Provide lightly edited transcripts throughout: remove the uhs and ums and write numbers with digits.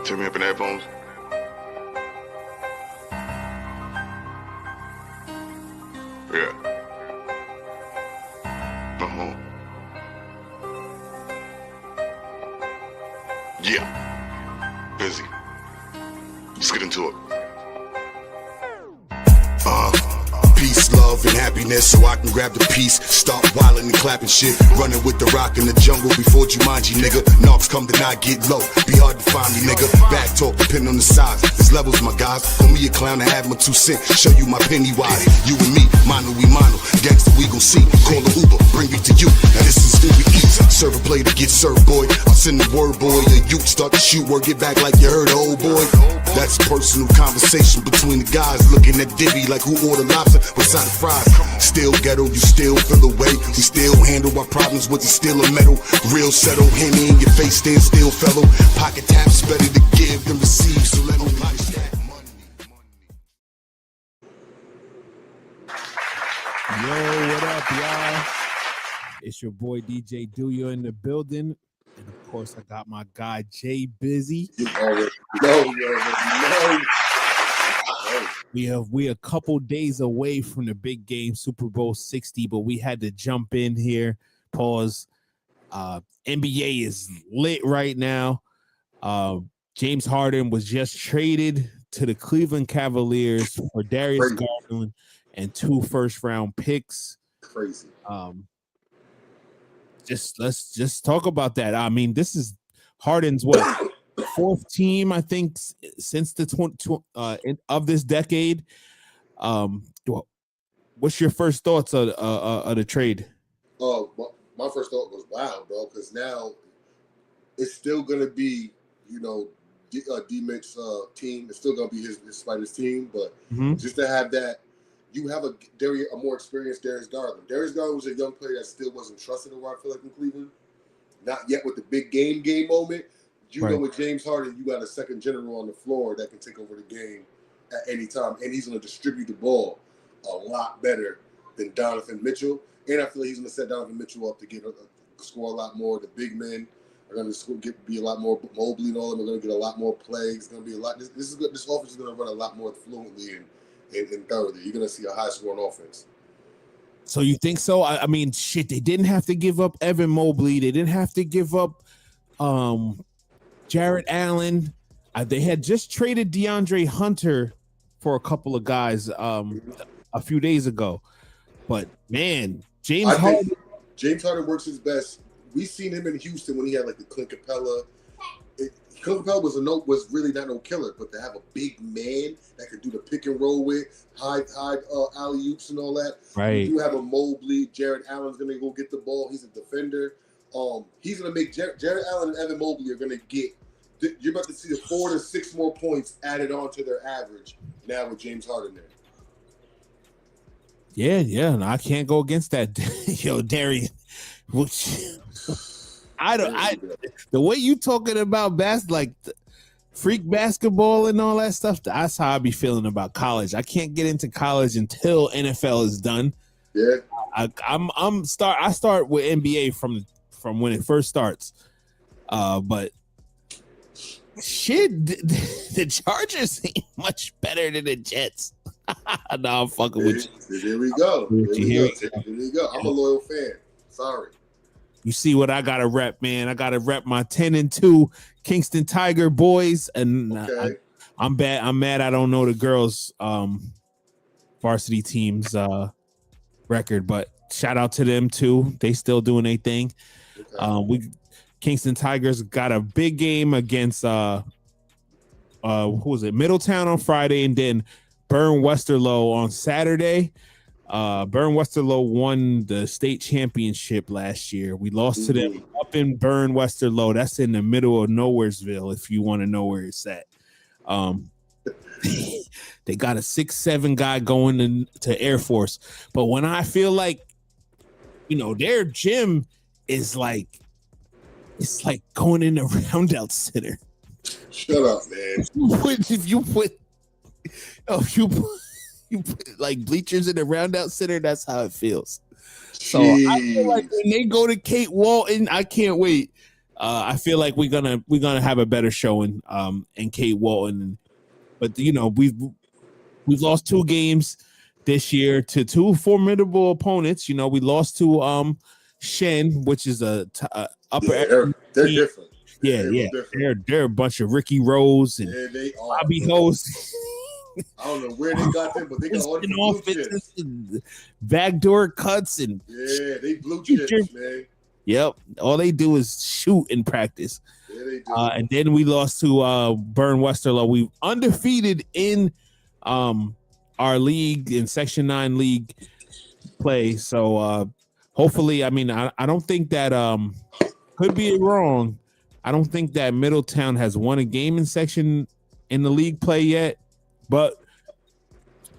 Turn me up in headphones. Yeah. Yeah. Busy. Let's get into it. Peace, love, and happiness, so I can grab the piece. Start wildin' and clapping shit. Running with the rock in the jungle before Jumanji, nigga. Knocks come to not get low. Be hard to find me, nigga. Back talk, depending on the size. There's levels, my guys. Call me a clown to have my 2 cents. Show you my penny wise. You and me, mano, we mono. Gangsta, we gon' see. Call the Uber, bring it to you. Now this is who we eat. Serve a plate to get served, boy. I'll send the word, boy. Your youth start to shoot, word get back like you heard, old boy. That's personal conversation between the guys. Looking at Diddy like who ordered lobster with side of fries. Still ghetto, you still feel away. We still handle our problems with the steel and metal. Real settle, Henny in your face, stand still, fellow. Pocket taps better to give than receive, so let them like that money. Yo, what up, y'all? It's your boy DJ Duya in the building. And of course, I got my guy Jay Busy. You already know, you already know. We a couple days away from the big game, Super Bowl 60, but we had to jump in here. Pause. NBA is lit right now. James Harden was just traded to the Cleveland Cavaliers for Darius Garland and 2 first-round picks. Crazy. Let's just talk about that. I mean, this is Harden's what? 4th team, I think, since the of this decade. What's your first thoughts of the trade? My first thought was wow, bro, because now it's still gonna be, D-Mitch's team. It's still gonna be his Spiders team, but just to have that, you have a more experienced Darius Garland. Darius Garland was a young player that still wasn't trusted a lot, I feel like, in Cleveland. Not yet with the big game moment. Know, with James Harden, you got a second general on the floor that can take over the game at any time, and he's going to distribute the ball a lot better than Donovan Mitchell. And I feel like he's going to set Donovan Mitchell up to score a lot more. The big men are going to be a lot more. Mobley and all of them are going to get a lot more plays. It's going to be a lot. This is good. This offense is going to run a lot more fluently and thoroughly. You're going to see a high-scoring offense. So you think so? I mean, shit, they didn't have to give up Evan Mobley. They didn't have to give up Jarrett Allen. They had just traded DeAndre Hunter for a couple of guys a few days ago. But, man, James Harden works his best. We've seen him in Houston when he had, like, the Clint Capella. Clint Capella was really not no killer, but to have a big man that could do the pick and roll with, hide alley-oops and all that. Right. You have a Mobley. Jarrett Allen's going to go get the ball. He's a defender. He's going to make Jarrett Allen and Evan Mobley are going to get. You're about to see the 4 to 6 more points added on to their average now with James Harden there. Yeah, no, I can't go against that. Yo, Darius, the way you talking about freak basketball and all that stuff, that's how I be feeling about college. I can't get into college until NFL is done. Yeah, I start with NBA from when it first starts. But shit, the Chargers ain't much better than the Jets. No, I'm fucking with you. Here we go. I'm a loyal fan. Sorry. You see what I gotta rep, man. I gotta rep my 10-2 Kingston Tiger boys, and I'm mad I don't know the girls' varsity team's record, but shout out to them too. They still doing their thing. Kingston Tigers got a big game against who was it? Middletown on Friday, and then Burn Westerlo on Saturday. Burn Westerlo won the state championship last year. We lost to them up in Burn Westerlo. That's in the middle of Nowheresville, if you want to know where it's at. They got a 6'7" guy going to Air Force. But when I feel like, their gym is like, it's like going in a round-out center. Shut up, man. If you put like bleachers in the round-out center, that's how it feels. So I feel like when they go to Kate Walton, I can't wait. I feel like we're gonna have a better showing in Kate Walton, but we've lost 2 games this year to 2 formidable opponents. We lost to Shen, which is a upper. Yeah, they're different. Yeah, they're a bunch of Ricky Rose and they are, Bobby Hose. I don't know where they got them, but they got all the blue chips. Backdoor cuts and they blue chips, man. Yep, all they do is shoot in practice. Yeah, they do. And then we lost to Burn Westerlo. We undefeated in our league, in Section 9 league play. So hopefully, I mean, I don't think that could be wrong. I don't think that Middletown has won a game in the league play yet, but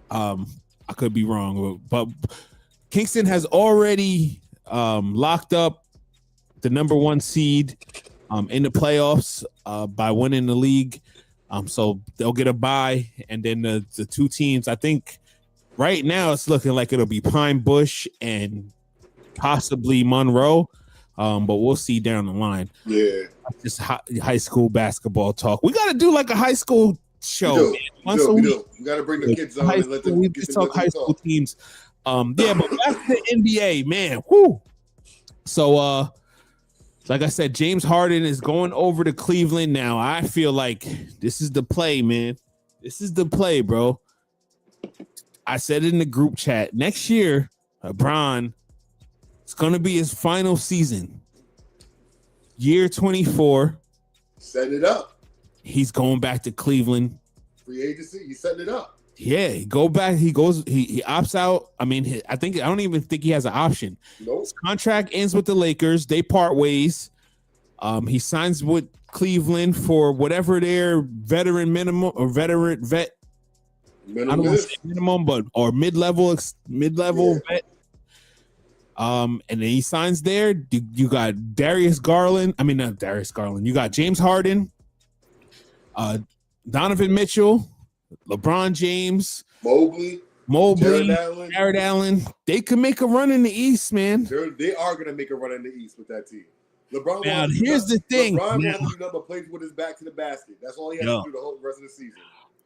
I could be wrong. But Kingston has already locked up the number 1 seed in the playoffs by winning the league. So they'll get a bye, and then the 2 teams, I think right now it's looking like it'll be Pine Bush and possibly Monroe, but we'll see down the line. Yeah. Just high school basketball talk. We got to do like a high school show. We do. We got to bring the kids on and let them we just talk high school teams. But back to the NBA, man. Whoo. So, like I said, James Harden is going over to Cleveland now. I feel like this is the play, man. This is the play, bro. I said it in the group chat. Next year, LeBron, it's going to be his final season. Year 24. Set it up. He's going back to Cleveland. Free agency, he's setting it up. Yeah, he opts out. I mean, I don't even think he has an option. Nope. His contract ends with the Lakers. They part ways. He signs with Cleveland for whatever their veteran minimum or vet. I don't want to say minimum, but or mid-level vet. And then he signs there. You got Darius Garland. I mean, not Darius Garland. You got James Harden, Donovan Mitchell, LeBron James, Mobley, Jared Allen. They could make a run in the East, man. They are going to make a run in the East with that team. LeBron. Now, here's the thing. LeBron wants to do number plays with his back to the basket. That's all he has to do the whole rest of the season.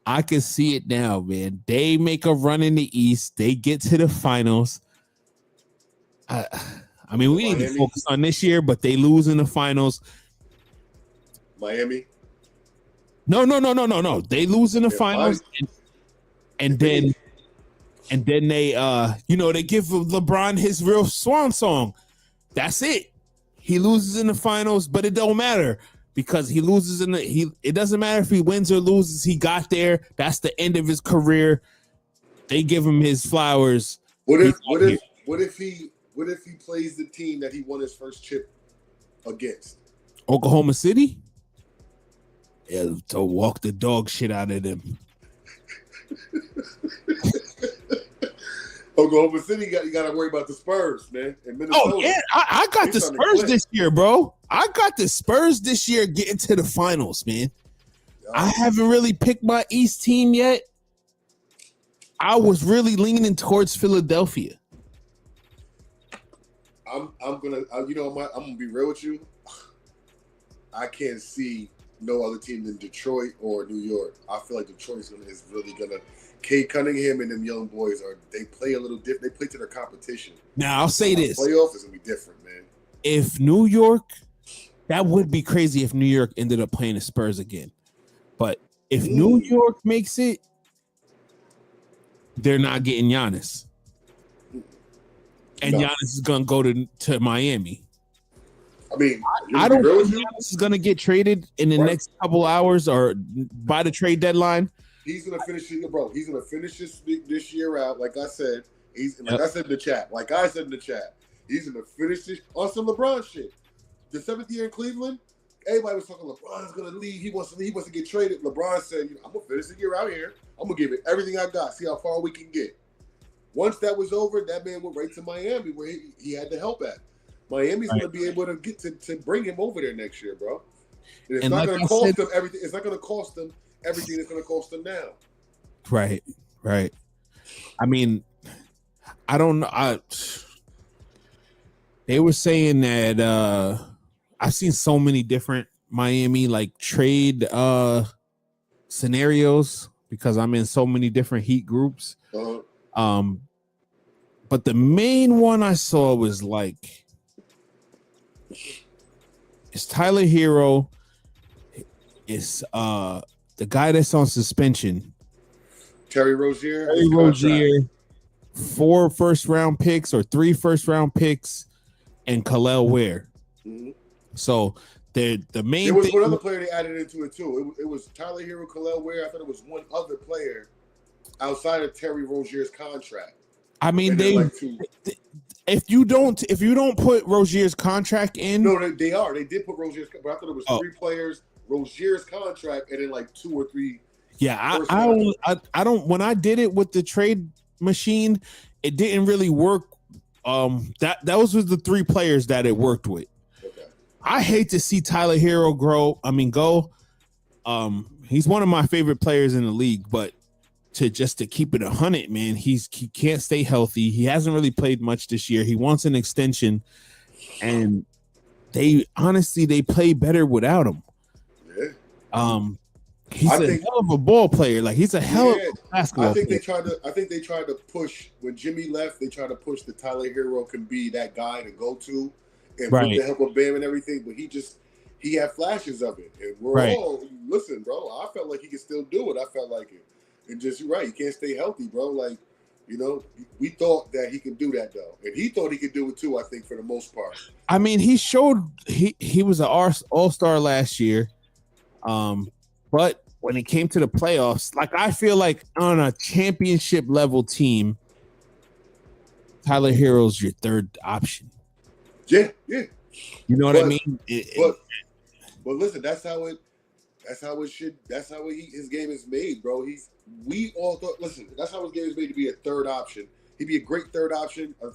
I can see it now, man. They make a run in the East. They get to the finals. I mean, we need to focus on this year, but they lose in the finals. Miami. No. They lose in the finals, and then they they give LeBron his real swan song. That's it. He loses in the finals, but it don't matter because he loses it doesn't matter if he wins or loses. He got there. That's the end of his career. They give him his flowers. What if he plays the team that he won his first chip against? Oklahoma City? Yeah, to walk the dog shit out of them. Oklahoma City, you got to worry about the Spurs, man. In Minnesota. Oh, yeah. I got the Spurs this year, bro. I got the Spurs this year getting to the finals, man. I haven't really picked my East team yet. I was really leaning towards Philadelphia. I'm gonna be real with you. I can't see no other team than Detroit or New York. I feel like Detroit is really gonna. Cade Cunningham and them young boys they play a little different. They play to their competition. Now I'll say this: playoff is gonna be different, man. If New York, that would be crazy if New York ended up playing the Spurs again. But if New York makes it, they're not getting Giannis. And Giannis is gonna go to Miami. I mean, I don't think Giannis is gonna get traded in the next couple hours or by the trade deadline. He's gonna finish it, bro. He's gonna finish this year out. Like I said, I said in the chat. He's gonna finish this on some LeBron shit. The 7th year in Cleveland, everybody was talking LeBron's gonna leave. He wants to get traded. LeBron said, I'm gonna finish the year out here. I'm gonna give it everything I got. See how far we can get. Once that was over, that man went right to Miami where he had the help at. Miami's gonna be able to get to bring him over there next year, bro. And it's not gonna cost them everything. It's not gonna cost them everything that's going to cost them now. Right. I mean, I don't know. They were saying that I've seen so many different Miami like trade scenarios because I'm in so many different Heat groups. But the main one I saw was like it's Tyler Hero. It's the guy that's on suspension. Terry Rozier. 4 first-round picks or 3 first-round picks, and Khalil Ware. Mm-hmm. So the main. There was one other player they added into it too. It was Tyler Hero, Khalil Ware. I thought it was one other player outside of Terry Rozier's contract. I mean, if you don't put Rozier's contract in, no, they are. They did put Rozier's, but I thought it was 3 players, Rozier's contract, and then like 2 or 3. Yeah, I don't. When I did it with the trade machine, it didn't really work. That was with the 3 players that it worked with. Okay. I hate to see Tyler Hero go. He's one of my favorite players in the league, but to keep it 100, man, he can't stay healthy. He hasn't really played much this year. He wants an extension, and they play better without him. Yeah. He's a hell of a ball player. Like he's a hell of a basketball player. I think they tried to push when Jimmy left. They tried to push the Tyler Hero can be that guy to go to, and with the help of Bam and everything. But he had flashes of it, and we're all listen, bro. I felt like he could still do it. I felt like it, and just you're right. You can't stay healthy, bro. Like we thought that he could do that though, and he thought he could do it too. I think for the most part. I mean, he showed he was an all-star last year. But when it came to the playoffs, like I feel like on a championship level team, Tyler Hero's your 3rd option. Yeah. You know what I mean? But listen, that's how his game is made, bro. We all thought, listen, that's how his game is made to be a 3rd option. He'd be a great 3rd option, a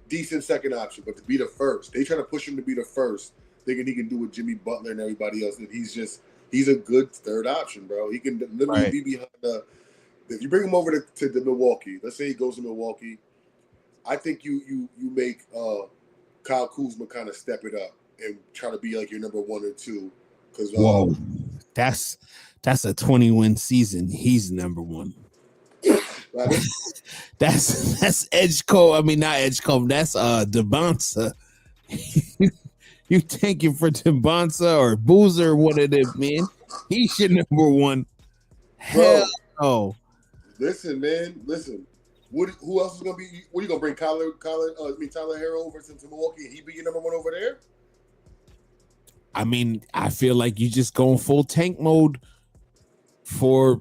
decent 2nd option, but to be the 1st, they try to push him to be the 1st, thinking he can do with Jimmy Butler and everybody else, and he's a good 3rd option, bro. He can literally be behind if you bring him over to the Milwaukee, let's say he goes to Milwaukee, I think you make Kyle Kuzma kind of step it up and try to be like your number 1 or 2. Because that's a 20-win season. He's number 1. that's Edgecombe. I mean, not Edgecombe. That's Debonsa. You tanking for Debonsa or Boozer, what it is, man? He's your number 1. Hell no. Listen, man. Listen. Who else is gonna be? What are you gonna bring? Tyler Hero over to Milwaukee, and he be your number 1 over there? I mean, I feel like you just going full tank mode for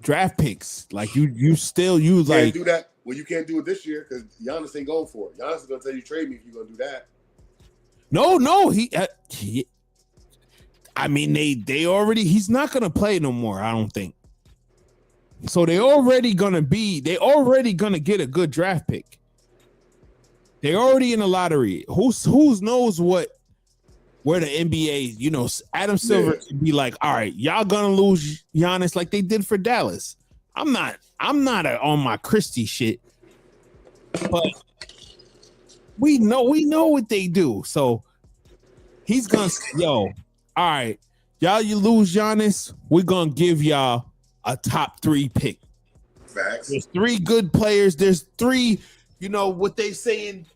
draft picks. Like you can't do that. Well, you can't do it this year because Giannis ain't going for it. Giannis is gonna tell you trade me if you're gonna do that. No, I mean, they already. He's not gonna play no more. I don't think. So they already gonna get a good draft pick. They're already in the lottery. Who knows where the NBA? Adam Silver could be like, all right, y'all gonna lose Giannis like they did for Dallas. I'm not on my Christie shit, but we know what they do. So he's gonna say, all right, y'all, you lose Giannis, we're gonna give y'all a top 3 pick. Facts. There's 3 good players. There's 3, what they saying.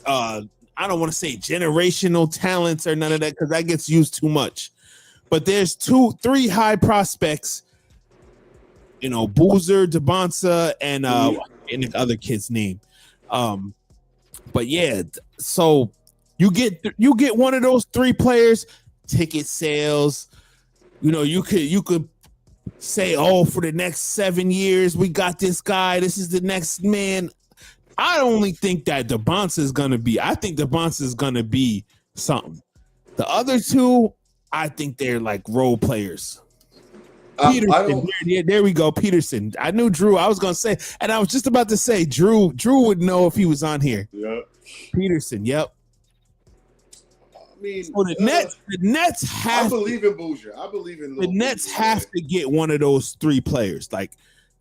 I don't want to say generational talents or none of that because that gets used too much. But there's 3 high prospects. Boozer, Debonsa, and the other kid's name. But yeah, so you get one of those 3 players, ticket sales. You could say, for the next 7 years, we got this guy. This is the next man. I only think that Debonsa is going to be. I think Debonsa is going to be something. The other 2, I think they're like role players. Peterson, there we go. Peterson. I knew Drew. I was going to say, and I was just about to say, Drew would know if he was on here. Yep. Peterson. Yep. I mean, the Nets have. I believe in Boozer. I believe in the Nets. Have to get one of those 3 players. Like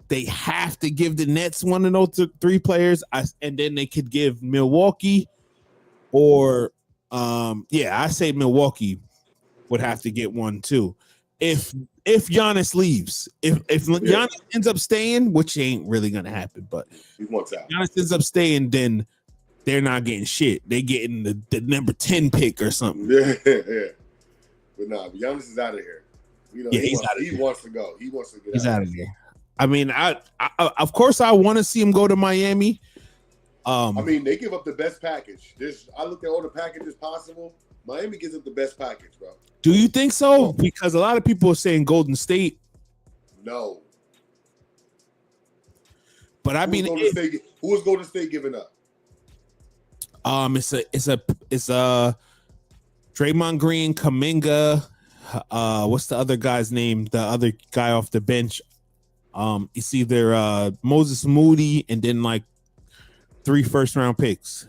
they have to give the Nets one of those 3 players, and then they could give Milwaukee or Yeah, I say Milwaukee would have to get one too. If Giannis leaves, if Giannis ends up staying, which ain't really gonna happen, but he wants out. Giannis ends up staying, then they're not getting shit. They getting the number 10 pick or something. Yeah. But but Giannis is out of here. You know, Yeah, he wants to go. He wants to get out of here. I mean, I of course I want to see him go to Miami. I mean, they give up the best package. I looked at all the packages possible. Miami gives up the best package, bro. Do you think so? Because a lot of people are saying Golden State. No. But I mean, who is Golden State giving up? It's a Draymond Green, Kuminga. What's the other guy's name? The other guy off the bench. It's either Moses Moody and then like 3 first-round picks.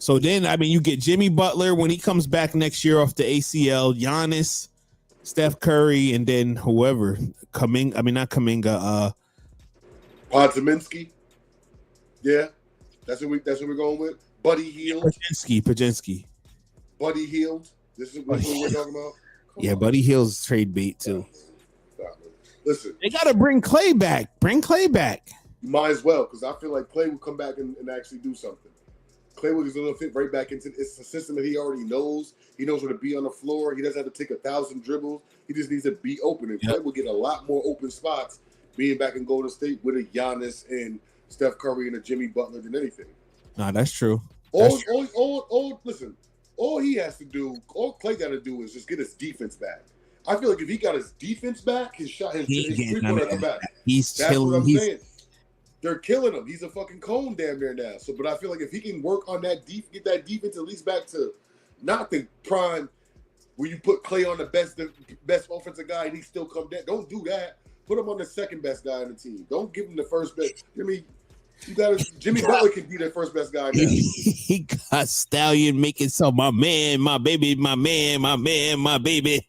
So then, I mean, you get Jimmy Butler when he comes back next year off the ACL, Giannis, Steph Curry, and then whoever. Not Kuminga. Podziemski. Yeah, that's what we're going with. Buddy Hield. Pajinski. Buddy Hield. This is what we're talking about. Come on. Buddy Hield's trade bait too. Listen, they gotta bring Clay back. You might as well, because I feel like Clay will come back and actually do something. Clay is going to fit right back into it's a system that he already knows. He knows where to be on the floor. He doesn't have to take 1,000 dribbles. He just needs to be open. And Clay will get a lot more open spots being back in Golden State with a Giannis and Steph Curry and a Jimmy Butler than anything. Nah, that's true. Listen, all he has to do, all Clay got to do is just get his defense back. I feel like if he got his defense back, his three-pointer come back. That's what I'm saying. They're killing him. He's a fucking cone damn near now. So, but I feel like if he can work on that get that defense at least back to not the prime where you put Clay on the best offensive guy and he still come down. Don't do that. Put him on the second best guy on the team. Don't give him the first best. I mean, Jimmy Butler can be the first best guy now. He got Stallion making so my man, my baby, my man, my man, my baby.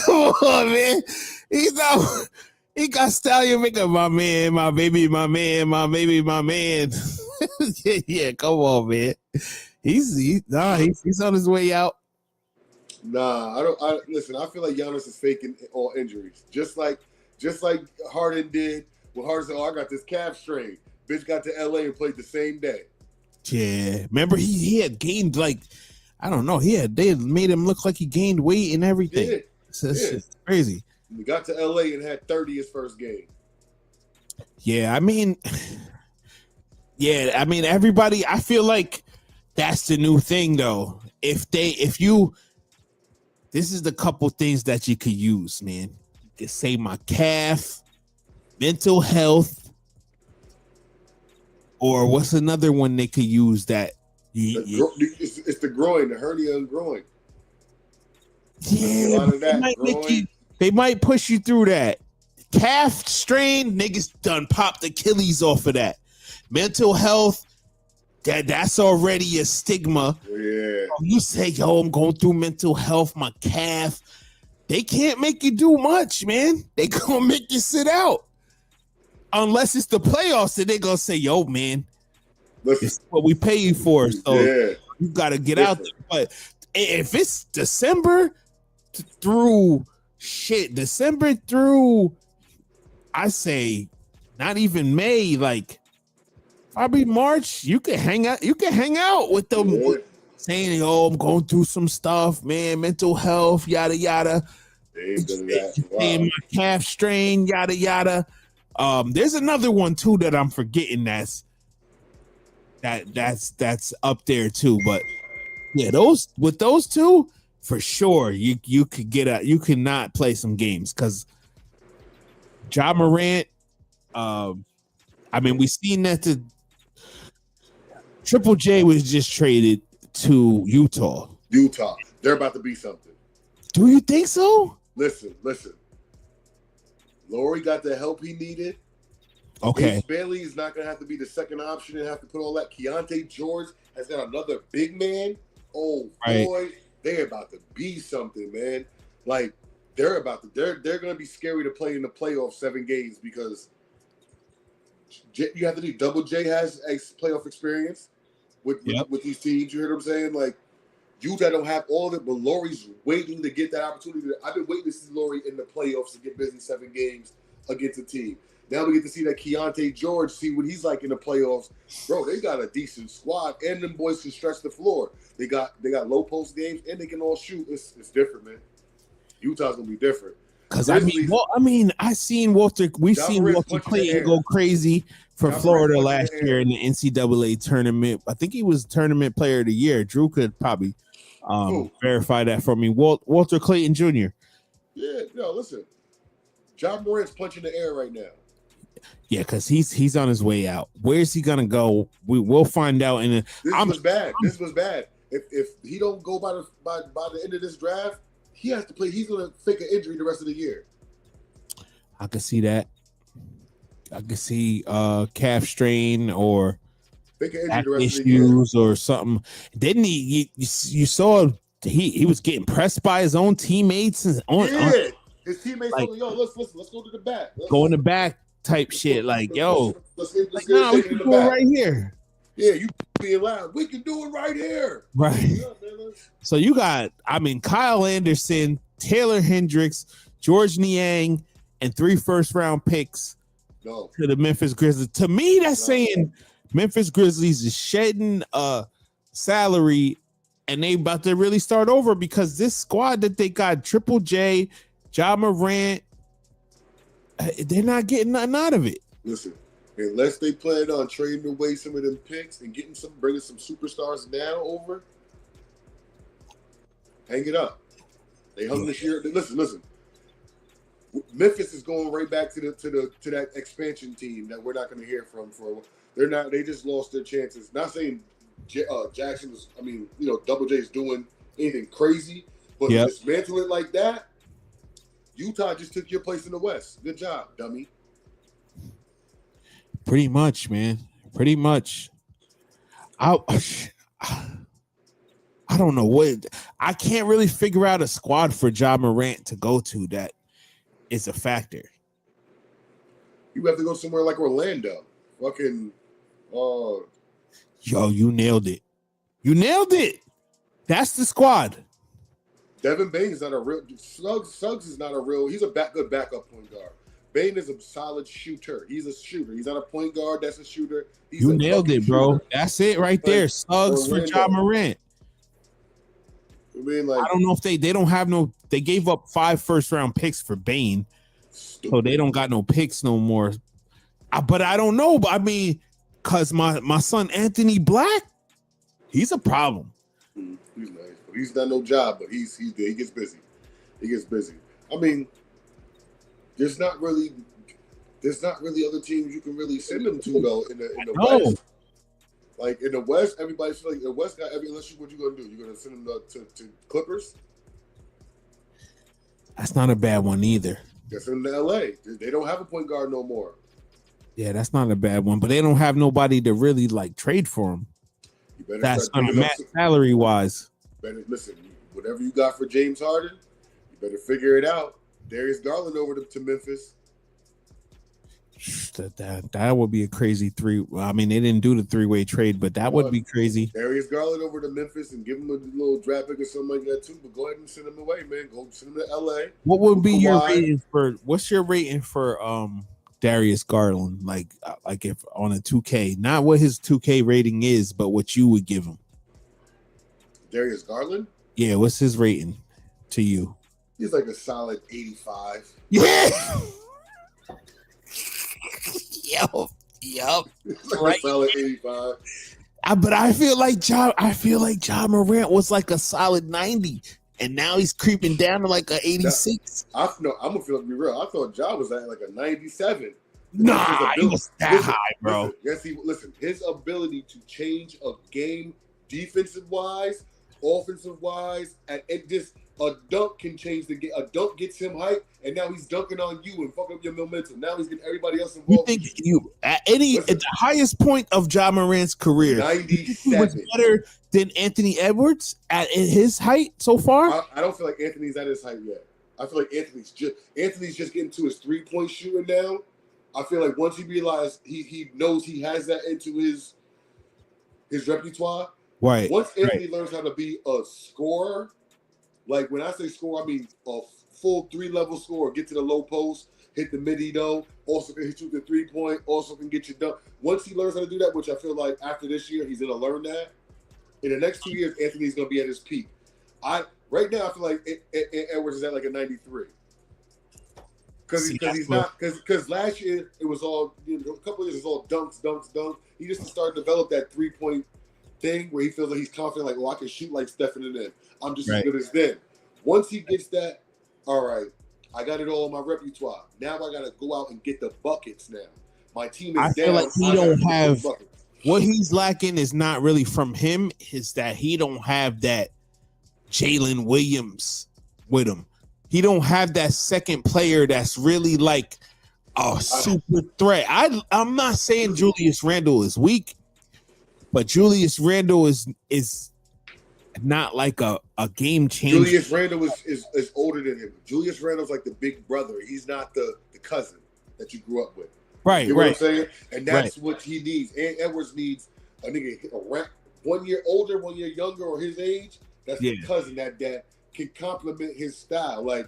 Come on, man. He got Stallion making my man, my baby, my man, my baby, my man. yeah, come on, man. He's on his way out. Nah, listen. I feel like Giannis is faking all injuries, just like Harden did. When Harden said, "Oh, I got this calf strain." Bitch got to LA and played the same day. Yeah, remember he had gained like I don't know. They had made him look like he gained weight and everything. Yeah. It's crazy. He got to LA and had 30 his first game. Yeah, I mean, everybody. I feel like that's the new thing, though. This is the couple things that you could use, man. You could say my calf, mental health, or what's another one they could use that? It's the groin, the hernia and groin. Yeah, they might push you through that. Calf strain, niggas done popped Achilles off of that. Mental health, that's already a stigma. Yeah. You say, yo, I'm going through mental health, my calf. They can't make you do much, man. They gonna make you sit out. Unless it's the playoffs, then they gonna say, yo, man, it's what we pay you for. So you gotta get out there. But if it's December through, I say, not even May, like probably March, you can hang out with them saying, "Oh, I'm going through some stuff, man, mental health, yada yada." My calf strain, yada yada. There's another one too that I'm forgetting. That's up there too. But yeah, those two for sure. You could you cannot play some games because Ja Morant. We seen that the Triple J was just traded to Utah. They're about to be something. Do you think so? Listen. Laurie got the help he needed. Okay. Bailey is not going to have to be the second option and have to put all that. Keontae George has got another big man. Oh, boy. They're about to be something, man. Like, they're going to be scary to play in the playoffs 7 games because You have to do. Double J has a playoff experience with these teams. You heard what I'm saying? Like Utah don't have all of it, but Lauri's waiting to get that opportunity. I've been waiting to see Lauri in the playoffs to get busy 7 games against a team. Now we get to see that Keontae George, see what he's like in the playoffs. Bro, they got a decent squad, and them boys can stretch the floor. They got low post games, and they can all shoot. It's different, man. Utah's gonna be different. Because I seen Walter. We've seen Walter Clayton go crazy for Florida last year in the NCAA tournament. I think he was tournament player of the year. Drew could probably verify that for me. Walter Clayton Jr. Yeah, no, listen. John Morant's punching the air right now. Yeah, because he's on his way out. Where's he gonna go? We'll find out. This was bad. This was bad. If he don't go by the end of this draft, he has to play. He's gonna fake an injury the rest of the year. I can see that. I can see calf strain or back issues or something. Didn't he? You saw he was getting pressed by his own teammates and his teammates told him, "Yo, let's go to the back. Go in the back." Type shit, like yo, we can do it right here. Yeah, you being loud. We can do it right here. Right. So you got, Kyle Anderson, Taylor Hendricks, George Niang, and 3 first-round picks to the Memphis Grizzlies. To me, that's saying Memphis Grizzlies is shedding salary, and they about to really start over because this squad that they got, Triple J, Ja Morant. They're not getting nothing out of it. Listen, unless they plan on trading away some of them picks and bringing some superstars now over, hang it up. They hung this year. Listen. Memphis is going right back to that expansion team that we're not going to hear from for a while. They're not. They just lost their chances. Not saying Jackson was. Double J is doing anything crazy, but dismantle it like that. Utah just took your place in the West. Good job, dummy. Pretty much, man. Pretty much. I don't know what. I can't really figure out a squad for Ja Morant to go to that is a factor. You have to go somewhere like Orlando. Fucking. Yo, you nailed it. You nailed it. That's the squad. Devin Bain is not a real Suggs is not a real. He's a good backup point guard. Bain is a solid shooter. He's a shooter. He's not a point guard. That's a shooter. You nailed it, bro. Shooter. That's it right there. Suggs for Ja Morant. I don't know if they don't have no. They gave up 5 first-round picks for Bain, so they don't got no picks no more. But I don't know. But cause my son Anthony Black, he's a problem. He's nice. He's done no job, but he's good. He gets busy. There's not really other teams you can really send them to though in the West. Like in the West, everybody's like the West got unless what you gonna do? You're gonna send them to Clippers? That's not a bad one either. Yeah, send them to LA. They don't have a point guard no more. Yeah, that's not a bad one, but they don't have nobody to really trade for him. That's gonna match salary wise. Better listen. Whatever you got for James Harden, you better figure it out. Darius Garland over to Memphis. That would be a crazy 3. Well, they didn't do the 3-way trade, but that would be crazy. Darius Garland over to Memphis and give him a little draft pick or something like that too. But go ahead and send him away, man. Go send him to LA. What would be your rating for? What's your rating for Darius Garland? Like if on a 2K, not what his 2K rating is, but what you would give him. Darius Garland? Yeah, what's his rating to you? He's like a solid 85. Yeah. Yup. Like right. A solid 85. But I feel like Ja Morant was like a solid 90, and now he's creeping down to like a 86. I'm gonna be real. I thought Ja was at like a 97. Nah, he was that high, bro. Listen. His ability to change a game, defensive wise, offensive wise, and just a dunk can change the game. A dunk gets him hype, and now he's dunking on you and fucking up your momentum. Now he's getting everybody else involved. You think at the highest point of Ja Morant's career, 97 he was better than Anthony Edwards at his height so far? I don't feel like Anthony's at his height yet. I feel like Anthony's just getting to his 3-point shooting now. I feel like once he realized he knows he has that into his repertoire. Right. Once Anthony learns how to be a scorer, like when I say score, I mean a full 3-level scorer. Get to the low post, hit the midi though. Also can hit you the 3-point. Also can get you done. Once he learns how to do that, which I feel like after this year he's gonna learn that. In the next 2 years, Anthony's gonna be at his peak. Right now I feel like Edwards is at like a 93. Because last year it was all a couple of years it was all dunks. He just started to develop that 3-point thing where he feels like he's confident, like, oh, I can shoot like Stephen and them. I'm just as good as them. Once he gets that, all right, I got it all in my repertoire. Now I got to go out and get the buckets now. My team is I down. feel like he don't have what he's lacking is not really from him. Is that he don't have that Jalen Williams with him. He don't have that second player that's really like a super threat. I'm not saying Julius Randle is weak, but Julius Randle is not like a game changer. Julius Randle is older than him. Julius Randle's like the big brother. He's not the cousin that you grew up with. Right, you know what I'm saying? And that's what he needs. And Edwards needs a nigga 1 year older, 1 year younger, or his age. That's the cousin that can complement his style. Like,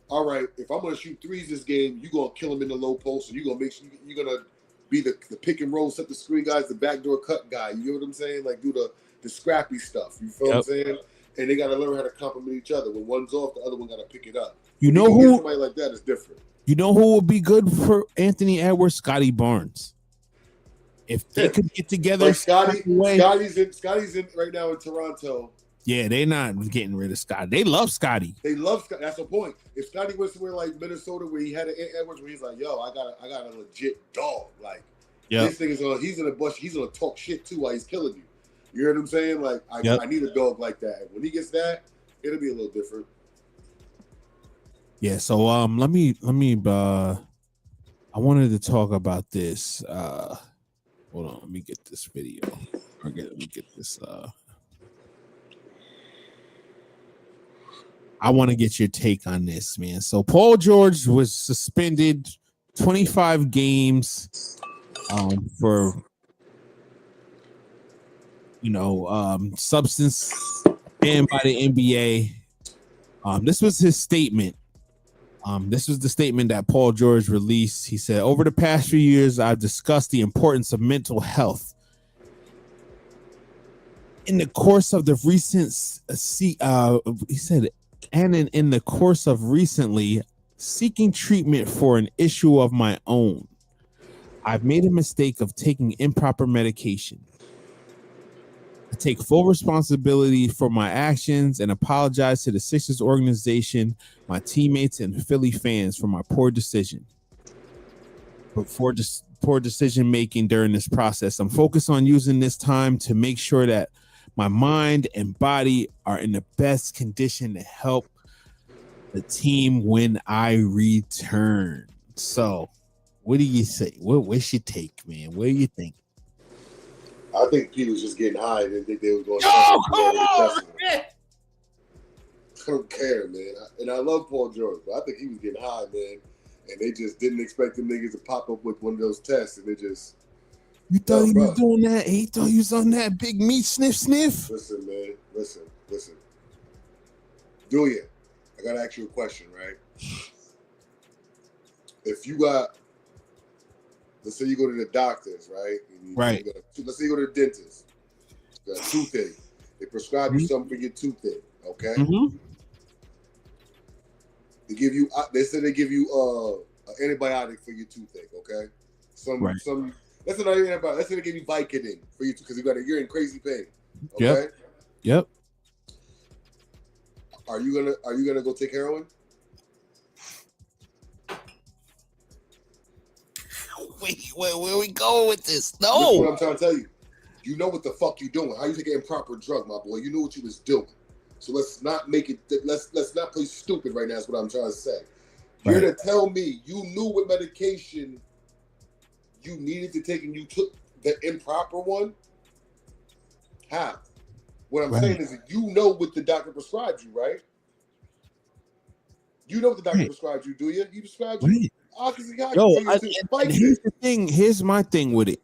all right, if I'm gonna shoot threes this game, you're gonna kill him in the low post, and you're gonna make sure you're gonna be the pick and roll, set the screen guys, the backdoor cut guy. You know what I'm saying? Like, do the scrappy stuff. You feel what I'm saying? And they gotta learn how to complement each other. When one's off, the other one gotta pick it up. You know who? Somebody like that is different. You know who would be good for Anthony Edwards? Scotty Barnes. If they could get together, like Scotty's in right now in Toronto. Yeah, they're not getting rid of Scotty. They love Scotty. They love Scotty. That's the point. If Scotty went somewhere like Minnesota where he had an Edwards where he's like, yo, I got a legit dog. Like, this thing he's in a bush. He's gonna talk shit too while he's killing you. You hear what I'm saying? Like, I need a dog like that. When he gets that, it'll be a little different. Yeah. So let me I wanted to talk about this. Hold on. Let me get this video. Let me get this. I want to get your take on this, man. So Paul George was suspended 25 games for substance banned by the NBA. This was his statement. This was the statement that Paul George released. He said, over the past few years, I've discussed the importance of mental health. In the course of the recent, he said, and in the course of recently seeking treatment for an issue of my own, I've made a mistake of taking improper medication. I take full responsibility for my actions and apologize to the Sixers organization, my teammates, and Philly fans for my poor decision. But for poor decision making during this process, I'm focused on using this time to make sure that my mind and body are in the best condition to help the team when I return. So, what do you say? What's your take, man? What do you think? I think Pete was just getting high. They didn't think they was going to. Oh, come on, man. I don't care, man. And I love Paul George, but I think he was getting high, man. And they just didn't expect them niggas to pop up with one of those tests, and they just. You thought he was doing that? He thought he was on that big meat sniff. Listen, man. Listen. Do you? I gotta ask you a question, right? If you got, let's say you go to the doctors, right? Right. Let's say you go to the dentist. You got a toothache. They prescribe you something for your toothache, okay? Mm-hmm. They said they give you an antibiotic for your toothache, okay? That's not even about. Let's say they give you Vicodin for you because you're in crazy pain. Okay. Yep. Are you gonna go take heroin? Wait, where we going with this? No. That's what I'm trying to tell you. You know what the fuck you doing. How you take an improper drug, my boy? You knew what you was doing. So let's not make it. Let's not play stupid right now. That's what I'm trying to say. You're to tell me you knew what medication you needed to take and you took the improper one? How? What I'm saying is that you know what the doctor prescribed you, right? You know what the doctor prescribed you, do you? He prescribed you. Yo, and here's the thing. Here's my thing with it.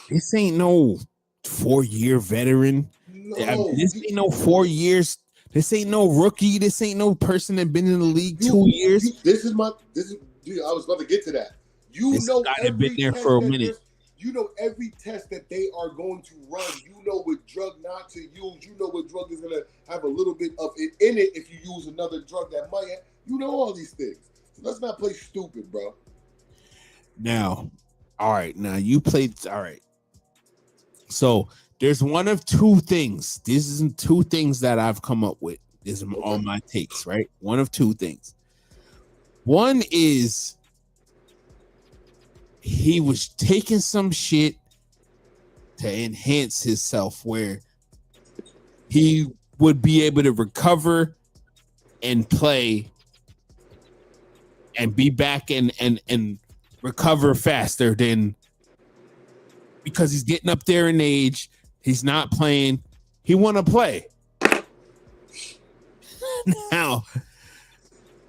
This ain't no 4-year veteran. No, this ain't no 4 years. This ain't no rookie. This ain't no person that been in the league 2 years. Dude, I was about to get to that. This guy been there for a minute. You know every test that they are going to run. You know what drug not to use. You know what drug is going to have a little bit of it in it if you use another drug that might have. You know all these things. So let's not play stupid, bro. Now, all right. Now you played. All right. So there's one of two things. This is two things that I've come up with. This is all my takes, right? One of two things. One is he was taking some shit to enhance himself where he would be able to recover and play and be back and recover faster than, because he's getting up there in age. He's not playing. He want to play. Now,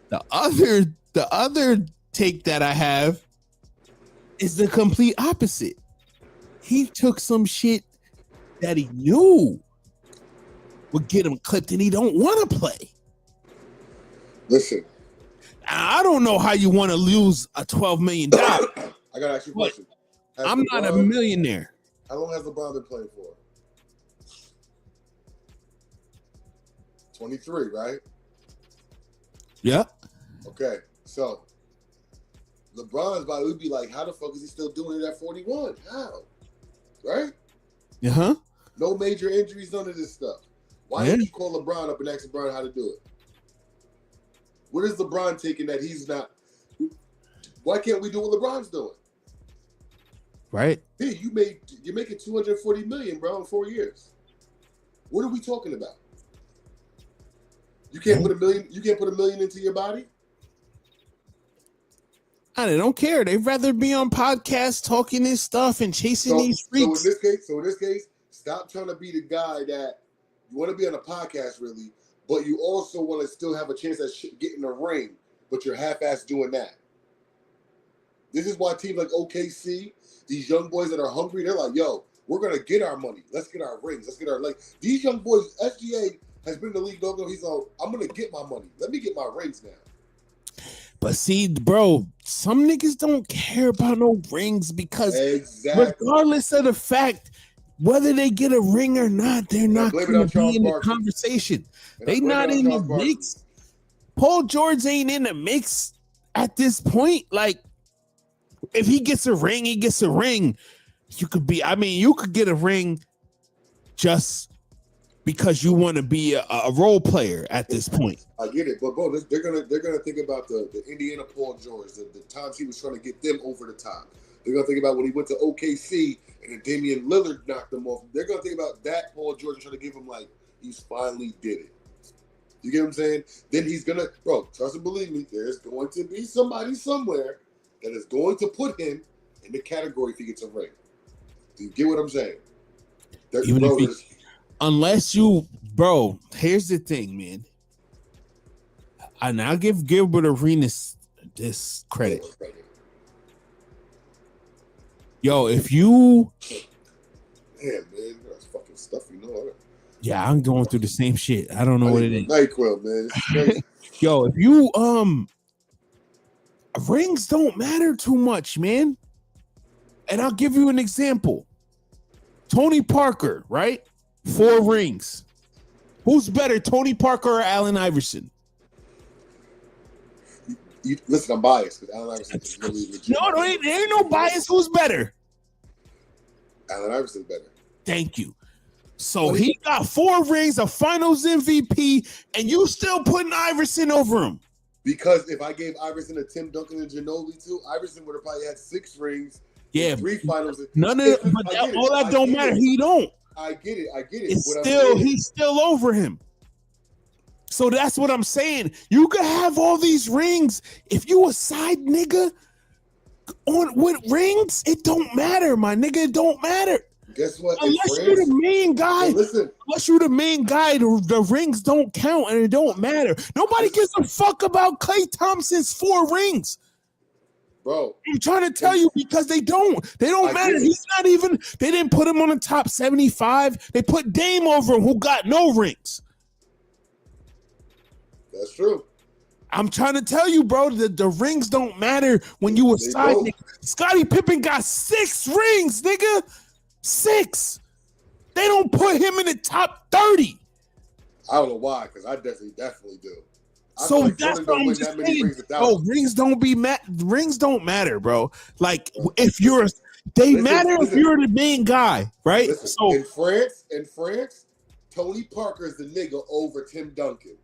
the other take that I have is the complete opposite. He took some shit that he knew would get him clipped, and he don't want to play. Listen, I don't know how you want to lose a $12 million. I gotta ask you a question. I'm not a millionaire. How long has LeBron been playing for? 23, right? Yeah. Okay, so LeBron's body would be like, how the fuck is he still doing it at 41? How? Right? Uh-huh. No major injuries, none of this stuff. Why didn't you call LeBron up and ask LeBron how to do it? What is LeBron taking that he's not? Why can't we do what LeBron's doing? Right. Hey, you're making $240 million, bro, in 4 years. What are we talking about? You can't put $1 million. You can't put $1 million into your body. They don't care. They'd rather be on podcasts talking this stuff and chasing these freaks. So in this case, stop trying to be the guy that you want to be on a podcast, really, but you also want to still have a chance at getting a ring, but you're half-ass doing that. This is why teams like OKC, these young boys that are hungry, they're like, yo, we're going to get our money. Let's get our rings. Let's get our, like, these young boys, SGA has been in the league longer. He's like, I'm going to get my money. Let me get my rings now. But see, bro, some niggas don't care about no rings because regardless of the fact whether they get a ring or not, they're not going to be in the conversation. They not in the mix. Paul George ain't in the mix at this point. Like, if he gets a ring, he gets a ring. You could get a ring just because you want to be a role player at this point. I get it, but bro, they're gonna think about the Indiana Paul George, the times he was trying to get them over the top. They're gonna think about when he went to OKC and then Damian Lillard knocked him off. They're gonna think about that Paul George and trying to give him like he's finally did it. You get what I'm saying? Then he's gonna, bro, trust and believe me, there's going to be somebody somewhere that is going to put him in the category if he gets a ring. Do you get what I'm saying? Unless you, bro, here's the thing, man. And I'll give Gilbert Arenas this credit. Yo, if you... Man, that's fucking stuff, you know. Yeah, I'm going through the same shit. I don't know what it is. NyQuil, man. It's crazy. Yo, if you, rings don't matter too much, man. And I'll give you an example. Tony Parker, right? 4 rings. Who's better, Tony Parker or Allen Iverson? Listen, I'm biased because Allen Iverson is really legit. No, there ain't no bias. Who's better? Allen Iverson's better. Thank you. So he got 4 rings, a Finals MVP, and you still putting Iverson over him. Because if I gave Iverson a Tim Duncan and Ginobili too, Iverson would have probably had 6 rings. Yeah, 3 finals. None of it, but all that don't matter. He don't. I get it. He's still over him. So that's what I'm saying. You could have all these rings. If you a side nigga with rings, it don't matter, my nigga. It don't matter. Guess what? Unless you're the main guy. Unless you're the main guy, the rings don't count and it don't matter. Nobody gives a fuck about Klay Thompson's 4 rings. bro. I'm trying to tell you because they don't matter. He's not even. They didn't put him on the top 75. They put Dame over him, who got no rings. That's true. I'm trying to tell you, bro, the rings don't matter when you a side nigga. Scottie Pippen got 6 rings, nigga. 6. They don't put him in the top 30. I don't know why, because I definitely do. So that's what I'm just saying. Bro, rings don't matter, bro. Like if you're, if you're the main guy, right? Listen, so in France, Tony Parker is the nigga over Tim Duncan.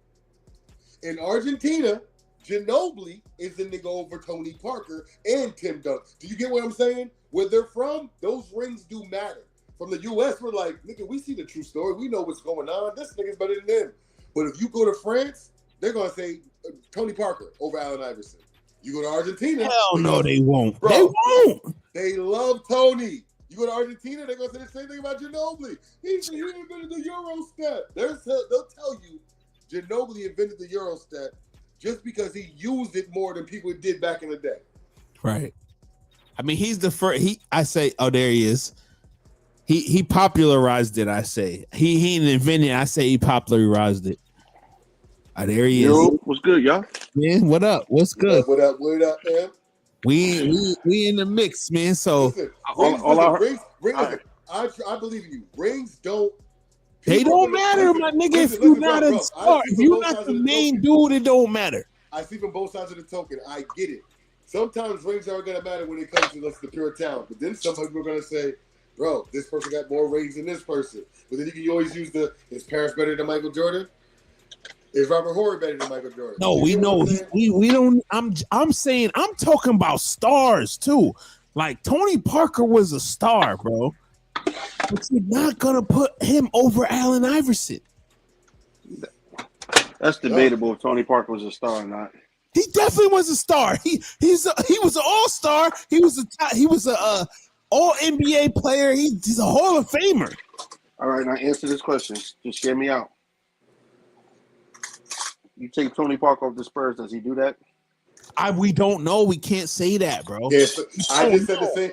In Argentina, Ginobili is the nigga over Tony Parker and Tim Duncan. Do you get what I'm saying? Where they're from, those rings do matter. From the U.S., we're like, nigga, we see the true story. We know what's going on. This nigga's better than them. But if you go to France, they're going to say Tony Parker over Allen Iverson. You go to Argentina. Hell no, they won't. Bro, they won't. They love Tony. You go to Argentina, they're going to say the same thing about Ginobili. He invented the Euro step. They'll tell you Ginobili invented the Euro step just because he used it more than people did back in the day. Right. I mean, he's the first. I say, oh, there he is. He popularized it. I say he didn't invent it. I say he popularized it. Oh, there he is. Yo, what's good, y'all? Man, what up? What's good? What up, man? We in the mix, man. So listen, I believe in you. Rings don't. They don't matter, my nigga. If you're not a star, if you're not the main dude, it don't matter. I see from both sides of the token. I get it. Sometimes rings aren't gonna matter when it comes to the pure talent, but then some people are gonna say, bro, this person got more rings than this person. But then you can always use is Paris better than Michael Jordan? Is Robert Horry better than Michael Jordan? No, we know. We don't. I'm saying I'm talking about stars too. Like Tony Parker was a star, bro. But you're not gonna put him over Allen Iverson. That's debatable if Tony Parker was a star or not. He definitely was a star. He was an all-star. He was a all NBA player. He's a Hall of Famer. All right, now answer this question. Just hear me out. You take Tony Parker off the Spurs, does he do that? We don't know. We can't say that, bro. Yes, I just said the same.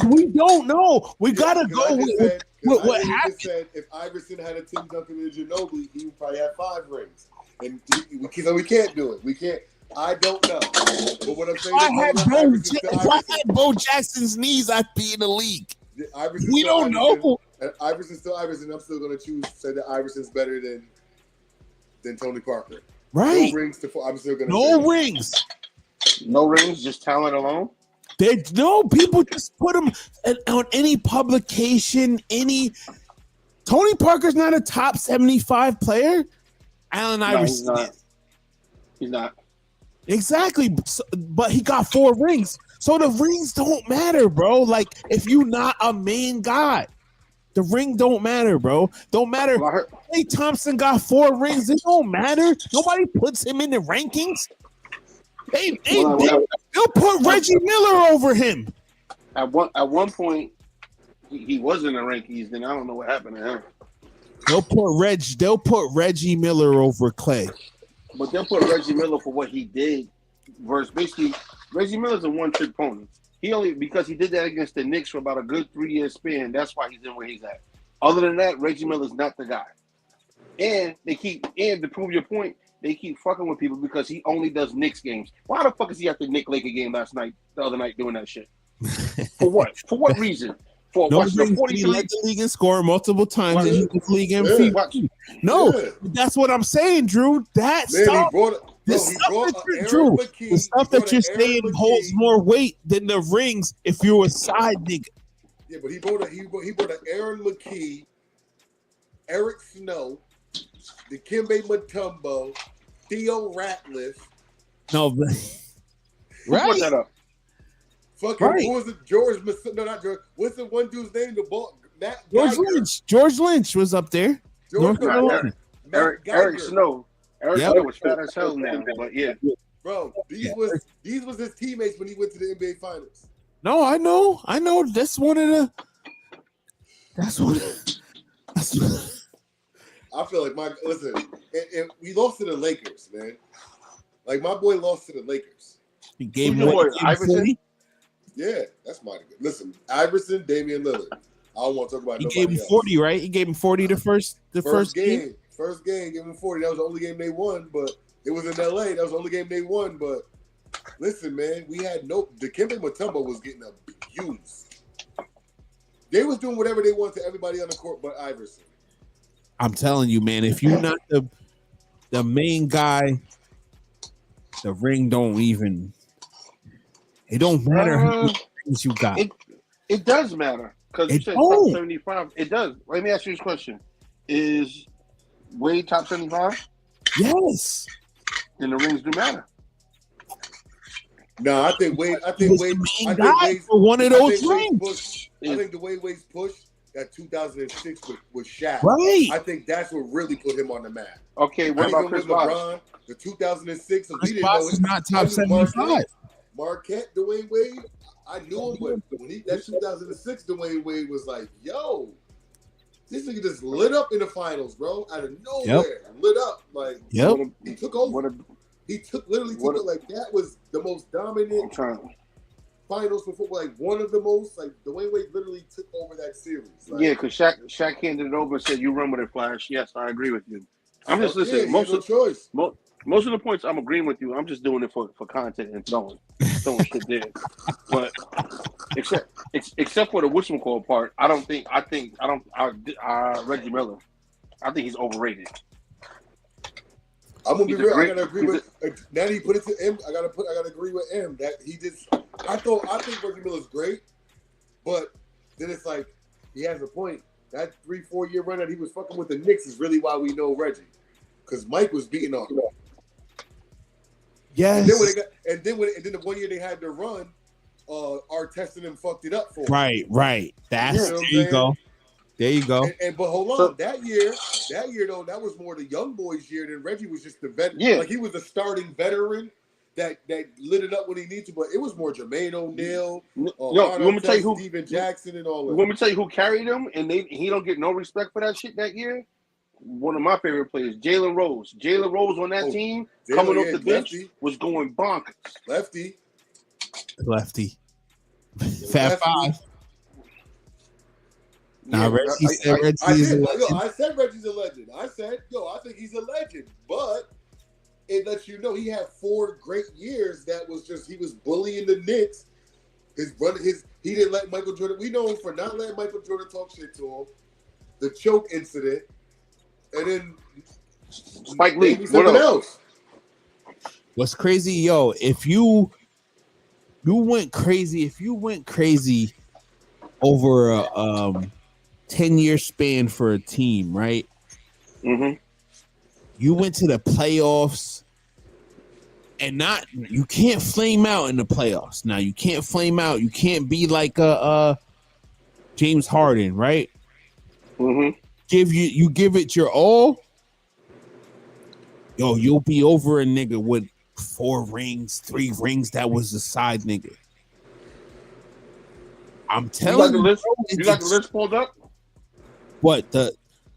We don't know. We gotta go with what happened. If Iverson had a Tim Duncan and Ginobili, he would probably have 5 rings. And we can't do it. We can't. I don't know. But what I'm saying if I had Bo Jackson's knees, I'd be in the league. We don't know. And Iverson's still Iverson. I'm still going to say that Iverson's better than Tony Parker. Right. No rings. I'm still going to no rings. No rings, just talent alone. People just put him on any publication. Tony Parker's not a top 75 player. Allen Iverson is. He's not. Exactly, but he got 4 rings. So the rings don't matter, bro. Like if you're not a main guy, the ring don't matter, bro. Don't matter. Klay Thompson got 4 rings. It don't matter. Nobody puts him in the rankings. They'll put Reggie Miller over him. At one point, he was in the rankings. Then I don't know what happened to him. They'll put Reggie Miller over Clay. But they'll put Reggie Miller for what he did. Versus basically, Reggie Miller's a one-trick pony. Because he did that against the Knicks for about a good 3-year span. That's why he's in where he's at. Other than that, Reggie Miller's not the guy. And to prove your point, they keep fucking with people because he only does Knicks games. Why the fuck is he at the Laker game the other night doing that shit? For what? For what reason? For watching 43? He led the league in scoring multiple times and he was league MVP. That's what I'm saying, Drew. The stuff that you're saying holds more weight than the rings if you're a side nigga. Yeah, but he brought an Aaron McKee, Eric Snow, Dikembe Mutombo, Theo Ratliff. No, right. Put that up. Fucking who was it? No, not George. What's the one dude's name? George Lynch. George Lynch was up there. Eric Snow. Snow was fat as hell now, but yeah. Bro, these was his teammates when he went to the NBA Finals. No, I know. That's one of the. I feel like listen, and we lost to the Lakers, man. Like my boy lost to the Lakers. He gave Who's him your what? boy, He gave him Iverson? 40? Yeah, that's my nigga. Listen, Iverson, Damian Lillard. I don't want to talk about He nobody gave him else. 40, right? He gave him 40 the first game. First game, give him 40. That was the only game they won, but it was in LA. That was the only game they won. But listen, man, we had Dikembe Mutombo was getting abused. They was doing whatever they want to everybody on the court but Iverson. I'm telling you, man, if you're not the main guy, the ring don't even. It don't matter how many rings you got. It does matter because you said top 75. It does. Let me ask you this question: is Wade top 75? Yes. Then the rings do matter. No, I think Wade. I think Wade. I think Wade's for one of those rings. I think the way Wade's push that 2006 with Shaq. Right. I think that's what really put him on the map. Okay, what about Chris Bosh? The 2006. So Chris Bosh is not top 75. Marquette, Dwayne Wade. I knew him, but when that 2006 Dwayne Wade was like, "Yo, this nigga just lit up in the finals, bro, out of nowhere, lit up like, he took over. He took it like that was the most dominant finals for football, like one of the most. Like Dwayne Wade literally took over that series. Like, yeah, because Shaq handed it over and said, "You run with it, Flash." Yes, I agree with you. I'm just listening. Most of the points I'm agreeing with you. I'm just doing it for content and throwing shit there. But except for the whistle part, I think Reggie Miller. I think he's overrated. I'm gonna be real. I gotta agree with. Now that he put it to M, I gotta agree with M that he just. I think Reggie Miller's great, but then it's like he has a point. That 3-4 year run that he was fucking with the Knicks is really why we know Reggie, because Mike was beating on him. Yes. And then the 1 year they had to run, Artest and them fucked it up for him. Right. There you go. But hold on, that year though, that was more the young boys' year than Reggie was just the vet. Yeah. Like he was the starting veteran that lit it up when he needed to, but it was more Jermaine O'Neal, you want me to tell you who Steven Jackson and all that. You want me to tell you who carried him and he don't get no respect for that shit that year? One of my favorite players, Jalen Rose. Jalen Rose on that team, coming off the bench, was going bonkers. Lefty. Fat Five. Nah, Reggie said Reggie's a legend. I said Reggie's a legend. I said, I think he's a legend. But it lets you know he had 4 great years that was just, he was bullying the Knicks. He didn't let Michael Jordan, we know him for not letting Michael Jordan talk shit to him. The choke incident. And then Spike Lee. Something else. What's crazy, if you went crazy over a 10-year span for a team, right? Mm-hmm. You went to the playoffs and you can't flame out in the playoffs. Now you can't flame out. You can't be like James Harden, right? Mm-hmm. You give it your all. You'll be over a nigga with 4 rings, 3 rings. That was a side nigga. I'm telling you. You got the list pulled up? What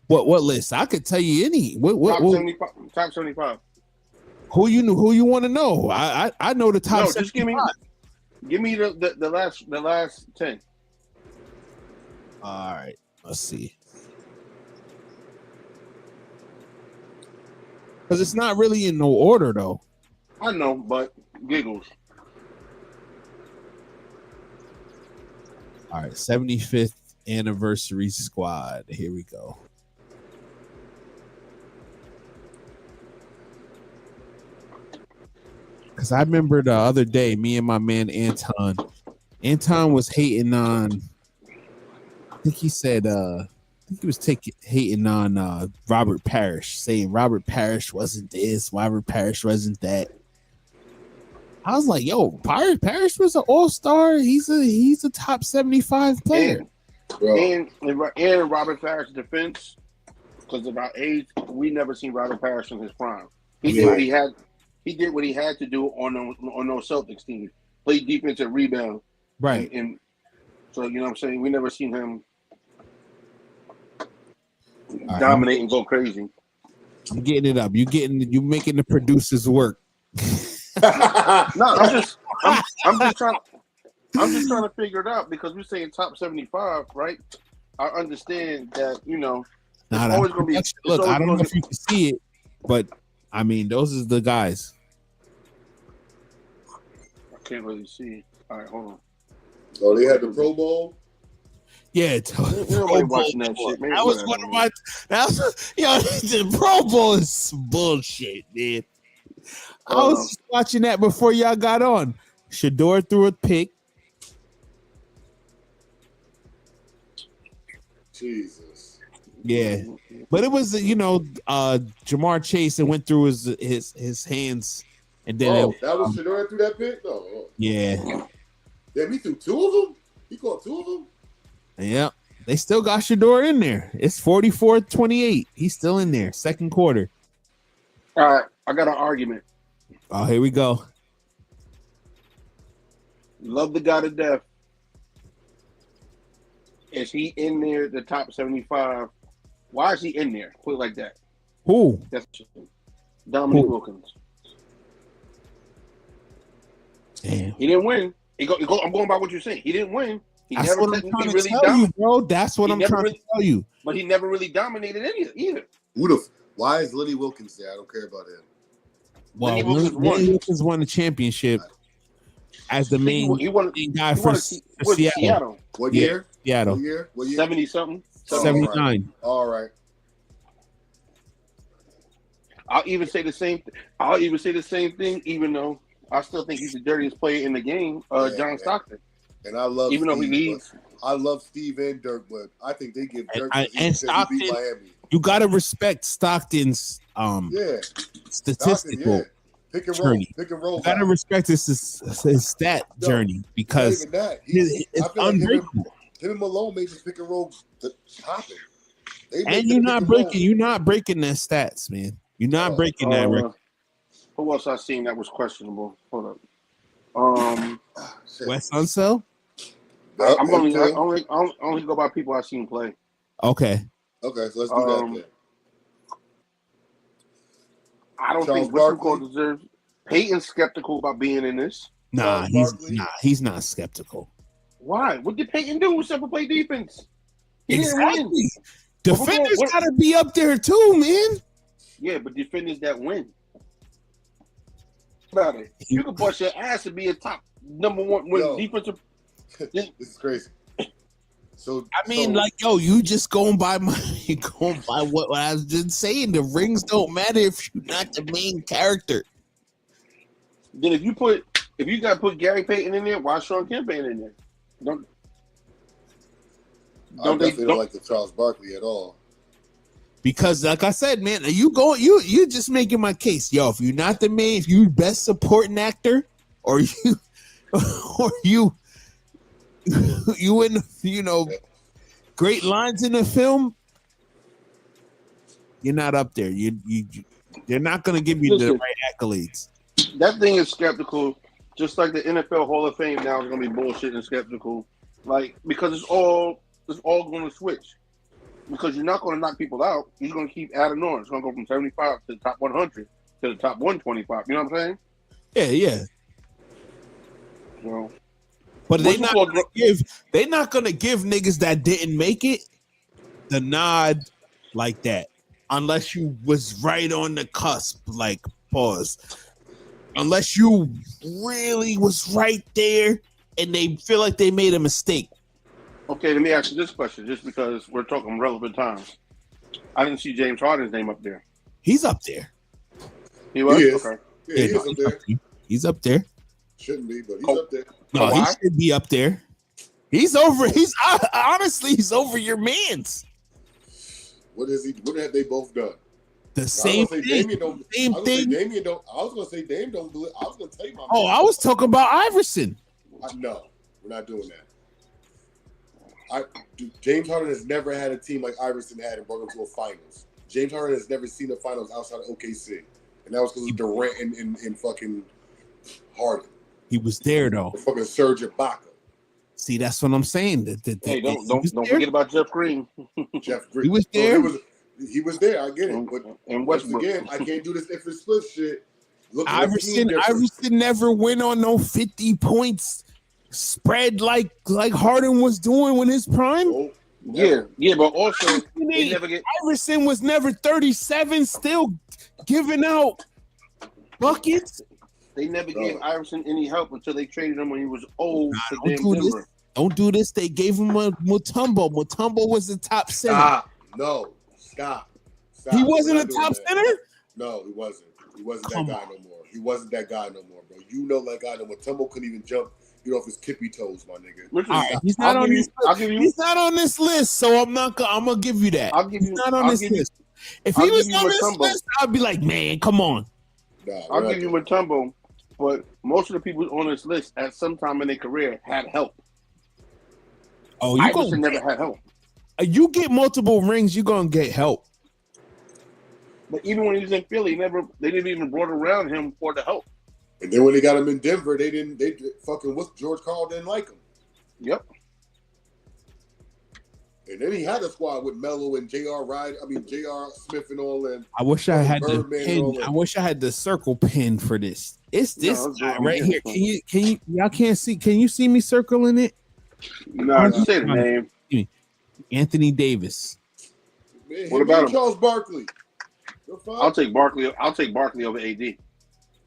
list? I could tell you any. Top 75. Who you want to know? I know the top. No, just give me the last 10. All right, let's see. Because it's not really in no order though. I know, but giggles. All right, 75th anniversary squad. Here we go. Because I remember the other day, me and my man Anton was hating on, I think he said, he was hating on Robert Parrish, saying Robert Parrish wasn't this, Robert Parrish wasn't that. I was like, Parrish was an all-star. He's a top 75 player. And Robert Parrish's defense, because of our age, we never seen Robert Parrish in his prime. He did what he had. He did what he had to do on those Celtics team. Play defense and rebound. Right. And so you know what I'm saying? We never seen him dominate and go crazy. I'm getting it up. You making the producers work. No, I'm just trying. I'm just trying to figure it out because we're saying top 75, right? I understand that it's always going to be. Look, I don't know if you can see it, but I mean, those are the guys. I can't really see. All right, hold on. Oh, they had the Pro Bowl. Nobody Yeah, watching that shit. Man, that was one of my. The Pro Bowl is bullshit, man. I was just watching that before y'all got on. Shador threw a pick. Jesus. Yeah, but it was Jamar Chase and went through his hands, and then that was Shador threw that pick. No. Yeah. Damn, he threw two of them. He caught two of them. Yeah, they still got Shador in there. It's 44-28. He's still in there. Second quarter. All right, I got an argument. Oh, here we go. Love the guy to death. Is he in there, the top 75? Why is he in there? Put it like that. Who? That's Dominique Wilkins. Damn. He didn't win. I'm going by what you're saying. He didn't win. That's what I'm trying to tell you, bro. That's what I'm trying to tell you. But he never really dominated either. Why is Lenny Wilkins there? I don't care about him. Well, Lenny Wilkins won the championship as the main guy for Seattle. What year? Seattle. What year? 70-something. 79. All right. I'll even say the same thing, even though I still think he's the dirtiest player in the game, John Stockton. And I love even though he leads. I love Steve and Dirk, but I think they give Dirk and Stockton. He beat Miami. You gotta respect Stockton's statistical pick and journey. roll. You gotta respect his stat journey because it's unbreakable. Him and Malone made this pick and roll popping. And you're not breaking their stats, man. You're not breaking that record. Who else I seen that was questionable? Hold up. Wes Unseld? I'm only go by people I've seen play. Okay, so let's do that then. I don't think Westbrook deserves. Peyton's skeptical about being in this. Nah, he's not skeptical. Why? What did Peyton do except for play defense? He exactly. didn't win. Defenders gotta be up there too, man. Yeah, but defenders that win. About it. You can bust your ass and be a top number one defensive. This is crazy. So you just going by what I was just saying. The rings don't matter if you're not the main character. Then if you gotta put Gary Payton in there, why Sean Kemp ain't in there? I definitely don't like the Charles Barkley at all. Because, like I said, man, you just making my case, yo. If you're not the main, if you best supporting actor, or you in great lines in the film, you're not up there. They're not gonna give you the right accolades. That thing is skeptical, just like the NFL Hall of Fame now is gonna be bullshit and skeptical, because it's all going to switch. Because you're not going to knock people out. You're going to keep adding on. It's going to go from 75 to the top 100 to the top 125. You know what I'm saying? Yeah. So, but they're not going to give niggas that didn't make it the nod like that, unless you was right on the cusp. Pause. Unless you really was right there, and they feel like they made a mistake. Okay, let me ask you this question, just because we're talking relevant times. I didn't see James Harden's name up there. He's up there. He was? He is. Okay. Yeah, he's up there. He's up there. Shouldn't be, but he's up there. No, he should be up there. He's over. He's over your mans. What is he? What have they both done? The same thing. Same thing. I was going to say Dame don't do it. I was going to tell you I was talking about Iverson. No, we're not doing that. James Harden has never had a team like Iverson had and brought them to a finals. James Harden has never seen the finals outside of OKC, and that was because of Durant and fucking Harden. He was there though. The fucking Serge Ibaka. See, that's what I'm saying. Hey, don't forget about Jeff Green. Jeff Green. He was there. He was there. I get it. But and once Westbrook. again, I can't do this if it's split shit. Iverson never went on no 50 points spread like Harden was doing when his prime. Oh, yeah, but also they never get. Iverson was never 37, still giving out buckets. They never gave Iverson any help until they traded him when he was old to Denver. Don't do this. They gave him a Mutombo. Mutombo was the top center. Stop. He wasn't a top center? No, he wasn't. He wasn't that guy no more. He wasn't that guy no more, bro. You know that guy no more. Mutombo couldn't even get off his tippy toes, my nigga. Listen, all right, he's not on this list. He's not on this list, so I'm gonna give you that. He's not on this list. If he was on this list, I'd be like, man, come on. I'll give you Mutombo, but most of the people on this list at some time in their career had help. Oh, Iverson never had help. You get multiple rings, you're gonna get help. But even when he was in Philly, they didn't even brought around him for the help. And then when they got him in Denver, they fucking George Karl didn't like him. Yep. And then he had a squad with Melo and J.R. Smith and all them. I wish I had the pin. I wish I had the circle pin for this. It's this guy right here. Can you y'all can't see? Can you see me circling it? No, say the name. Anthony Davis. Man, what about Charles Barkley? I'll take Barkley. I'll take Barkley over AD.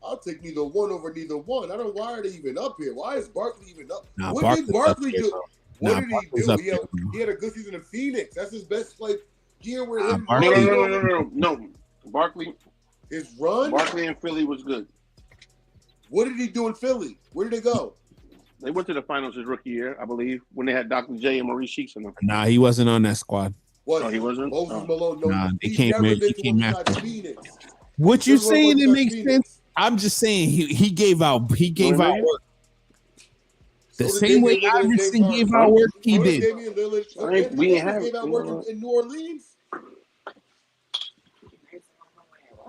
I'll take neither one over neither one. I don't know why are they even up here. Why is Barkley even up? What did Barkley do? What did he do? He had a good season in Phoenix. That's his best year with him. No. Barkley. His run. Barkley in Philly was good. What did he do in Philly? Where did they go? They went to the finals his rookie year, I believe, when they had Dr. J and Maurice Sheeks in them. Nah, he wasn't on that squad. No, he wasn't. Moses Malone. No, nah, they came after. What you saying? It makes sense. I'm just saying he gave out work. The same way Iverson gave out work, he did. We didn't have gave out work in New Orleans.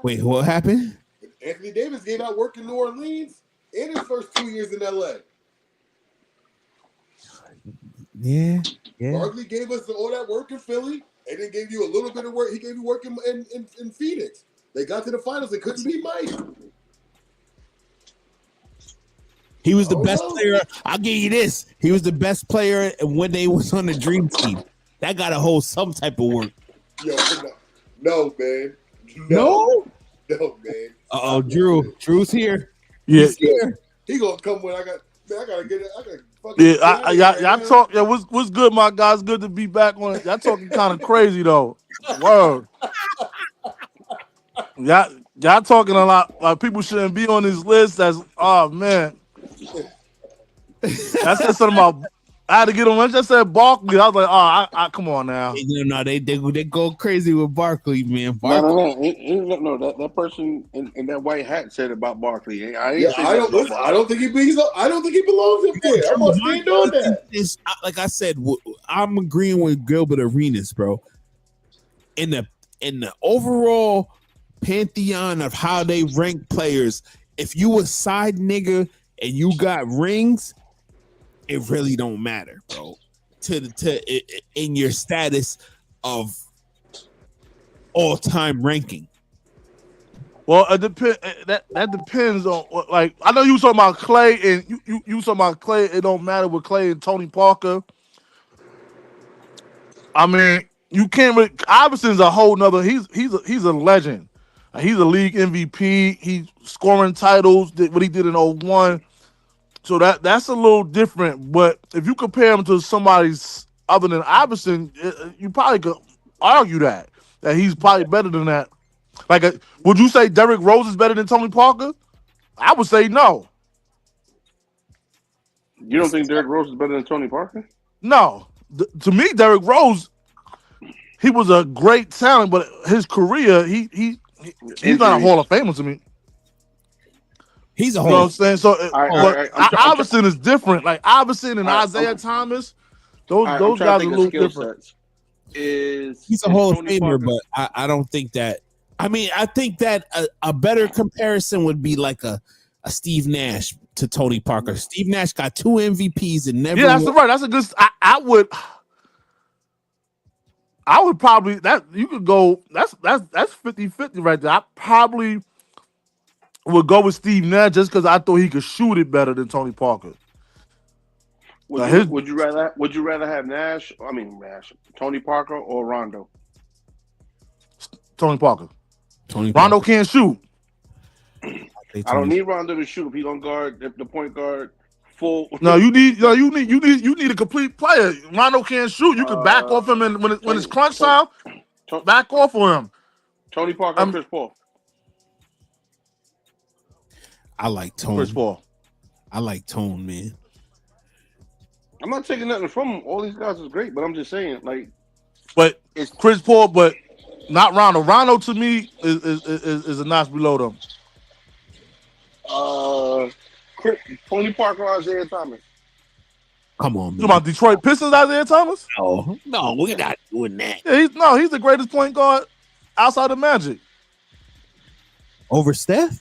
Wait, what happened? Anthony Davis gave out work in New Orleans in his first 2 years in LA. Yeah. Barkley gave us all that work in Philly, and then gave you a little bit of work. He gave you work in Phoenix. They got to the finals. They couldn't beat Mike. He was the best player. I'll give you this. He was the best player when they was on the Dream Team. That got to hold some type of work. Yo, no, man. No, man. Uh-oh, Drew's here. Yeah. He's here. He gonna come when I gotta get it. I gotta fucking y'all talk. Yeah, what's good, my guys? Good to be back on it. Y'all talking kind of crazy though. Word. Y'all talking a lot. Like people shouldn't be on this list. Oh man. I said something about. I had to get on. I just said Barkley. I was like, I come on now. No, they go crazy with Barkley, man. Barkley. No. That person in that white hat said about Barkley. I don't think he belongs. I don't think he belongs up there. I'm gonna stand on that. Like I said, I'm agreeing with Gilbert Arenas, bro. In the overall pantheon of how they rank players, if you a side nigga and you got rings, it really don't matter, bro. In your status of all-time ranking. Well, it depends. That depends on like I know you talking about Clay and you talking about Clay. It don't matter with Clay and Tony Parker. I mean, you can't. Really, Iverson's a whole nother. He's a legend. He's a league MVP. He's scoring titles. What he did in 01. So that's a little different. But if you compare him to somebody's other than Iverson, you probably could argue that he's probably better than that. Like, would you say Derrick Rose is better than Tony Parker? I would say no. You don't think Derrick Rose is better than Tony Parker? No. To me, Derrick Rose, he was a great talent, but his career, he's not a Hall of Famer to me. He's a Hall. You know what I'm saying? So, Iverson is different. Like Iverson and Isaiah Thomas, those guys are a little different. He's a Hall of Famer, but I don't think that. I mean, I think that a better comparison would be like a Steve Nash to Tony Parker. Steve Nash got 2 MVPs and never. Yeah, that's right. That's a good. I would probably that you could go. That's 50-50 right there. I probably would go with Steve Nash just because I thought he could shoot it better than Tony Parker. Would you rather have Tony Parker or Rondo? Tony Parker. Tony Rondo Parker. can't shoot. I don't need Rondo to shoot if he don't guard the point guard full. No, you need a complete player. Rondo can't shoot. You can back off him, and when it's crunch time, back off on him. Tony Parker and Chris Paul. I like Tone. Chris Paul. I like Tone, man. I'm not taking nothing from him. All these guys is great, but I'm just saying, like, But it's Chris Paul, but not Rondo. Rondo to me is a notch below them. Tony Parker or Isaiah Thomas. Come on, You man. about Detroit Pistons, Isaiah Thomas? No, we're not doing that. Yeah, he's the greatest point guard outside of Magic. Over Steph?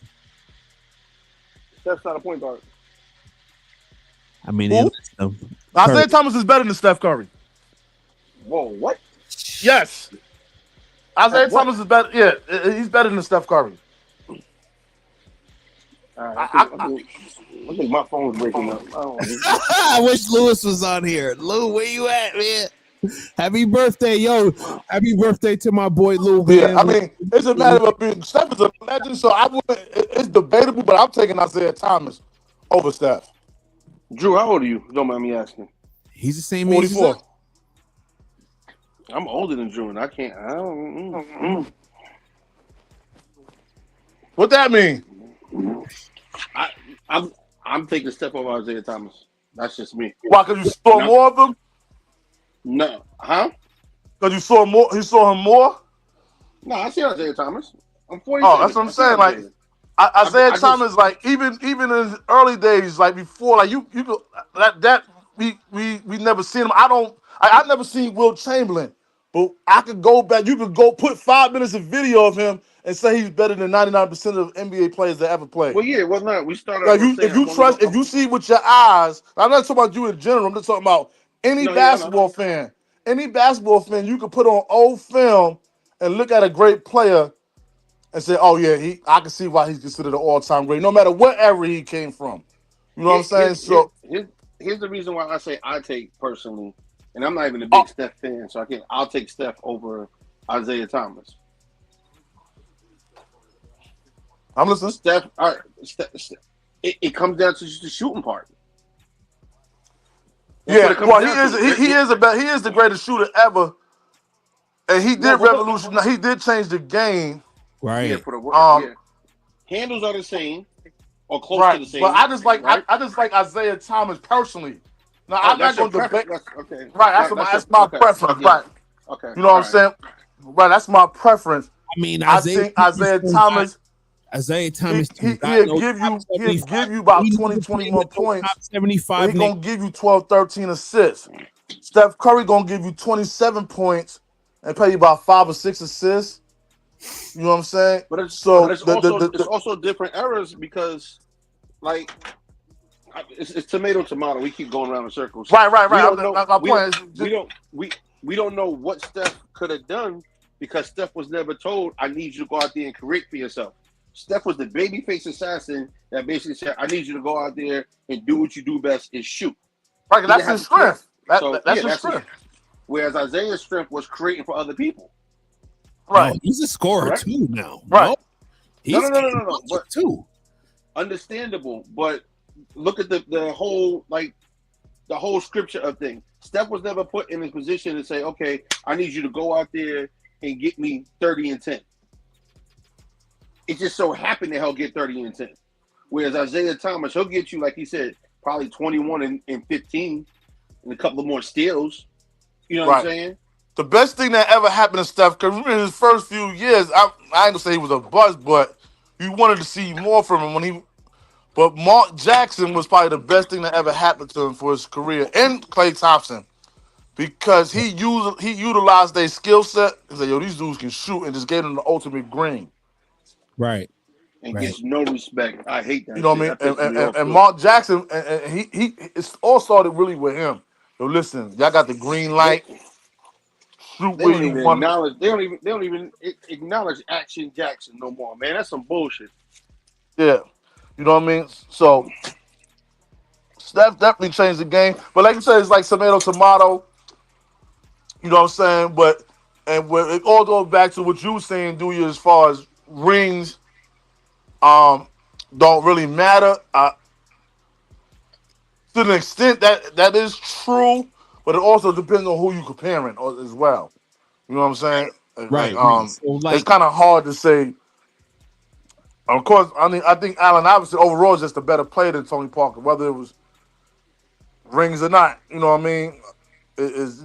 Steph's not a point guard. I mean, Who? Isaiah Thomas is better than Steph Curry. Whoa, what? Yes. Isaiah What? Thomas is better. Yeah, he's better than Steph Curry. I think my phone's breaking up. I wish Lewis was on here. Lou, where you at, man? Happy birthday, yo. Happy birthday to my boy Lou, man. Yeah, I mean, it's a matter of being Steph is a legend, so I wouldn't. It's debatable, but I'm taking Isaiah Thomas over Steph. Drew, how old are you? Don't mind me asking. He's the same age. 44. I'm older than Drew, and I don't. What that mean? I'm taking Steph over Isaiah Thomas. That's just me. Why? Because you saw more of them? No, huh? Because you saw more. He saw him more. No, I see Isaiah Thomas. I'm 40. Oh, that's what I'm saying. Like Isaiah Thomas, like even in his early days, like before, like you could that we never seen him. I've never seen Will Chamberlain, but I could go back. You could go put 5 minutes of video of him and say he's better than 99% of NBA players that ever played. Well, yeah, well, no, we started. Like if you see with your eyes, I'm not talking about you in general. I'm just talking about any basketball fan. Any basketball fan, you could put on old film and look at a great player and say, "Oh yeah, I can see why he's considered an all-time great, no matter what era he came from." You know what I'm saying? Here's the reason why I say I take personally, and I'm not even a big Steph fan, so I'll take Steph over Isaiah Thomas. I'm listening. Steph, all right, it comes down to just the shooting part. That's well, he is the greatest shooter ever, and he did revolutionize. He did change the game. Right. Yeah, for the work. Handles are the same or close to the same. But I just like Isaiah Thomas personally. Now I'm not going to debate. Okay. Right. That's my preference. Yeah. Right. Okay. You know what I'm saying? Right. That's my preference. I mean, I think Isaiah Thomas. He'll give you about 20, 21 points. 75. He's going to give you 12, 13 assists. Steph Curry going to give you 27 points and pay you about 5 or 6 assists. You know what I'm saying? But it's also different eras because, like, it's tomato. We keep going around in circles. Right. We don't know what Steph could have done because Steph was never told, "I need you to go out there and create for yourself." Steph was the babyface assassin that basically said, "I need you to go out there and do what you do best is shoot." Right, that's his strength. That's his strength. Whereas Isaiah's strength was creating for other people. Right. No, he's a scorer too now. Right. No. But too. Understandable, but look at the whole scripture of things. Steph was never put in a position to say, "Okay, I need you to go out there and get me 30 and 10." It just so happened that he'll get 30 and 10. Whereas Isaiah Thomas, he'll get you, like he said, probably 21 and 15 and a couple of more steals. You know what I'm saying? The best thing that ever happened to Steph, because in his first few years, I ain't gonna say he was a bust, but you wanted to see more from him But Mark Jackson was probably the best thing that ever happened to him for his career, and Klay Thompson, because he utilized their skill set. He said, "Yo, these dudes can shoot," and just gave them the ultimate green. Right. And gets no respect. I hate that. You know what I mean? And Mark Jackson, and it's all started really with him. Yo, listen, y'all got the green light. Shoot where you want. They don't even acknowledge Action Jackson no more, man. That's some bullshit. Yeah, you know what I mean. So Steph definitely changed the game. But like you said, it's like tomato tomato. You know what I'm saying? But it all goes back to what you were saying, do you, as far as rings don't really matter. To an extent that is true, but it also depends on who you comparing as well. You know what I'm saying? Like Right, right. So it's like kind of hard to say. Of course, I think Allen Iverson overall is just a better player than Tony Parker, whether it was rings or not. You know what I mean? Is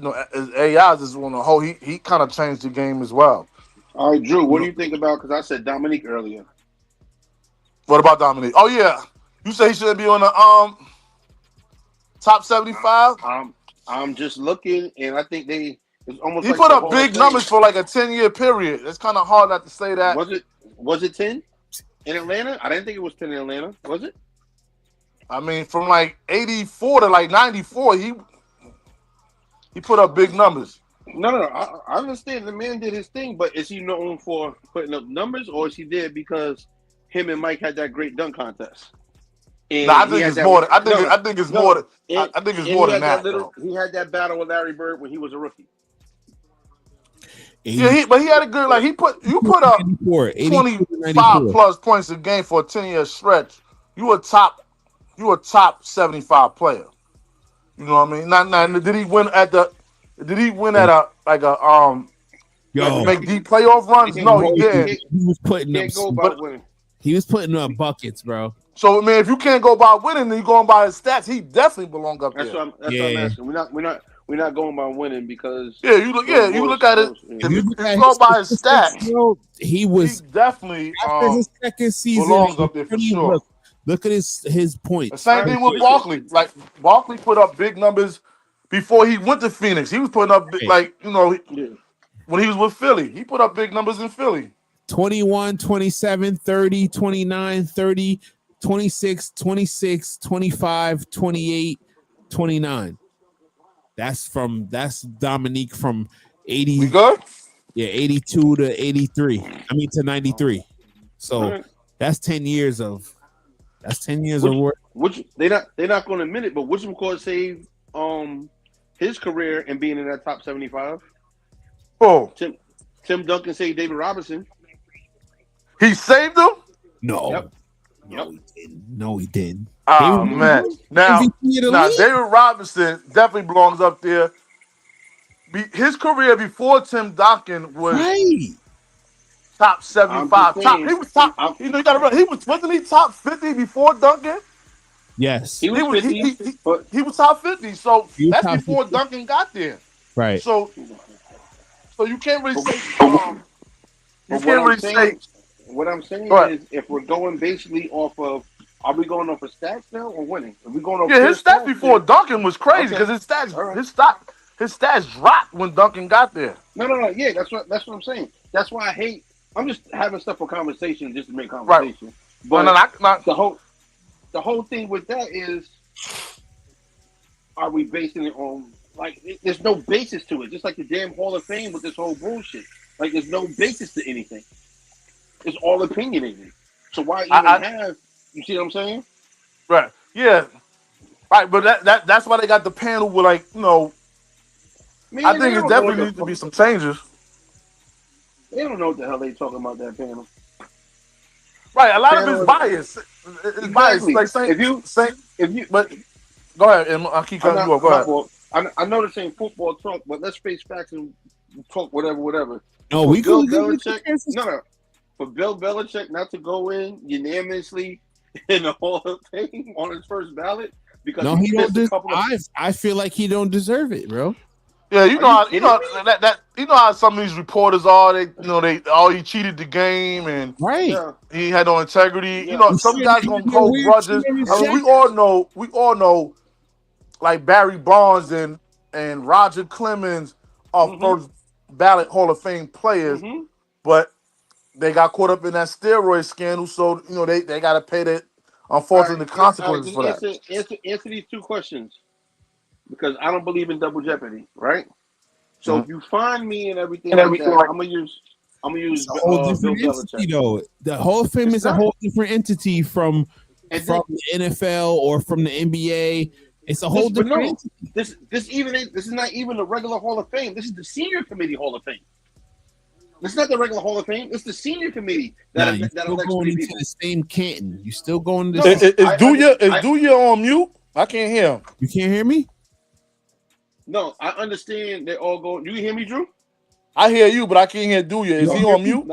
AI's is on the whole. He kind of changed the game as well. All right, Drew, You what do know, you think about? Because I said Dominique earlier. what about Dominique? Oh yeah, you say he shouldn't be on the top 75. I'm just looking, and I think it's almost He like put the up Hall of big Fame. numbers for like a 10-year period. It's kind of hard not to say that. Was it 10 in Atlanta? I didn't think it was 10 in Atlanta. Was it? I mean, from like 84 to like 94, he put up big numbers. No. I understand the man did his thing, but is he known for putting up numbers, or is he there because him and Mike had that great dunk contest? No, I And he think had it's that. more. I No, think it's no, more. no. I think it's And more he than had that that, little. though. He had that battle with Larry Bird when he was a rookie. Yeah, but he had a good you put up 84 to 25 94. plus points a game for a 10-year stretch. You a top 75 player. You know what I mean? Now, did he win at the? Did he win at a like Yo, make deep playoff runs? No, he didn't. he was putting up Can't go But about winning. he was putting up buckets, bro. so I mean, if you can't go by winning, then you going by his stats. He definitely belong up That's there. what I'm. That's what I'm Yeah. asking. We're not going by winning because Yeah, you look. Yeah, you look at it. If you look If at you go his by his statistics, stats, bro, he he was definitely after his second season. belongs up there for sure. Look at his The points. same thing with Barkley. Like Barkley put up big numbers before he went to Phoenix. He was putting up Right. Yeah. when he was with Philly. He put up big numbers in Philly. 21, 27, 30, 29, 30, 26, 26, 25, 28, 29. That's Dominique from 80. We good? Yeah, 82 to 83. I mean to 93. So Right. that's 10 years of work. Which they're not going to admit it, but which McCoy saved his career and being in that top 75. Oh, Tim Duncan saved David Robinson. he saved him? No. Yep. No, he didn't. No, he didn't. Oh man. Now David Robinson definitely belongs up there. His career before Tim Duncan was top 75. He was top. You gotta remember, wasn't he top 50 before Duncan? Yes. He was 50, but he was top 50. So that's top before 50. Duncan got there. Right. So you can't really say. What I'm saying is, if we're going basically off of, are we going off of stats now or winning? Are we going off? Yeah, his stats before Duncan was crazy because his stats dropped when Duncan got there. No. Yeah, that's what I'm saying. That's why I hate. I'm just having stuff for conversation just to make conversation. Right. But the whole thing with that is, are we basing it on there's no basis to it? Just like the damn Hall of Fame with this whole bullshit. Like there's no basis to anything. It's all opinionated. So why even have? You see what I'm saying? Right. Yeah. Right. But that's why they got the panel with Man, I think it definitely needs to be some changes. They don't know what the hell they talking about that panel. Right. A lot of it's bias. It's bias. Like but go ahead, and I'll keep cutting you off. Go ahead. I know this ain't football talk, but let's face facts and talk whatever. No, we go. For Bill Belichick not to go in unanimously in the Hall of Fame on his first ballot because he don't. I feel like he don't deserve it, bro. Yeah, you know how some of these reporters are. He cheated the game and he had no integrity. Yeah. Some guys gonna hold grudges. I mean, we all know, like Barry Bonds and Roger Clemens are first ballot Hall of Fame players, but they got caught up in that steroid scandal, so they got to pay the unfortunate consequences for that. Answer these two questions because I don't believe in double jeopardy, right? So if you find me and everything like that, I'm gonna use I'm gonna use It's a whole Bill different entity, Belichick. though. The Hall of Fame It's is a not. whole different entity from And the NFL or from the NBA. It's a whole but different no, entity. this is not even the regular Hall of Fame. This is the Senior Committee Hall of Fame. It's not the regular Hall of Fame. It's the Senior Committee that You're still elects going three into people. the same canton. You still going to No, the Is Duya on mute? I can't hear him. You can't hear me? No, I understand they all go. You hear me, Drew? I hear you, but I can't hear Duya. Is he on mute?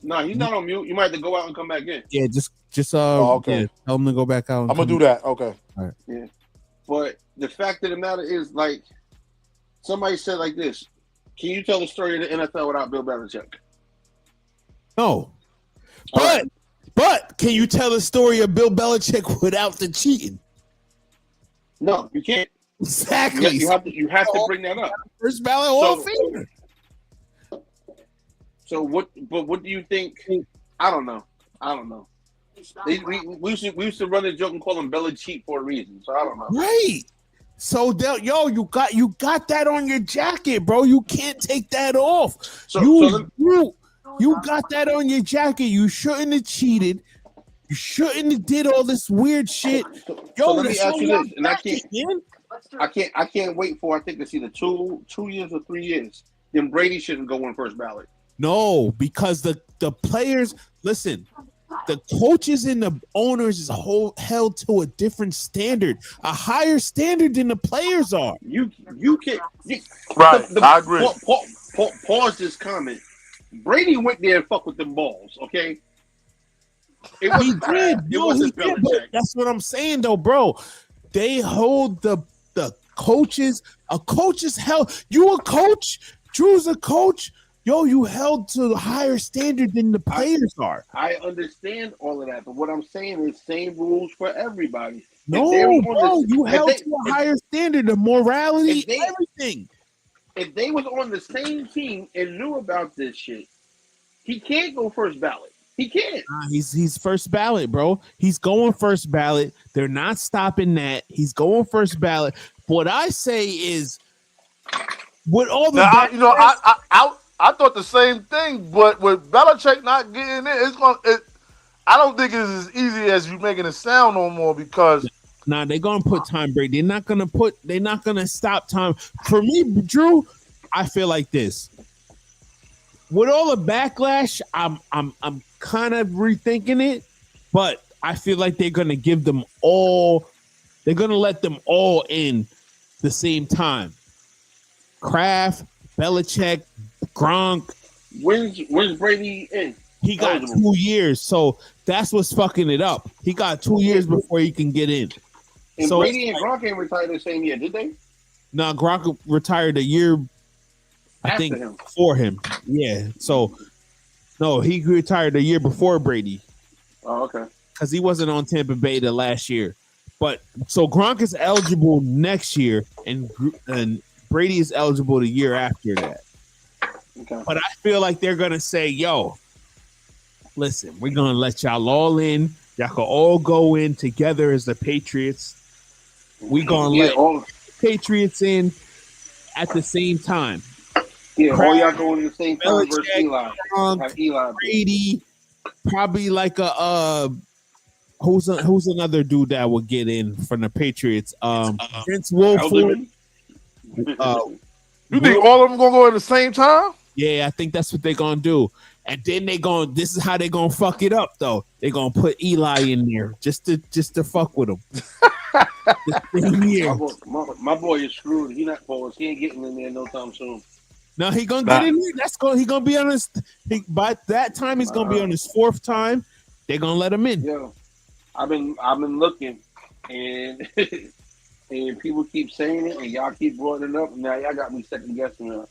No, he's not on mute. You might have to go out and come back in. Yeah, just okay. Yeah, tell him to go back out. I'm gonna do that. Okay. All right. Yeah, but the fact of the matter is, like, somebody said like this: can you tell the story of the NFL without Bill Belichick? No. All But can you tell the story of Bill Belichick without the cheating? No, you can't. Exactly. You have to bring that up. First ballot Hall of Famer. So what? But what do you think? I don't know. We used to run a joke and call him Bella Cheat for a reason. So I don't know. Right. So you got that on your jacket, bro. You can't take that off. You got that on your jacket. You shouldn't have cheated. You shouldn't have did all this weird shit. So let me ask you this, and I can't wait for, I think it's either 2 years or 3 years. Then Brady shouldn't go on first ballot. No, because the players, listen, the coaches and the owners is held to a different standard, a higher standard than the players are. You can't. Right, I agree. Pause this comment. Brady went there and fucked with them balls, okay? It wasn't Belichick. That's what I'm saying, though, bro. They hold the coaches. A coach is held. You a coach? Drew's a coach. Yo, you held to a higher standard than the players are. I understand all of that, but what I'm saying is same rules for everybody. No, bro, you held to a higher standard of morality, everything. If they was on the same team and knew about this shit, he can't go first ballot. He can't. He's first ballot, bro. He's going first ballot. They're not stopping that. He's going first ballot. What I say is, with all the I thought the same thing, but with Belichick not getting it, I don't think it's as easy as you making it sound no more because. Nah, they're gonna put Tom Brady. They're not gonna stop Tom. For me, Drew, I feel like this. With all the backlash, I'm kind of rethinking it, but I feel like they're gonna give them all. They're gonna let them all in the same time. Kraft, Belichick, Gronk. When's Brady in? He got 2 years, so that's what's fucking it up. He got 2 years before he can get in. And so Brady and Gronk ain't retired the same year, did they? No, Gronk retired a year, I think, before him. Yeah, so no, he retired a year before Brady. Oh, okay. Because he wasn't on Tampa Bay the last year. But so Gronk is eligible next year, and Brady is eligible the year after that. Okay. But I feel like they're gonna say, "Yo, listen, we're gonna let y'all all in. Y'all can all go in together as the Patriots. We're gonna let all Patriots in at the same time. Yeah, all y'all going at the same time versus Eli. Have Eli Brady, probably like a who's another dude that would get in from the Patriots? Vince Wilfork. You think all of them gonna go at the same time? Yeah, I think that's what they're gonna do. And then this is how they're gonna fuck it up though. They're gonna put Eli in there just to fuck with him. My boy is screwed. He not forward. He ain't getting in there no time soon. No, he gonna get in there. He gonna be on his. By that time, he's gonna be on his fourth time. They're gonna let him in. Yeah, I've been looking, and and people keep saying it, and y'all keep bringing it up. And now y'all got me second guessing it.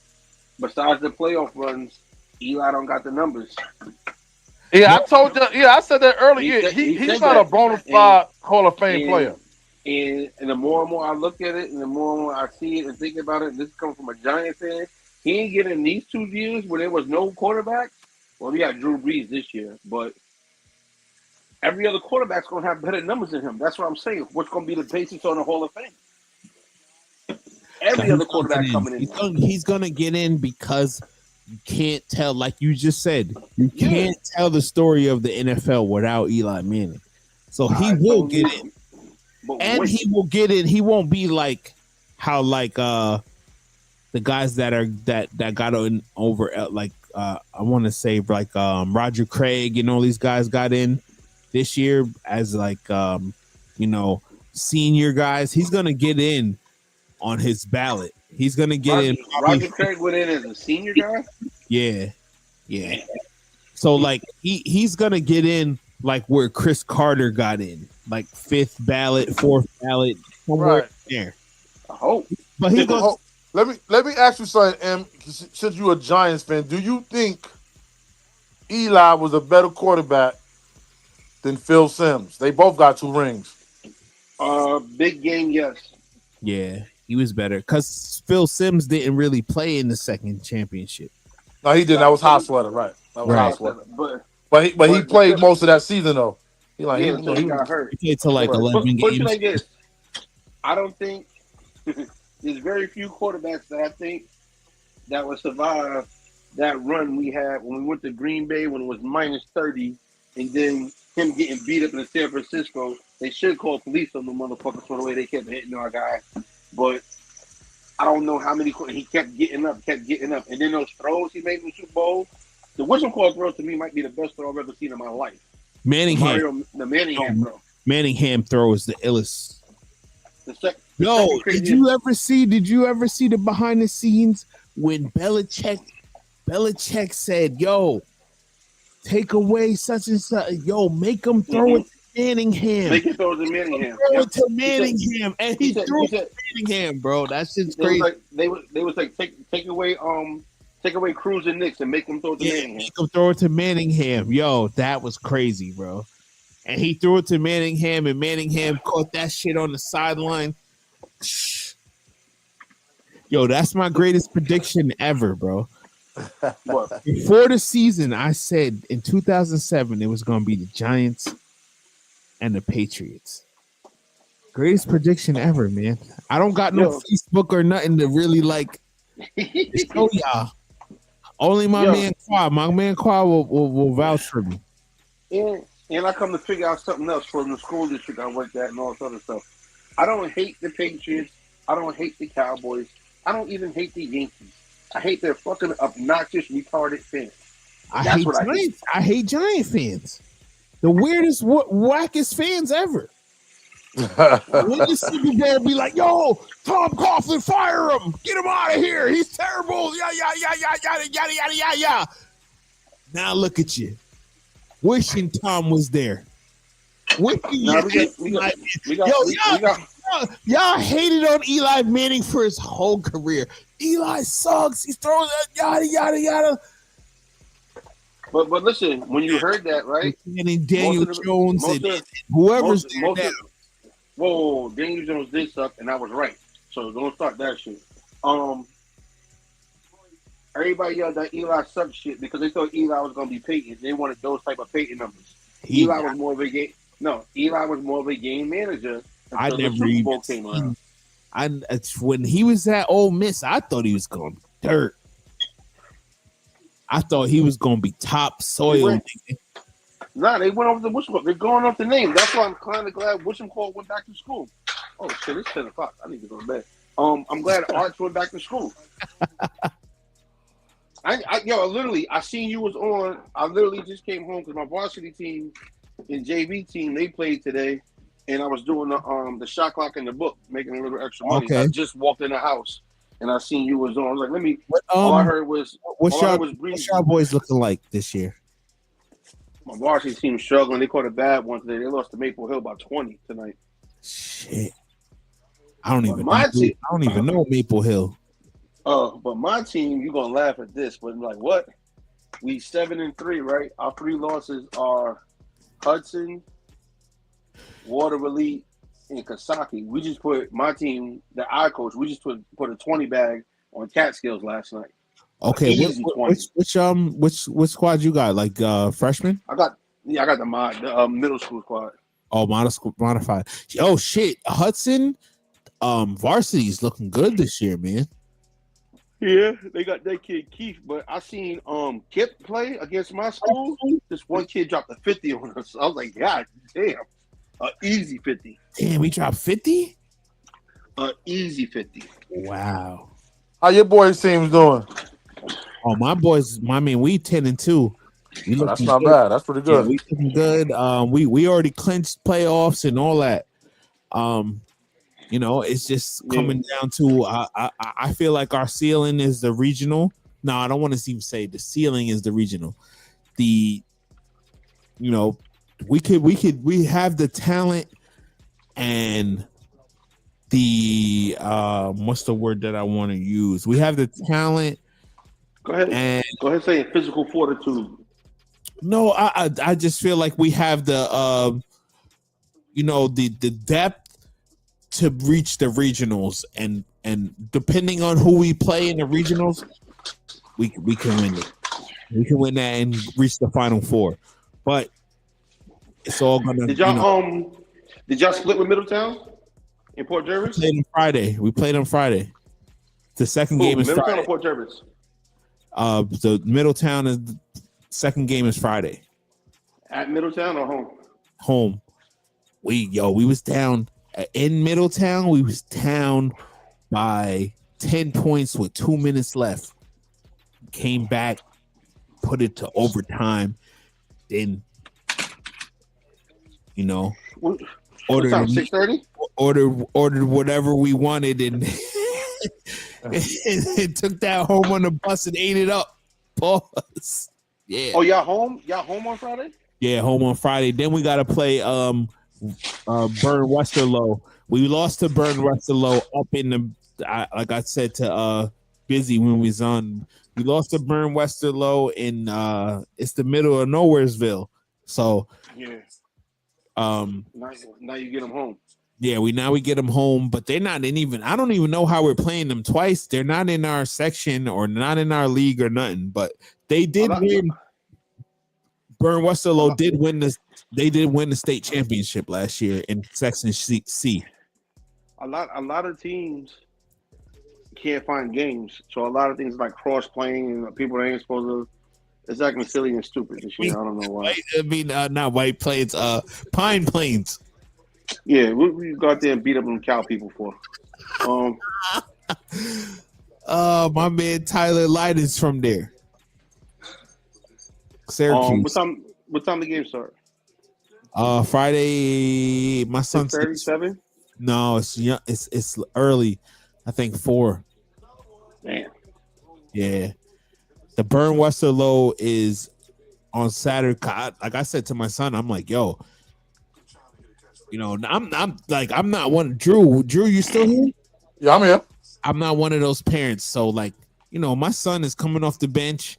Besides the playoff runs, Eli don't got the numbers. Yeah, I told you. Yeah, I said that earlier. He's not a bona fide Hall of Fame player. And the more and more I look at it, and the more and more I see it and think about it, this comes from a Giant fan. He ain't getting these 2 years where there was no quarterback. Well, we got Drew Brees this year, but every other quarterback's going to have better numbers than him. That's what I'm saying. What's going to be the basis on the Hall of Fame? Every other quarterback coming in. He's going to get in because you can't tell, like you just said, you can't tell the story of the NFL without Eli Manning. So he will get in. And he will get in. He won't be like how the guys that got in over I want to say like Roger Craig and all these guys got in this year as senior guys. He's gonna get in on his ballot. He's gonna get in. Roger Craig went in as a senior guy. Yeah. So like he's gonna get in like where Chris Carter got in, like 5th ballot, 4th ballot, somewhere there. I hope. But he goes. Let me ask you something, Em. Since you're a Giants fan, do you think Eli was a better quarterback than Phil Simms? They both got 2 rings. Big game, yes. Yeah, he was better because Phil Simms didn't really play in the second championship. No, he didn't. That was Hoswetter, right? That was Right. Hoswetter. But he played most of that season though. He got hurt. He played till like 11 Put games. like this. I don't think there's very few quarterbacks that I think that would survive that run we had when we went to Green Bay when it was minus 30, and then him getting beat up in San Francisco. They should call police on the motherfuckers for the way they kept hitting our guy. But I don't know how many he kept getting up. And then those throws he made in the Super Bowl, the whistle call throw to me might be the best throw I've ever seen in my life. Manningham. The Manningham throw. Manningham throw is the illest. Yo, did you ever see the behind the scenes when Belichick said, "Yo, take away such and such. Yo, make him throw it to Manningham. Make him throw it to Manningham. Throw it to Manningham." And he threw it to Manningham, bro. That shit's crazy. They was like take away Cruz and Knicks and make him throw it to Manningham. Make him throw it to Manningham. Yo, that was crazy, bro. And he threw it to Manningham, and Manningham caught that shit on the sideline. Yo, that's my greatest prediction ever, bro. What? Before the season, I said in 2007 it was going to be the Giants and the Patriots. Greatest prediction ever, man. I don't got no Facebook or nothing to really show y'all. Only my man Qua will vouch for me. And I come to figure out something else from the school district I worked at and all this other stuff. I don't hate the Patriots. I don't hate the Cowboys. I don't even hate the Yankees. I hate their fucking obnoxious, retarded fans. I hate Giant fans. The weirdest, wackest fans ever. When the Super Bowl be like, "Yo, Tom Coughlin, fire him, get him out of here. He's terrible." Yeah. Now look at you, wishing Tom was there. Y'all hated on Eli Manning for his whole career. Eli sucks. He's throwing that yada. But listen, when you heard that, right? And Daniel Jones and whoever's there now. Whoa, Daniel Jones did suck, and I was right. So don't start that shit. Everybody yelled that Eli sucked shit because they thought Eli was gonna be Peyton. They wanted those type of Peyton numbers. Eli was more of a game manager. I never even came around. When he was at Ole Miss, I thought he was going to be dirt. I thought he was going to be top soil. They went off the Wisham. They're going off the name. That's why I'm kind of glad Wisham went back to school. Oh shit, it's 10 o'clock. I need to go to bed. I'm glad Arch went back to school. I seen you was on. I literally just came home because my varsity team and JV team they played today, and I was doing the shot clock in the book, making a little extra money. Okay. I just walked in the house and I seen you was on. I was like, let me. All I heard was what's y'all boys looking like this year? My varsity team struggling. They caught a bad one today. They lost to Maple Hill by 20 tonight. Shit, I don't even know Maple Hill. But my team, you're gonna laugh at this, but like what? We 7-3, right? Our 3 losses are Hudson, Water Elite, and Kasaki. We just put my team, the I coach. We just put a 20 bag on Catskills last night. Okay, which squad you got? Like freshman? I got the middle school squad. Oh, modified. Oh shit, Hudson, varsity is looking good this year, man. Yeah, they got that kid Keith, but I seen Kip play against my school. This one kid dropped a 50 on us. I was like, God damn, easy 50. Damn, we dropped 50. Easy 50. Wow. How your boys' teams doing? Oh, my boys. I mean, we 10-2. We Oh, that's looking not good. bad. That's pretty Yeah, good. we looking good. We already clinched playoffs and all that. You know, it's just coming down to I feel like our ceiling is the regional. No, I don't want to even say the ceiling is the regional. We have the talent and the what's the word that I want to use? We have the talent. Go ahead and say physical fortitude. No, I just feel like we have the the depth to reach the regionals, and depending on who we play in the regionals, we can win it. We can win that and reach the Final Four. But it's all gonna. Did y'all split with Middletown in Port Jervis? We played on Friday. The second game is Middletown Friday. or Port Jervis? The Middletown is the second game is Friday. At Middletown or home? Home. We was down in Middletown. We was down by 10 points with 2 minutes left. Came back, put it to overtime. Then, ordered 6:30. Ordered whatever we wanted and and took that home on the bus and ate it up. Pause. Yeah. Oh, y'all home? Y'all home on Friday? Yeah, home on Friday. Then we gotta play Burn Westerlo. We lost to Burn Westerlo up in the like I said to Busy when we was on. We lost to Burn Westerlo in it's the middle of Nowheresville. So yeah. Now you get them home. Yeah, we get them home, but they're not in even. I don't even know how we're playing them twice. They're not in our section or not in our league or nothing. But they did win. Burn Westerlo did win this. They did win the state championship last year in section C. A lot of teams can't find games, so a lot of things like cross playing and people ain't supposed to. It's acting silly and stupid this year. I don't know why. Not White Plains, Pine Plains. Yeah, we go out there and beat up them cow people for. My man Tyler Light is from there. Syracuse. What time the game start? Friday. My son's 37. No, it's early. I think 4. Man. Yeah. The Burn Westerlo is on Saturday. Like I said to my son, I'm like, yo. I'm not one. Drew, you still here? Yeah, I'm here. I'm not one of those parents. So my son is coming off the bench,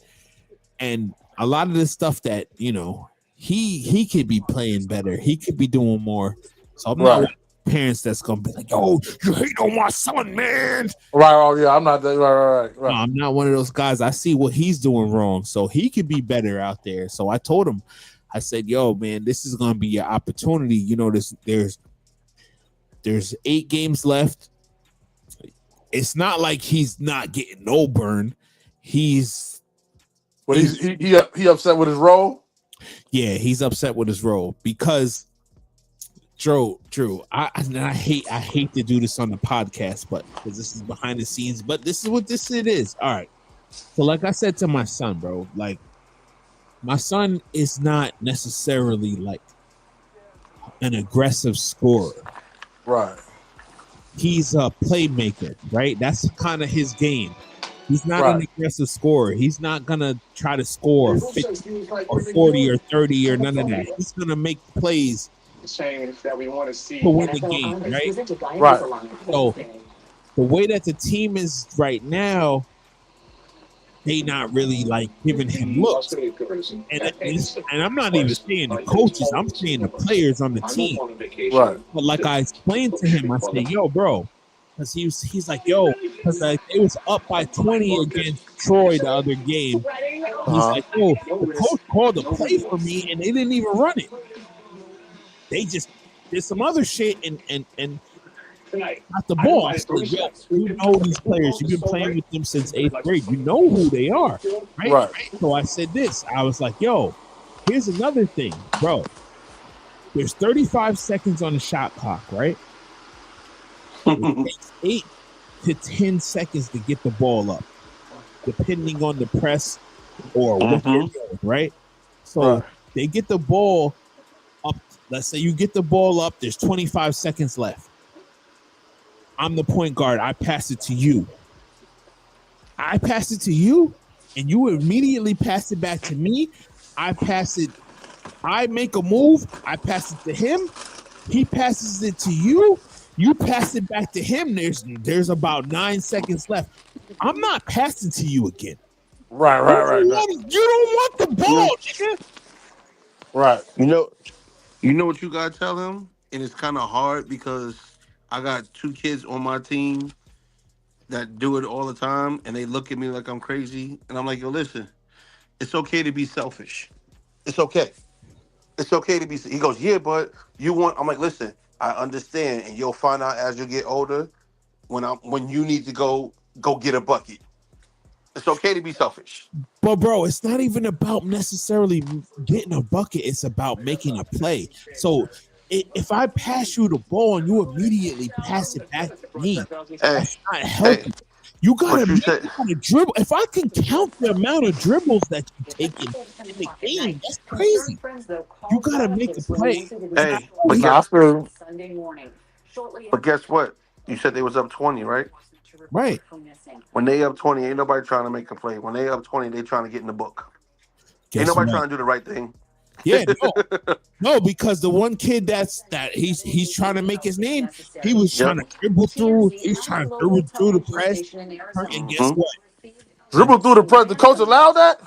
and a lot of the stuff that he could be playing better. He could be doing more. So I'm not one of the parents that's gonna be like, yo, you hate on my son, man. Right. Oh yeah, I'm not. Right. No, I'm not one of those guys. I see what he's doing wrong, so he could be better out there. So I told him. I said, yo, man, this is going to be your opportunity. There's 8 games left. It's not like he's not getting no burn. He's upset with his role. Yeah, he's upset with his role because Drew, I hate to do this on the podcast, but because this is behind the scenes, but this is what it is. All right. So like I said to my son, bro, my son is not necessarily like an aggressive scorer. Right. He's a playmaker, right? That's kind of his game. He's not an aggressive scorer. He's not going to try to score 50 or 40 or 30 or none of that. He's going to make plays that we want to see to win the game, right? Right. So the way that the team is right now, they not really giving him looks, and I'm not even saying the coaches. I'm saying the players on the team. Right. But like I explained to him, I said, "Yo, bro," because he's like, "Yo," because it was up by 20 against Troy the other game. He's like, "Yo, the coach called a play for me, and they didn't even run it. They just did some other shit, and Not the ball. I said, yo, you know these players. You've been playing with them since 8th grade. You know who they are, right? Right. So I said this. I was like, yo, here's another thing, bro. There's 35 seconds on the shot clock, right? It takes 8 to 10 seconds to get the ball up, depending on the press or what they're doing, right? So they get the ball up. Let's say you get the ball up. There's 25 seconds left. I'm the point guard. I pass it to you. And you immediately pass it back to me. I pass it. I make a move. I pass it to him. He passes it to you. You pass it back to him. There's about 9 seconds left. I'm not passing to you again. Right. You don't want the ball, nigga. Right. You know what you gotta tell him, and it's kind of hard because I got 2 kids on my team that do it all the time, and they look at me like I'm crazy, and I'm like, yo, listen, it's okay to be selfish. It's okay. It's okay to be. He goes, yeah, but you want. I'm like, listen, I understand, and you'll find out as you get older when you need to go get a bucket. It's okay to be selfish. But bro, it's not even about necessarily getting a bucket. It's about making a play. So if I pass you the ball and you immediately pass it back to me, that's not helping. You gotta dribble. If I can count the amount of dribbles that you take in the game, that's crazy. You gotta make a play. Hey, but guess what? You said they was up 20, right? Right. When they up 20, ain't nobody trying to make a play. When they up 20, they trying to get in the book. Guess ain't nobody what? trying to do the right thing. Yeah, no, because the one kid he's trying to make his name, he was trying to dribble through. He's trying to dribble through the press. And guess what? Dribble through the press. The coach allowed that,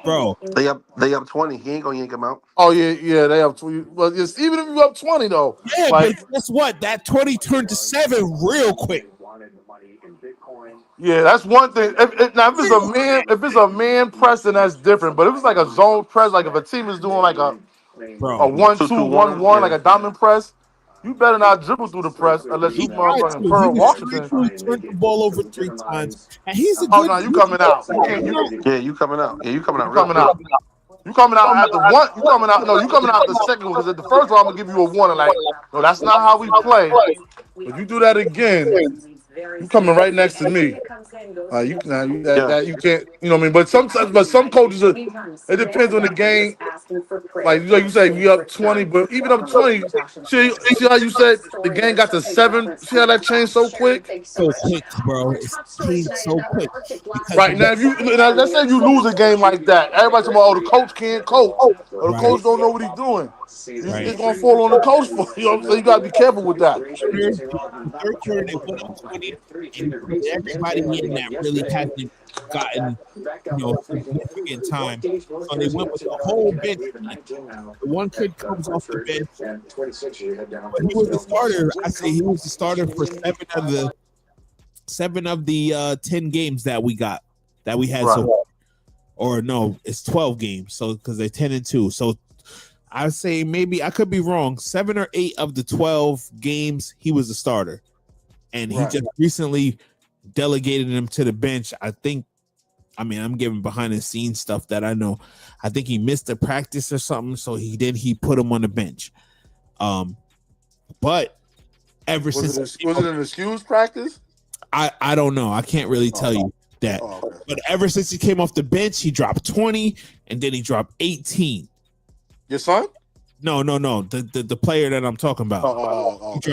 bro. They up 20. He ain't gonna yank him out. Oh yeah. They up 20. Well, even if you up 20 though. Yeah, like, but guess what? That 20 turned to 7 real quick. Yeah, that's one thing. If it's a man press, then that's different. But if it's like a zone press, like if a team is doing like a 1-2-1-1, like a diamond press, you better not dribble through the press unless you motherfucking Pearl Washington. He turned the ball over 3 times, and he's a good. Oh no, you coming out? You coming out? Yeah, you coming out? You coming out? You coming out at the one? You coming out? No, you coming out the second one because at the first one I'm gonna give you a warning. Like, no, that's not how we play. If you do that again, you coming right next to me. You can't. You know what I mean? But some coaches, it depends on the game. Like you say, we up 20, but even up 20, see how you said the game got to 7. See how that changed so quick? So quick, bro. It's changed so quick. Right now, let's say you lose a game like that, everybody's talking about, oh, the coach can't coach, or the coach don't know what he's doing. It's gonna fall on the coach for you. Know what I'm saying? You gotta be careful with that. Third quarter, they went up 20, and everybody in that really hasn't gotten significant time. So they went with the whole bench. The one kid comes off the bench, but he was the starter. I say he was the starter for 7 of the 10 games that we had so far. Or no, it's 12 games. So because they're 10-2. So I say maybe I could be wrong. 7 or 8 of the 12 games he was the starter, and he just recently delegated him to the bench. I'm giving behind the scenes stuff that I know. I think he missed a practice or something, so he put him on the bench. But ever since was it an excuse practice? I don't know. I can't really tell you that. Okay. But ever since he came off the bench, he dropped 20 and then he dropped 18. Your son? No. The player that I'm talking about.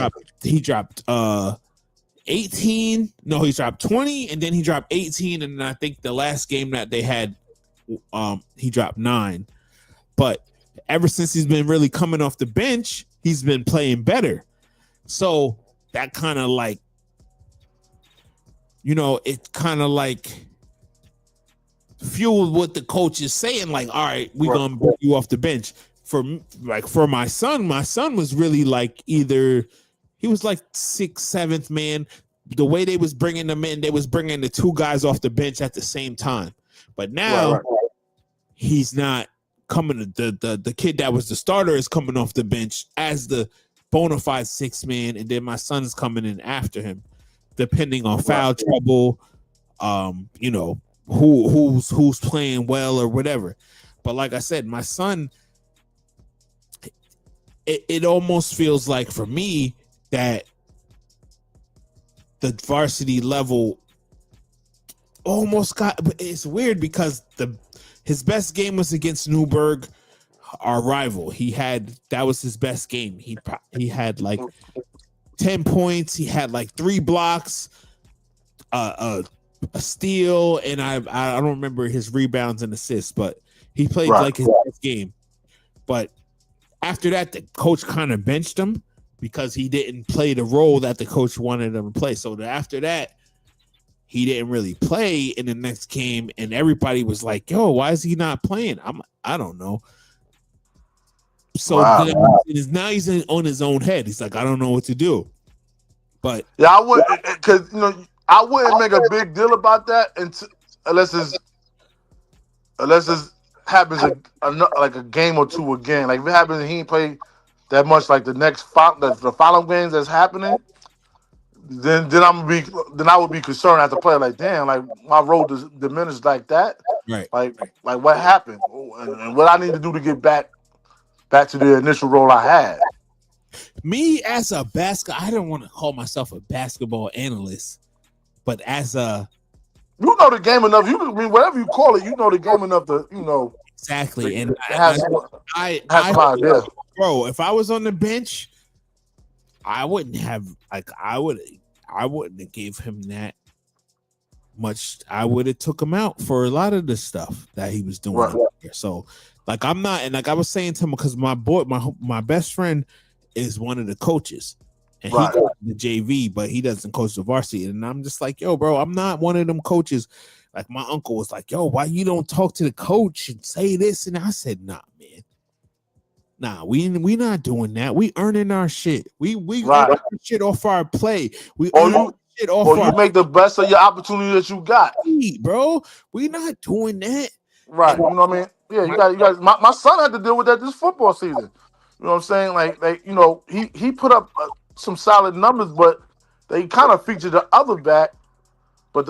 He dropped 18. No, he dropped 20 and then he dropped 18. And I think the last game that they had, he dropped 9. But ever since he's been really coming off the bench, he's been playing better. So that kind of like, it kind of like fueled what the coach is saying. Like, all right, we're gonna bring you off the bench. For my son was really like he was like 6th, 7th man. The way they was bringing them in, they was bringing the 2 guys off the bench at the same time. But now he's not coming. The kid that was the starter is coming off the bench as the bona fide 6-man, and then my son's coming in after him, depending on foul trouble, you know, who's playing well or whatever. But like I said, my son, it almost feels like for me that the varsity level almost got. It's weird because his best game was against Newburgh, our rival. That was his best game. He had like 10 points. He had like 3 blocks, a steal, and I don't remember his rebounds and assists, but he played like his best game. But after that, the coach kind of benched him because he didn't play the role that the coach wanted him to play. So after that, he didn't really play in the next game, and everybody was like, "Yo, why is he not playing?" I don't know. So now he's on his own head. He's like, I don't know what to do. But yeah, I would, because I wouldn't make a big deal about that unless it happens like a game or two again. Like if it happens and he ain't played that much, like the following games that's happening, then I would be concerned as a player. Like damn, like my role diminished like that. Right. Like what happened and what I need to do to get back to the initial role I had. Me as a I don't want to call myself a basketball analyst, but as a you know the game enough. You can whatever you call it. You know the game enough to exactly. And I bro, if I was on the bench, I wouldn't have I wouldn't have gave him that much. I would have took him out for a lot of the stuff that he was doing. Right. So like I'm not, and like I was saying to him, because my best friend is one of the coaches, and he goes to the JV, but he doesn't coach the varsity. And I'm just like, yo, bro, I'm not one of them coaches. Like my uncle was like, yo, why you don't talk to the coach and say this? And I said, nah, man. Nah, we not doing that. We earning our shit. We earn our shit off our play. We earn our shit off you make the best of your opportunity that you got. Bro, we not doing that. Right. You know what I mean? Yeah, you got my son had to deal with that this football season. You know what I'm saying? Like he put up some solid numbers, but they kind of featured the other back. But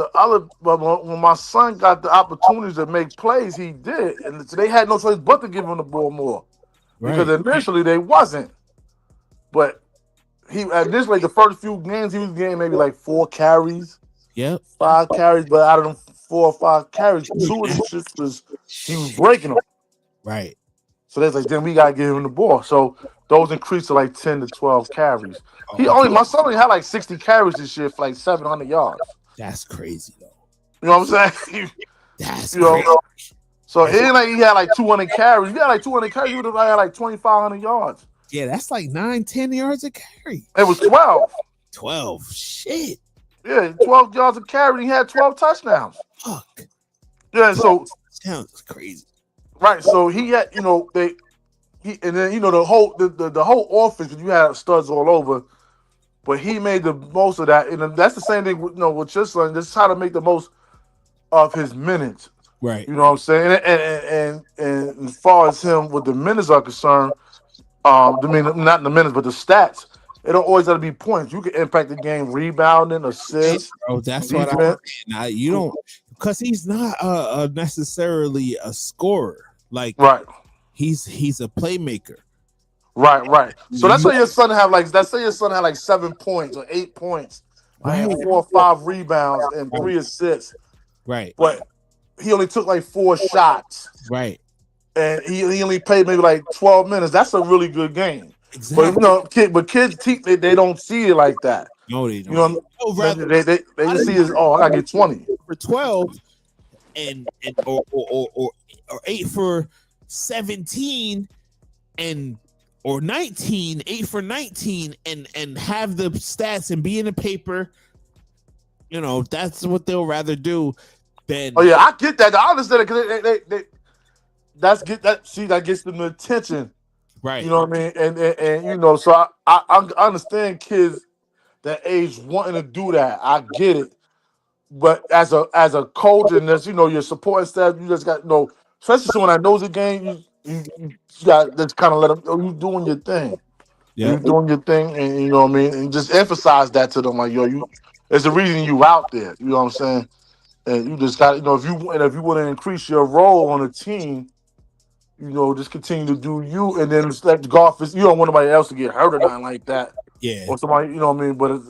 when my son got the opportunities to make plays, he did, and so they had no choice but to give him the ball more, because initially they wasn't. But initially the first few games he was getting maybe like 4 carries, 5 carries, but out of them 4 or 5 carries, 2 of them shits he was breaking them. Right. So that's like, then we gotta give him the ball. So those increased to like 10 to 12 carries. My son only had like 60 carries this year for like 700 yards. That's crazy though. You know what I'm saying? That's crazy. So he had like 200 carries. He had like 200 carries. He would have had like 2,500 yards. Yeah, that's like 9-10 yards a carry. It was 12. 12. Shit. Yeah, 12 yards a carry. He had 12 touchdowns. Fuck. Yeah, so sounds crazy. Right. So he had, and then the whole offense, because you had studs all over, but he made the most of that. And that's the same thing with your son. Just how to make the most of his minutes. Right. You know what I'm saying? And as far as him with the minutes are concerned, not the minutes, but the stats, it don't always have to be points. You can impact the game rebounding, assists. Bro, that's what I'm saying. You don't, because he's not necessarily a scorer. Like, he's a playmaker. Right. So let's say your son have like 7 points or 8 points, 4 or 5 rebounds and 3 assists. Right. But he only took like 4 shots. Right. And he only played maybe like 12 minutes. That's a really good game. Exactly. But kids they don't see it like that. No, they don't. They just see it as, I gotta get 20 for 12 or 8 for 17 or 19, 8 for 19, and have the stats and be in the paper. That's what they'll rather do than. Oh yeah, I get that. I understand it because that gets them the attention. Right. You know what I mean? And so I understand kids that age wanting to do that. I get it. But as a coach and as your supporting staff, you just got especially someone that knows the game, you got to kind of let them know you doing your thing. Yeah. You doing your thing, and you know what I mean, and just emphasize that to them, like, yo, you. It's the reason you out there. You know what I'm saying? And you just got, if you want to increase your role on the team, just continue to do you, and then just let the golf. You don't want nobody else to get hurt or nothing like that, Yeah. or somebody, you know what I mean. But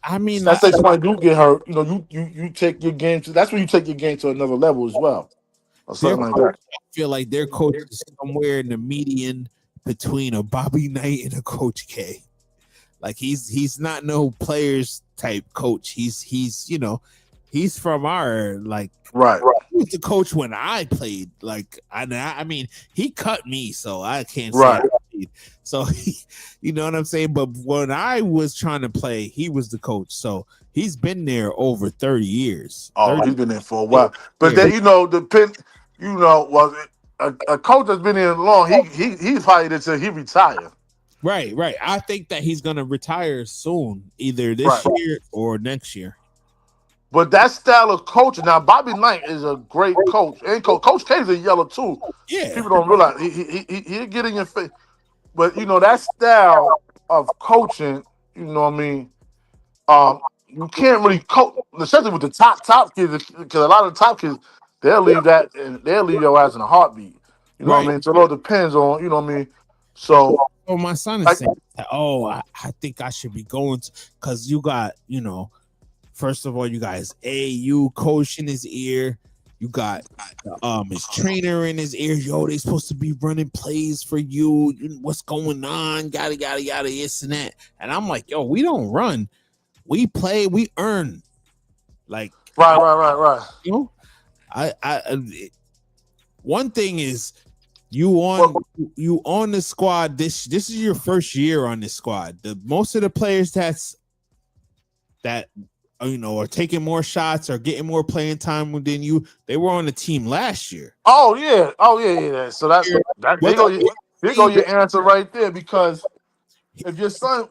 I mean, let's say somebody do get hurt, you take your game to. That's when you take your game to another level as well, or their something like coach, that. I feel like their coach is somewhere in the median between a Bobby Knight and a Coach K. Like he's not no players type coach. He's from our Right. he was the coach when I played. Like I mean he cut me, so I can't say Right. I played. So you know what I'm saying. But when I was trying to play, he was the coach. So he's been there over 30 years. Oh, 30 he's been there for a while. But years. then a coach that's been here long, he's hired until he retire. Right. I think that he's gonna retire soon, either this Right. year or next year. But that style of coaching, now Bobby Knight is a great coach, and Coach K's a yellow too. Yeah. People don't realize he'll get in your face. But that style of coaching, you know what I mean. You can't really coach, especially with the top kids, because a lot of the top kids they'll leave that and they'll leave your ass in a heartbeat. You know what I mean. So it all depends on, you know what I mean. So my son is saying, I think I should be going to, because you got, first of all, you guys AU coach in his ear. You got his trainer in his ear. Yo, they supposed to be running plays for you. What's going on? Yada this and that. And I'm like, yo, we don't run. We play. We earn. Like right. One thing is, you on the squad. This is your first year on this squad. Most of the players that are taking more shots or getting more playing time than you, they were on the team last year. Oh yeah. So that's there go your answer right there. Because if your son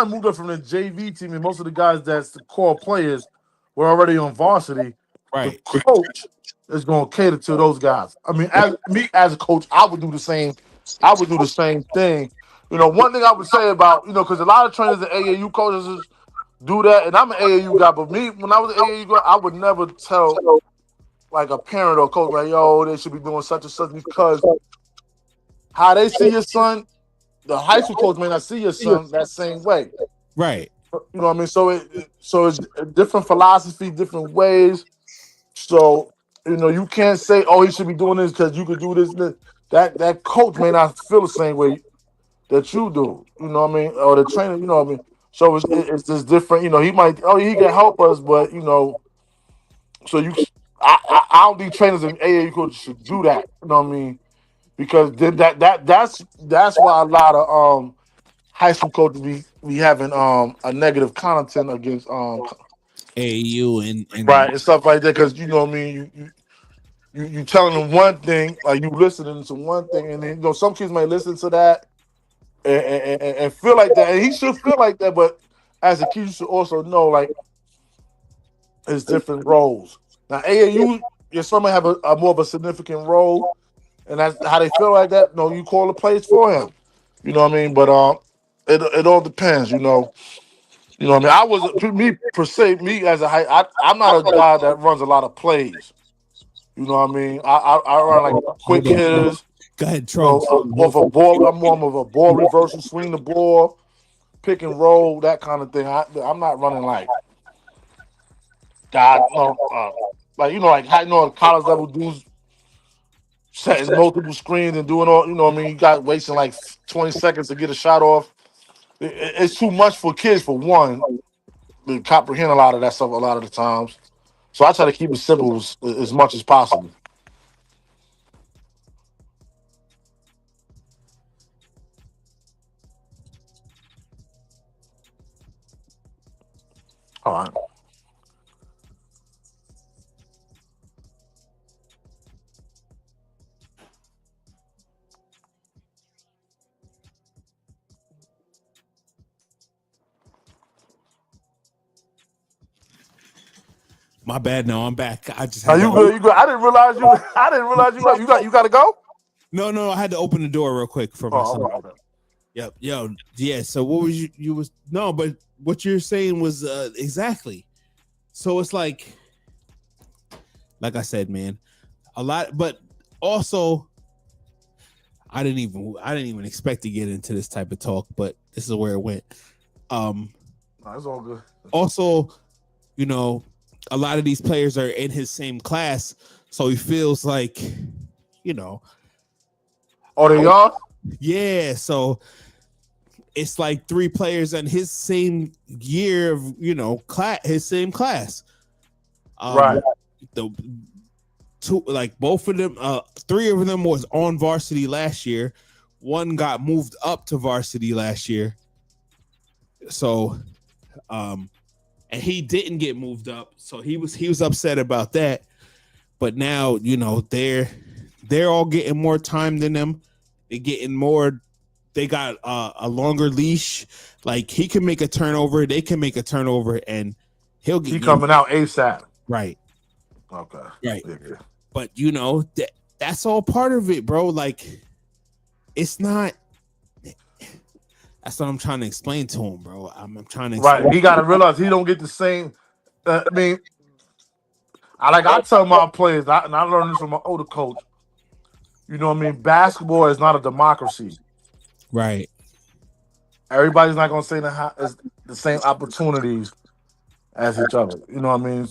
moved up from the JV team, and most of the guys that's the core players were already on varsity, right? The coach is going to cater to those guys. I mean, as a coach, I would do the same. I would do the same thing. One thing I would say about because a lot of trainers and AAU coaches do that, and I'm an AAU guy. But me, when I was an AAU guy, I would never tell like a parent or coach, like, yo, they should be doing such and such, because how they see your son, the high school coach may not see your son that same way. Right. You know what I mean? So it's a different philosophy, different ways. So, you can't say, oh, he should be doing this because you could do this. That coach may not feel the same way that you do. You know what I mean? Or the trainer, you know what I mean? So it's just different. He might, he can help us, but, so I don't think trainers and AAU coaches should do that. You know what I mean? Because then that's why a lot of high school coaches be having a negative content against AAU and right and stuff like that, because you know what I mean, you telling them one thing, like you listening to one thing, and then some kids might listen to that and feel like that, and he should feel like that, but as a kid you should also know, like, it's different roles. Now AAU, your son might have a more of a significant role, and that's how they feel like that. No, you call the plays for him. You know what I mean? But it all depends. You know what I mean? Me per se, me as a I'm not a guy that runs a lot of plays. You know what I mean? I run like quick hitters. Go ahead, Trump. Off a ball, I'm more of a ball reversal, swing the ball, pick and roll, that kind of thing. I'm not running like God, no, like college level dudes setting multiple screens and doing all. You know what I mean? You got wasting like 20 seconds to get a shot off. It's too much for kids, for one, to comprehend a lot of that stuff a lot of the times. So I try to keep it simple as much as possible. All right. My bad. No, I'm back. I just Are had you good? You good? I didn't realize you. You got to go. No. I had to open the door real quick for my son. Okay. Yep. Yo. Yeah. So what was you was no, but what you're saying was exactly. So it's like I said, man, a lot, but also I didn't even expect to get into this type of talk, but this is where it went. That's all good. Also, you know, a lot of these players are in his same class, so he feels like, you know, Oh, they are? yeah. So it's like 3 players in his same year of, you know, class, his same class. Right. The two, like both of them, 3 of them was on varsity last year. One got moved up to varsity last year. So, and he didn't get moved up, so he was upset about that. But now, you know, they're all getting more time than them. They're getting more. They got a longer leash. Like he can make a turnover, they can make a turnover, and he'll get. He coming out ASAP. Right. Okay. Right. Yeah. But you know that's all part of it, bro. Like it's not. That's what I'm trying to explain to him, bro. I'm trying to explain. Right. He got to realize he don't get the same. I mean, I tell my players, and I learned this from my older coach. You know what I mean? Basketball is not a democracy. Right. Everybody's not going to say the same opportunities as each other. You know what I mean?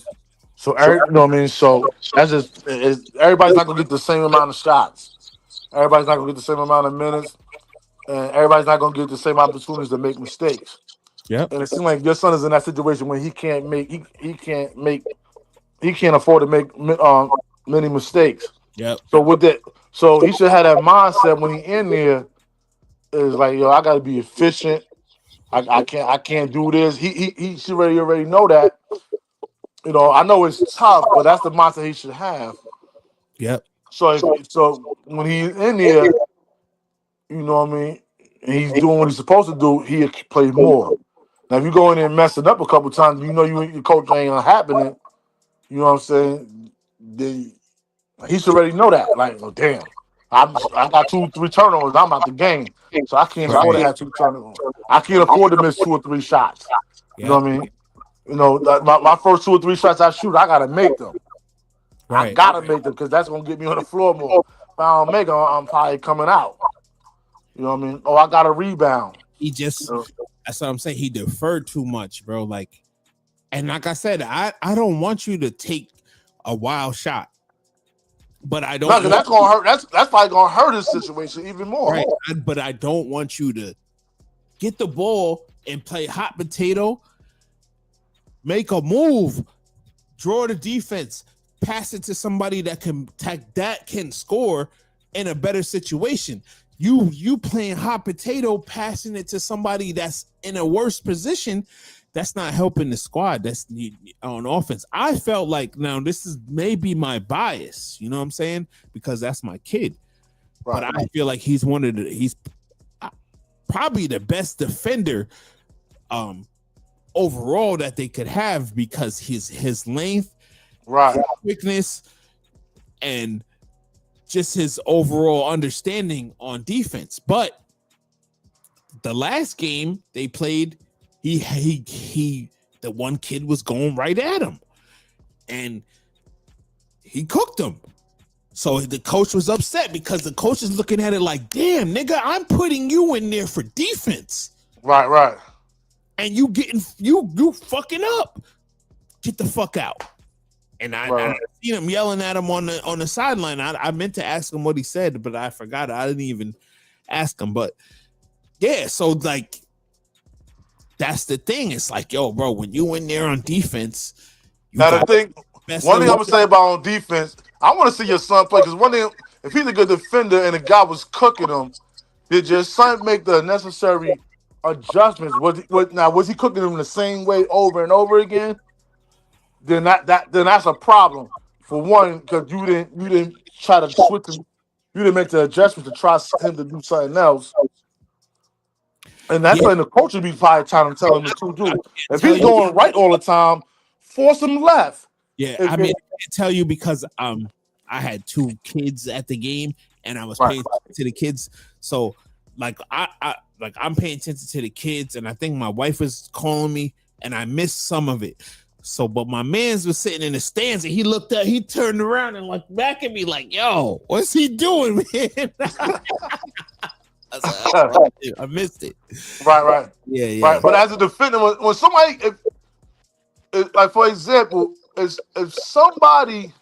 So, you know what I mean? So that's just everybody's not going to get the same amount of shots. Everybody's not going to get the same amount of minutes, and everybody's not going to get the same opportunities to make mistakes. Yep. And it seems like your son is in that situation where he can't afford to make many mistakes. Yep. So with that, so he should have that mindset when he in there. Is like, yo, I got to be efficient. I can't do this. He should already know that. You know, I know it's tough, but that's the mindset he should have. Yep. So when he's in there, you know what I mean, and he's doing what he's supposed to do, he'll play more. Now, if you go in there and mess it up a couple times, you know your coach ain't happening. You know what I'm saying? Then he should already know that. Like, oh damn, I got 2-3 turnovers. I'm out the game, so I can't afford to have 2 turnovers. I can't afford to miss 2 or 3 shots. You know what I mean? You know, my first 2 or 3 shots I shoot, I gotta make them. Right. I gotta make them because that's gonna get me on the floor more. If I don't make them, I'm probably coming out. You know what I mean? Oh, I got a rebound. He just, that's what I'm saying. He deferred too much, bro. Like, and like I said, I don't want you to take a wild shot, but I don't. No, that's gonna hurt. That's probably gonna hurt his situation even more. Right. But I don't want you to get the ball and play hot potato, make a move, draw the defense, pass it to somebody that can score in a better situation. You playing hot potato, passing it to somebody that's in a worse position, that's not helping the squad. That's on offense. I felt like, now this is maybe my bias, you know what I'm saying? Because that's my kid. Right. But I feel like he's probably the best defender overall that they could have, because his length, right, his quickness, and just his overall understanding on defense. But the last game they played, the one kid was going right at him and he cooked him. So the coach was upset because the coach is looking at it like, damn, nigga, I'm putting you in there for defense. Right. And you fucking up. Get the fuck out. And I seen him yelling at him on the sideline. I meant to ask him what he said, but I forgot. I didn't even ask him. But yeah, so like that's the thing. It's like, yo, bro, when you in there on defense, one thing I'm gonna say about on defense, I want to see your son play, because one thing, if he's a good defender and the guy was cooking him, did your son make the necessary adjustments? Was he cooking him the same way over and over again? Then that's a problem. For one, because you didn't try to switch him, you didn't make the adjustment to try him to do something else. And that's when the coach would be probably trying to tell him to do. If he's going right all the time, force him left. Yeah, I mean, I tell you because I had 2 kids at the game and I was paying attention to the kids. So like I'm paying attention to the kids, and I think my wife was calling me, and I missed some of it. So, but my man's was sitting in the stands, and he looked up, he turned around and looked back at me like, "Yo, what's he doing, man?" I was like, "Oh, I missed it." Right. Yeah. Right. But as a defender, when somebody, like for example, if somebody,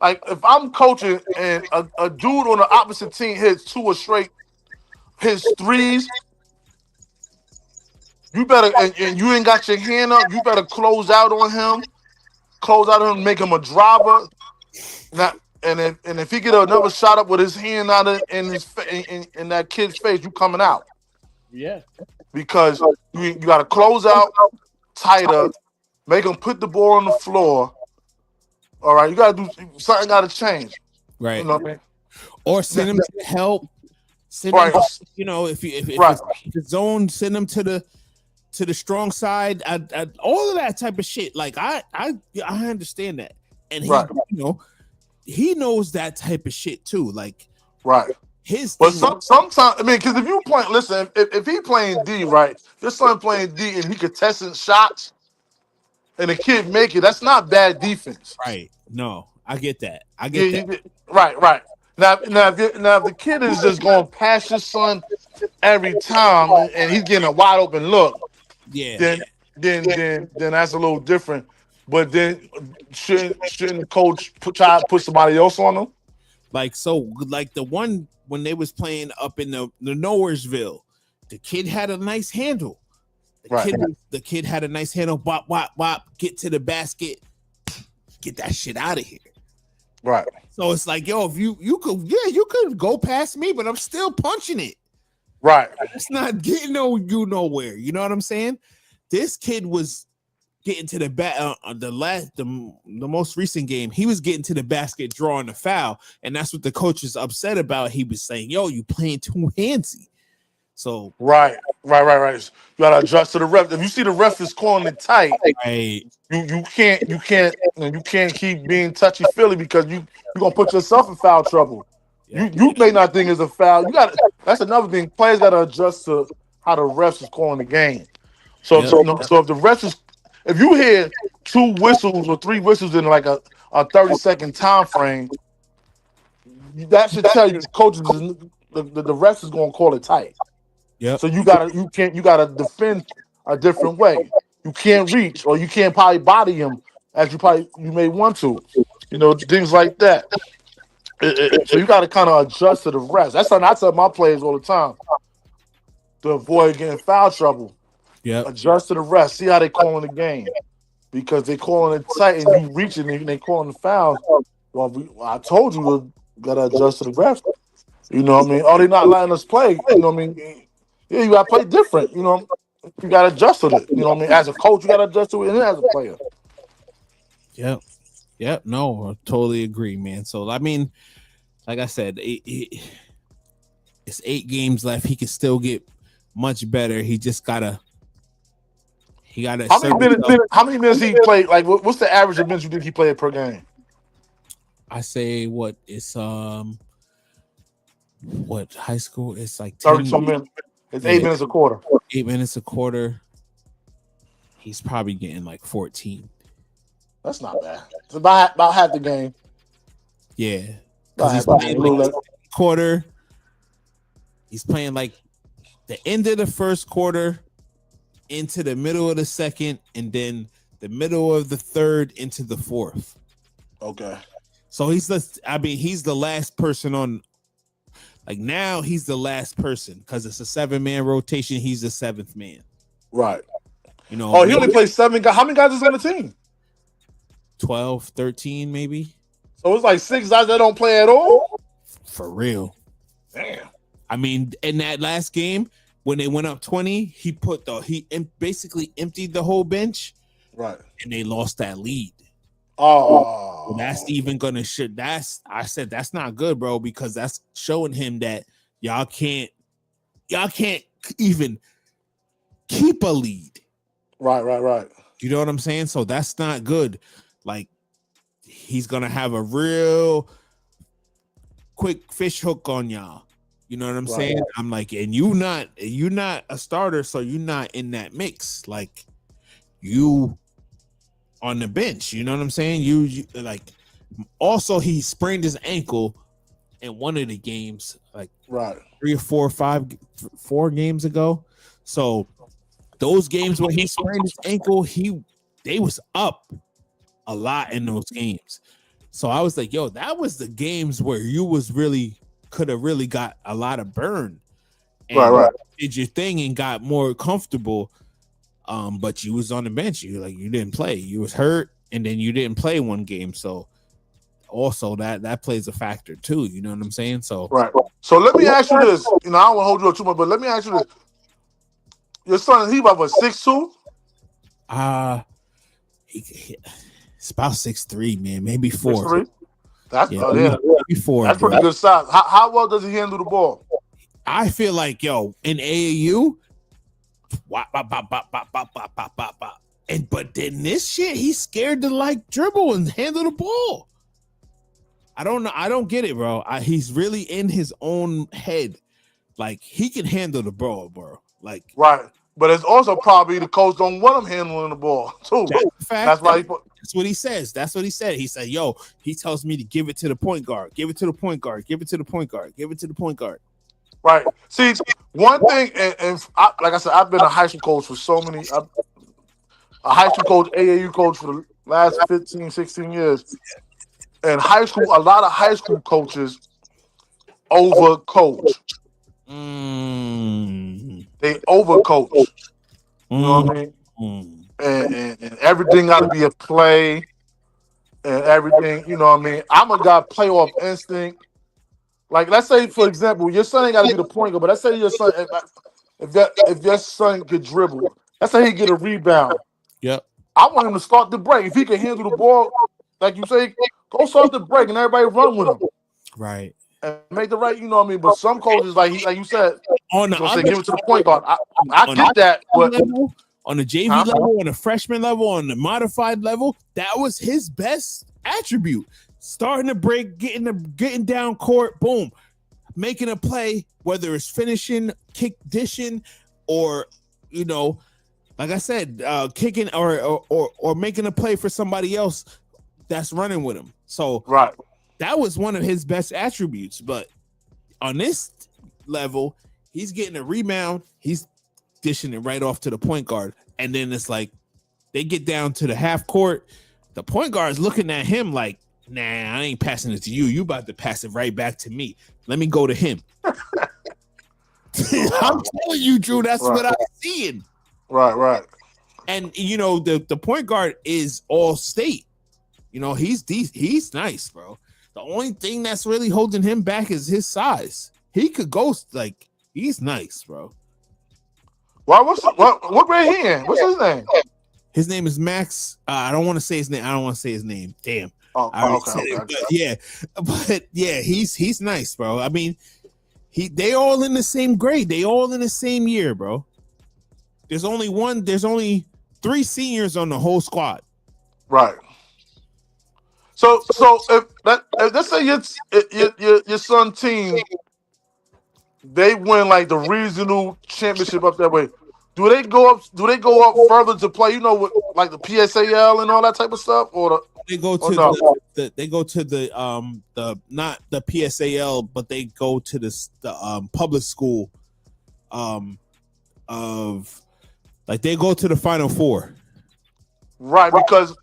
like if I'm coaching and a dude on the opposite team hits two straight, hits threes, you better, and you ain't got your hand up, you better close out on him, make him a driver. Not, and if he get another shot up with his hand out in in that kid's face, you coming out. Yeah. Because you got to close out tighter, make him put the ball on the floor. All right, you got to do something. Got to change. Right. You know what I mean? Or send him to help. Send Right. him, if Right. it's the zone, send him to the strong side. All of that type of shit. Like I understand that, and he, Right. he knows that type of shit too. Like Right. his But thing. sometimes, I mean, because if you play, listen, if he playing D, right, if your son playing D and he contesting shots and the kid make it, that's not bad defense. Right. No, I get that. I get that. Right. Now, if the kid is just going past your son every time and he's getting a wide open look, Yeah. then that's a little different. But then shouldn't the coach try to put somebody else on him? Like the one when they was playing up in the Nowheresville, the kid had a nice handle. The kid had a nice handle. Bop, bop, bop. Get to the basket. Get that shit out of here. Right. So it's like, yo, if you could go past me, but I'm still punching it. Right. It's not getting you nowhere. You know what I'm saying? This kid was getting to the the most recent game. He was getting to the basket, drawing the foul, and that's what the coach is upset about. He was saying, "Yo, you playing too handsy." So right. You gotta adjust to the ref. If you see the ref is calling it tight, right. you can't keep being touchy feely because you're gonna put yourself in foul trouble. Yeah. You may not think it's a foul. That's another thing. Players gotta adjust to how the refs is calling the game. So if the refs if you hear 2 whistles or 3 whistles in like a 30-second time frame, that should tell you the coaches the refs is gonna call it tight. Yeah. So you gotta defend a different way. You can't reach or you can't probably body him as you may want to. Things like that. So you gotta kind of adjust to the refs. That's something I tell my players all the time to avoid getting foul trouble. Yeah. Adjust to the refs. See how they calling the game. Because they calling it tight and you reaching and they calling the foul. Well, I told you to gotta adjust to the refs. You know what I mean? Oh, they not letting us play. You know what I mean? Yeah, you gotta play different. You gotta adjust to it. You know what I mean? As a coach, you gotta adjust to it, and as a player. Yep. No, I totally agree, man. So I mean, like I said, it's 8 games left. He can still get much better. He just gotta. How many minutes he played? Like, what's the average of minutes you think he played per game? I say it's what high school? It's like 32 minutes. It's 8 minutes a quarter. 8 minutes a quarter. He's probably getting like 14. That's not bad. It's about half the game. Yeah, because he's playing like quarter. He's playing like the end of the first quarter into the middle of the second, and then the middle of the third into the fourth. Okay. So he's the last person on. Like now, he's the last person because it's a 7-man rotation. He's the 7th man. Right. He only plays 7 guys. How many guys is on the team? 12, 13, maybe. So it's like 6 guys that don't play at all? For real. Damn. I mean, in that last game, when they went up 20, he basically emptied the whole bench. Right. And they lost that lead. Oh. Well, that's even gonna shit. I said that's not good, bro, because that's showing him that y'all can't even keep a lead. Right. You know what I'm saying? So that's not good. Like he's gonna have a real quick fish hook on y'all. You know what I'm Right. saying? I'm like, and you not a starter, so you're not in that mix. Like you on the bench. You know what I'm saying? You like. Also, he sprained his ankle in one of the games, like Right. 3 or 4 or 5, 4 games ago. So those games where he sprained his ankle, they was up a lot in those games. So I was like, yo, that was the games where you was really could have really got a lot of burn and Right. did your thing and got more comfortable. But you was on the bench. You didn't play. You was hurt, and then you didn't play one game. So also that plays a factor too. You know what I'm saying? So Right. So let me ask you this. I don't want to hold you up too much, but let me ask you this. Your son, he about 6'2"? It's about 6'3", man, maybe 4. 6'3"? That's maybe 4. That's bro. pretty good size. How well does he handle the ball? I feel like in AAU, but then this shit, he's scared to like dribble and handle the ball. I don't know. I don't get it, bro. He's really in his own head. Like he can handle the ball, bro. Like Right. But it's also probably the coach don't want him handling the ball too. that's a fact. That's why That's what he says. That's what he said. He said, yo, he tells me to give it to the point guard. Give it to the point guard. Give it to the point guard. Give it to the point guard. Right. See, one thing, and like I said, I've been a high school coach for a high school coach, AAU coach for the last 15, 16 years. And high school, a lot of high school coaches overcoach. They overcoach. You know what I mean? And everything got to be a play and everything. You know what I mean? I'm a guy playoff instinct. Like, let's say, for example, your son ain't got to be the point guard, but let's say your son, if your son could dribble, let's say he get a rebound. Yep. I want him to start the break. If he can handle the ball, like you say, go start the break and everybody run with him. Right. And make the right, you know what I mean? But some coaches, like you said, On the say, give it to the point guard. I get that, but level, on the JV level, on the freshman level, on the modified level, that was his best attribute. Starting the break, getting down court, boom, making a play, whether it's finishing, kick, dishing, or like I said, kicking or making a play for somebody else that's running with him. So right. That was one of his best attributes. But on this level, he's getting a rebound, he's dishing it right off to the point guard, and then it's like they get down to the half court. The point guard is looking at him like, nah, I ain't passing it to you. You about to pass it right back to me. Let me go to him. I'm telling you, Drew, that's what I'm seeing. Right. And the point guard is all state. He's nice, bro. The only thing that's really holding him back is his size. He could go he's nice, bro. What grade he in? What's his name? His name is Max. I don't want to say his name. Damn. Okay. But he's nice, bro. I mean, they all in the same grade. They all in the same year, bro. There's only 3 seniors on the whole squad. Right. So if let's say your son team, they win like the regional championship up that way. Do they go up further to play? With like the PSAL and all that type of stuff, or they go to they go to the not the PSAL, but they go to the public school of like they go to the Final Four. Right, because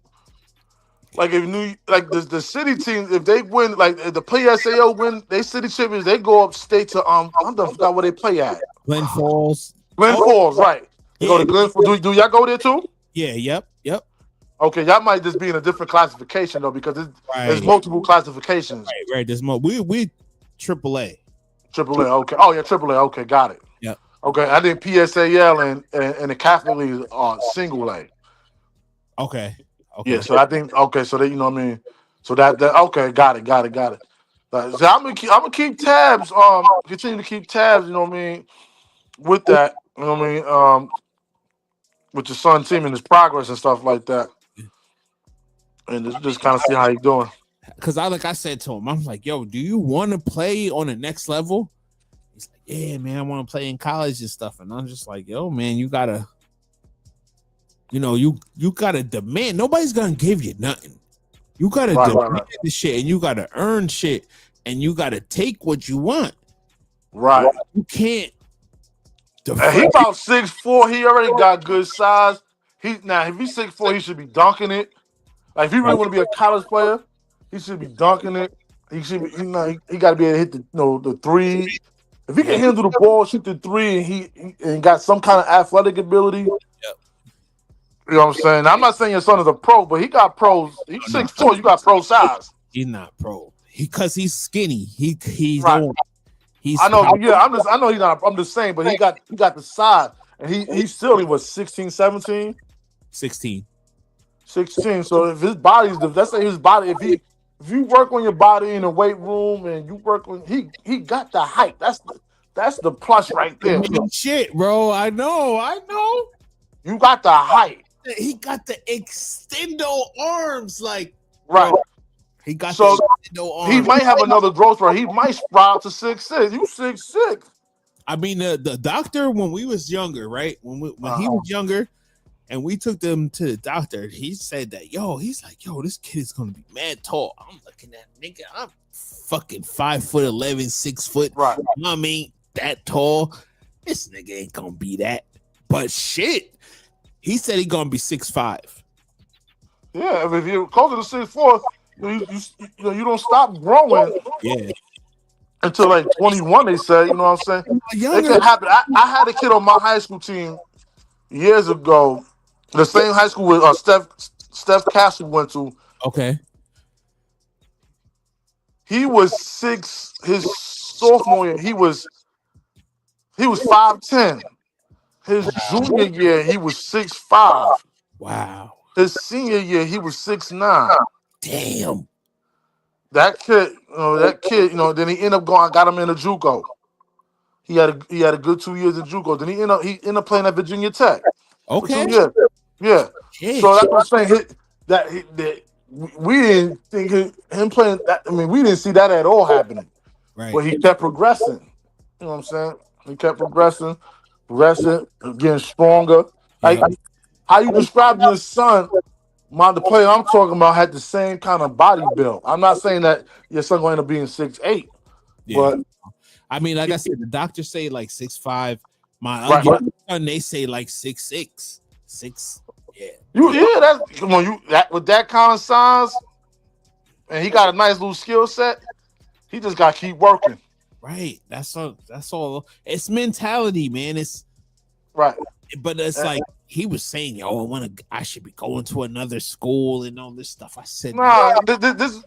like if the city team, if they win, like if the PSAL win, they city champions, they go upstate to I forgot where they play at. Glen Falls. Falls, right? They go to Glen Falls. Do y'all go there too? Yeah. Yep. Okay, y'all might just be in a different classification though, because there's multiple classifications. Right. There's more. We AAA. AAA. Okay. Oh yeah, AAA. Okay, got it. Yep. Okay, I think PSAL and the Catholic League are single A. Okay. Yeah, so I think so they, you know what I mean. So that okay, got it. So I'm gonna keep tabs. Continue to keep tabs. You know what I mean. With that, you know what I mean. With your son team and his progress and stuff like that, and just kind of see how he's doing. Because like I said to him, I'm like, yo, do you want to play on the next level? yeah, man, I want to play in college and stuff. And I'm just like, yo, man, you gotta, you gotta demand. Nobody's gonna give you nothing. You gotta demand the shit, and you gotta earn shit, and you gotta take what you want. Right. You can't. He about 6'4". He already got good size. If he's 6'4", he should be dunking it. Like if he really want to be a college player, he should be dunking it. He should be, he got to be able to hit the three. If he can handle the ball, shoot the three, and he got some kind of athletic ability. You know what I'm saying? I'm not saying your son is a pro, but he got pros. He's 6'4". You got pro size. He's not pro. Because he's skinny. He's right. He's I know. Yeah, I know he's not. I'm just saying, but he got the size, and he still he was 16, 17? 16. 16. So if his body's let's say his body, if you work on your body in the weight room and you work on he got the height. That's the plus right there. Shit, bro. I know. You got the height. He got the extendo arms, like right. Bro, he got so the extendo arms. He might have another growth rate. He might sprout to 6'6". You 6'6". I mean, the doctor when we was younger, right? When he was younger, and we took them to the doctor, he said that he's like, this kid is gonna be mad tall. I'm looking at nigga, I'm fucking 5'11", 6 foot. Right. I mean, that tall. This nigga ain't gonna be that. But shit, he said he gonna be 6'5". Yeah, if you're closer to 6'4", you don't stop growing. Yeah. Until like 21, they say. You know what I'm saying? It can happen. I had a kid on my high school team years ago, the same high school with Steph Castle went to. Okay. He was 6. His sophomore year, he was 5'10". His junior year, he was 6'5". Wow. His senior year, he was 6'9". Damn. That kid, then he ended up got him in a JUCO. He had a good 2 years in JUCO. Then he ended up playing at Virginia Tech. Okay. Yeah. So that's what I'm saying. That we didn't think him playing that. I mean, we didn't see that at all happening. Right. But he kept progressing. You know what I'm saying? He kept progressing, getting stronger. Like how you describe your son. The player I'm talking about had the same kind of body build. I'm not saying that your son going to end up being 6'8", but I mean, like I said, the doctors say like 6'5". My son, they say like 6'6". 6. Yeah. That's come on. With that kind of size, and he got a nice little skill set. He just got to keep working. Right. That's all. It's mentality, man. It's right. But it's like he was saying, I should be going to another school and all this stuff. I said, nah, this is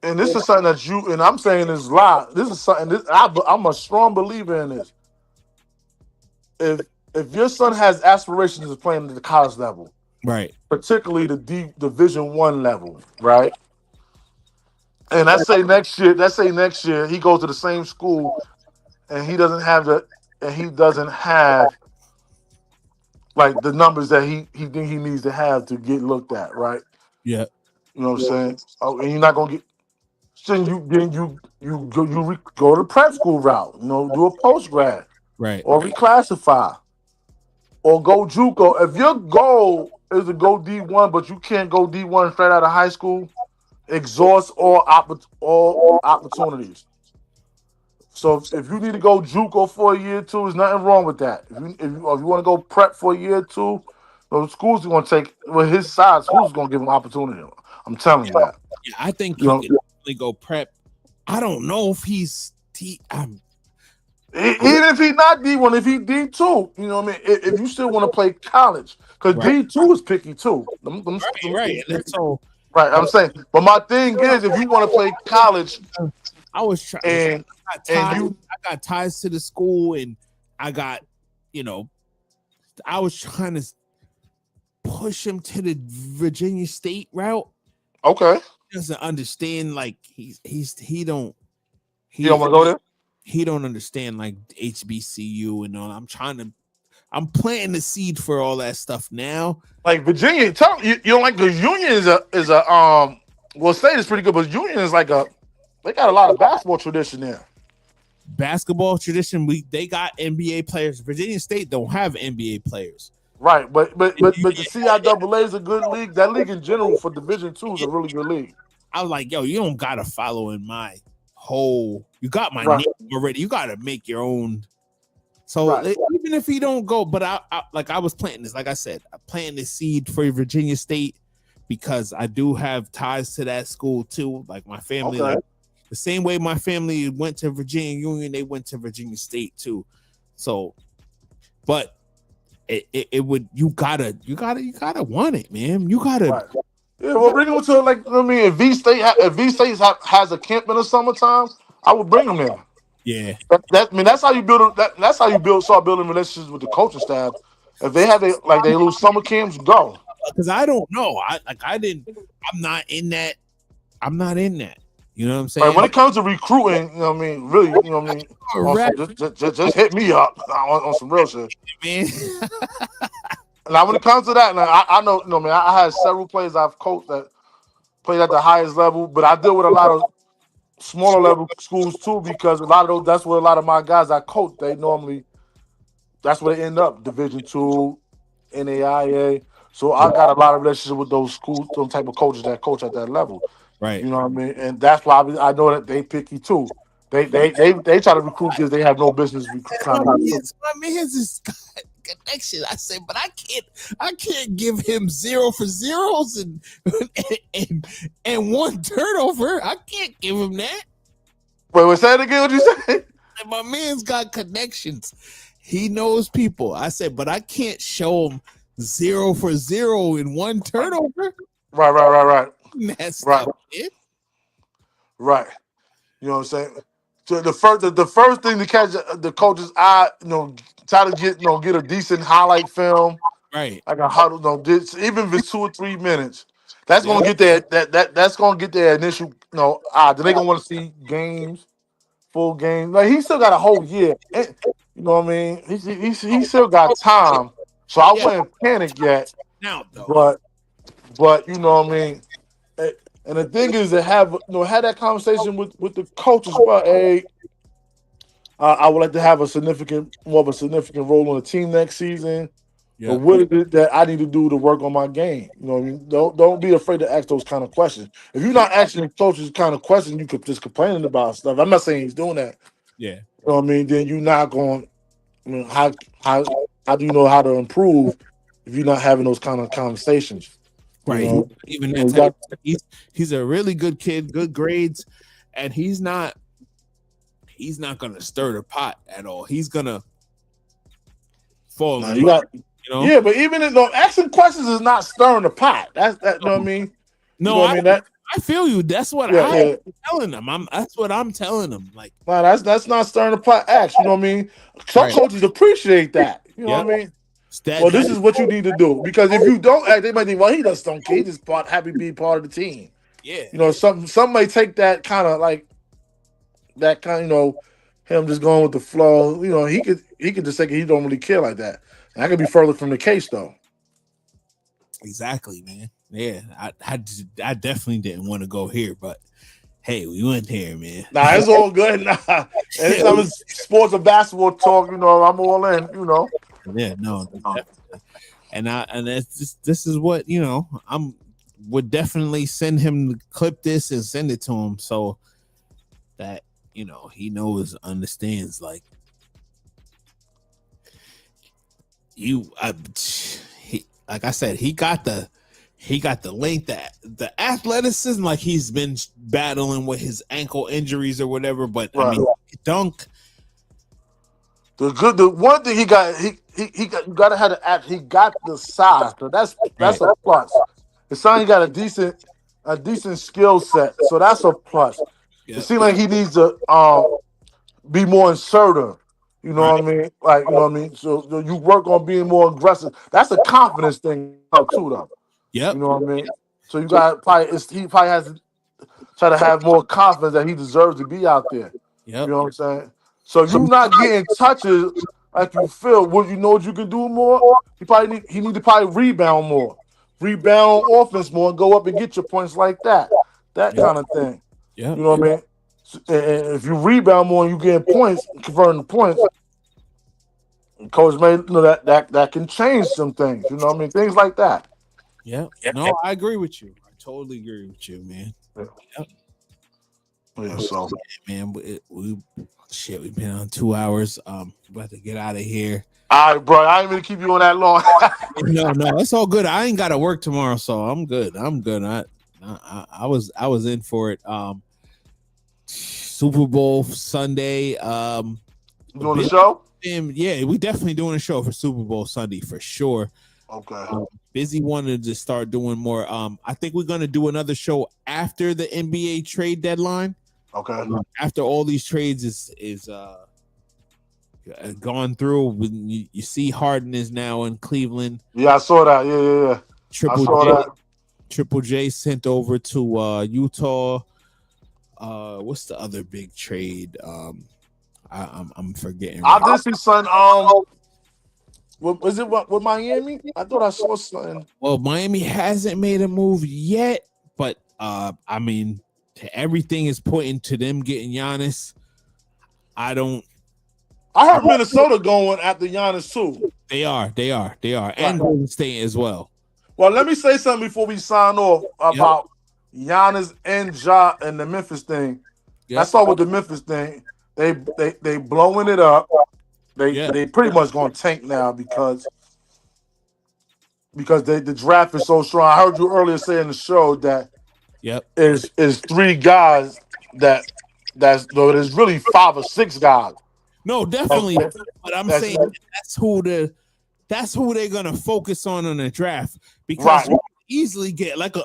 and this is something that you and I'm saying is lie. This is something I'm a strong believer in this. If your son has aspirations of playing at the college level, right, particularly the Division I level, right, and let's say next year he goes to the same school and he doesn't have like the numbers that he think he needs to have to get looked at, right? Yeah. You know what I'm saying? Oh, and you're not gonna get. Then you go the prep school route. Do a post grad, right, or reclassify, or go JUCO. If your goal is to go D1, but you can't go D1 straight out of high school, exhaust all opportunities. So if you need to go JUCO for a year or two, there's nothing wrong with that. If you want to go prep for a year or two, those schools are going to take his size. Schools are going to give him opportunity. I'm telling you that. Yeah, I think you can only go prep. I don't know if he's even if he's not D1, if he's D2, you know what I mean? If you still want to play college, because D2 is picky too. Right. That's all. Right, I'm saying. But my thing is, if you want to play college, I was trying. I got ties to the school, and I got, I was trying to push him to the Virginia State route. Okay. He doesn't understand, like he don't want to go there. He don't understand like HBCU and all. I'm planting the seed for all that stuff now. Like Virginia, you don't like, because Union is a well, State is pretty good, but Union is like They got a lot of basketball tradition there. Basketball tradition, they got NBA players. Virginia State don't have NBA players. Right, but the CIAA is a good league. That league in general for Division II is a really good league. I was like, yo, you don't gotta follow in my whole. You got my Right. name already. You gotta make your own. So Right. even if you don't go, but I was planting this. Like I said, I planted the seed for Virginia State because I do have ties to that school too. Like my family, Okay. like the same way my family went to Virginia Union, they went to Virginia State too. So, but. It would you gotta want it, man. You gotta. Right. Yeah, well, bring them to like I mean, if V State has a camp in the summertime, I would bring them there. Yeah, That's how you build. That's how you start building relationships with the coaching staff. If they have they little summer camps, go. because I don't know. I'm not in that. I'm not in that. You know what I'm saying? Right, when it comes to recruiting, you know what I mean, really, you know what I mean, just hit me up on some real shit. Man. Now, when it comes to that, now, I know, you know, man, I had several players I've coached that played at the highest level, but I deal with a lot of smaller level schools too because a lot of those, that's where a lot of my guys I coach, that's where they end up, Division II, NAIA. So I got a lot of relationships with those schools, those type of coaches that coach at that level. Right. You know what I mean? And that's why I know that they picky too. They try to recruit kids they have no business recruiting. My man's just got connection. I said, but I can't give him 0 for 0s and 1 turnover. I can't give him that. Wait, say it again. What you say? My man's got connections. He knows people. I said, but I can't show him 0 for 0 and 1 turnover. Right. That's Right. it. Right. You know what I'm saying? So the first thing to catch the coach's eye, try to get a decent highlight film, Right. like a huddle, even if it's 2 or 3 minutes. That's gonna get that's gonna get their initial, then they gonna want to see games, full games. Like he still got a whole year. You know what I mean? He still got time. So I wouldn't panic yet. Now But you know what I mean? And the thing is to have that conversation with the coaches about, hey, I would like to have more of a significant role on the team next season. Yeah. But what is it that I need to do to work on my game? You know what I mean? Don't be afraid to ask those kind of questions. If you're not asking coaches kind of questions, you could just complaining about stuff. I'm not saying he's doing that. Yeah. You know what I mean? Then you're not going. How do you know how to improve if you're not having those kind of conversations? Right. Even that he's a really good kid, good grades, and he's not gonna stir the pot at all. He's gonna fall in love, Yeah, but even asking questions is not stirring the pot. That's that. You know what I mean? No, I feel you. That's what I'm telling them. That's what I'm telling them. Like, no, that's not stirring the pot. Ask. You know what I mean? Some coaches appreciate that. You know what I mean? Well, this is what you need to do, because if you don't act, they might think, well, he just don't care. He just happy to be part of the team. Yeah. Some may take that kind of him just going with the flow. He could just say he don't really care like that. And that could be further from the case, though. Exactly, man. Yeah, I definitely didn't want to go here, but hey, we went here, man. Nah, it's all good. Nah, anytime it's sports or basketball talk, I'm all in. Yeah, no, and this is what would definitely send him to clip this and send it to him so that he knows, understands, like like I said, he got the length, the athleticism, like he's been battling with his ankle injuries or whatever, but I mean, dunk. The one thing he got, you gotta have the act. He got the size, so that's a plus. The son, he got a decent skill set, so that's a plus. It seems like he needs to be more assertive. You know what I mean? Like, you know what I mean? So you work on being more aggressive. That's a confidence thing too, though. Yeah. You know what I mean? So he probably has to try to have more confidence that he deserves to be out there. Yep. You know what I'm saying? So you're not getting touches like you feel. What you can do more? He need to probably rebound more, rebound offense more, and go up and get your points like that. That kind of thing. Yeah. You know what I mean? And if you rebound more and you get points, converting the points, coach may that can change some things. You know what I mean? Things like that. Yeah. No, I agree with you. I totally agree with you, man. Yep. Yeah, so Man, we've been on 2 hours. About to get out of here. all right, bro. I ain't gonna keep you on that long. No, it's all good. I ain't got to work tomorrow, so I'm good. I was in for it. Super Bowl Sunday. You doing the show? Yeah, we definitely doing a show for Super Bowl Sunday for sure. Okay. Busy wanted to start doing more. I think we're gonna do another show after the NBA trade deadline. Okay. After all these trades is gone through, when you see Harden is now in Cleveland. Yeah, I saw that. Yeah. Triple J sent over to Utah. What's the other big trade? I'm forgetting. I did see son. What was it with Miami? I thought I saw something. Well, Miami hasn't made a move yet, but I mean, everything is pointing to them getting Giannis. I heard Minnesota going after Giannis too. They are, and Golden State as well. Well, let me say something before we sign off about Giannis and Ja and the Memphis thing. Yep. Let's start with the Memphis thing. They blowing it up. They pretty much gonna tank now because the draft is so strong. I heard you earlier say in the show that is 3 guys that's though there's really 5 or 6 guys. No, definitely. But I'm saying that's who they're gonna focus on the draft, because you easily get like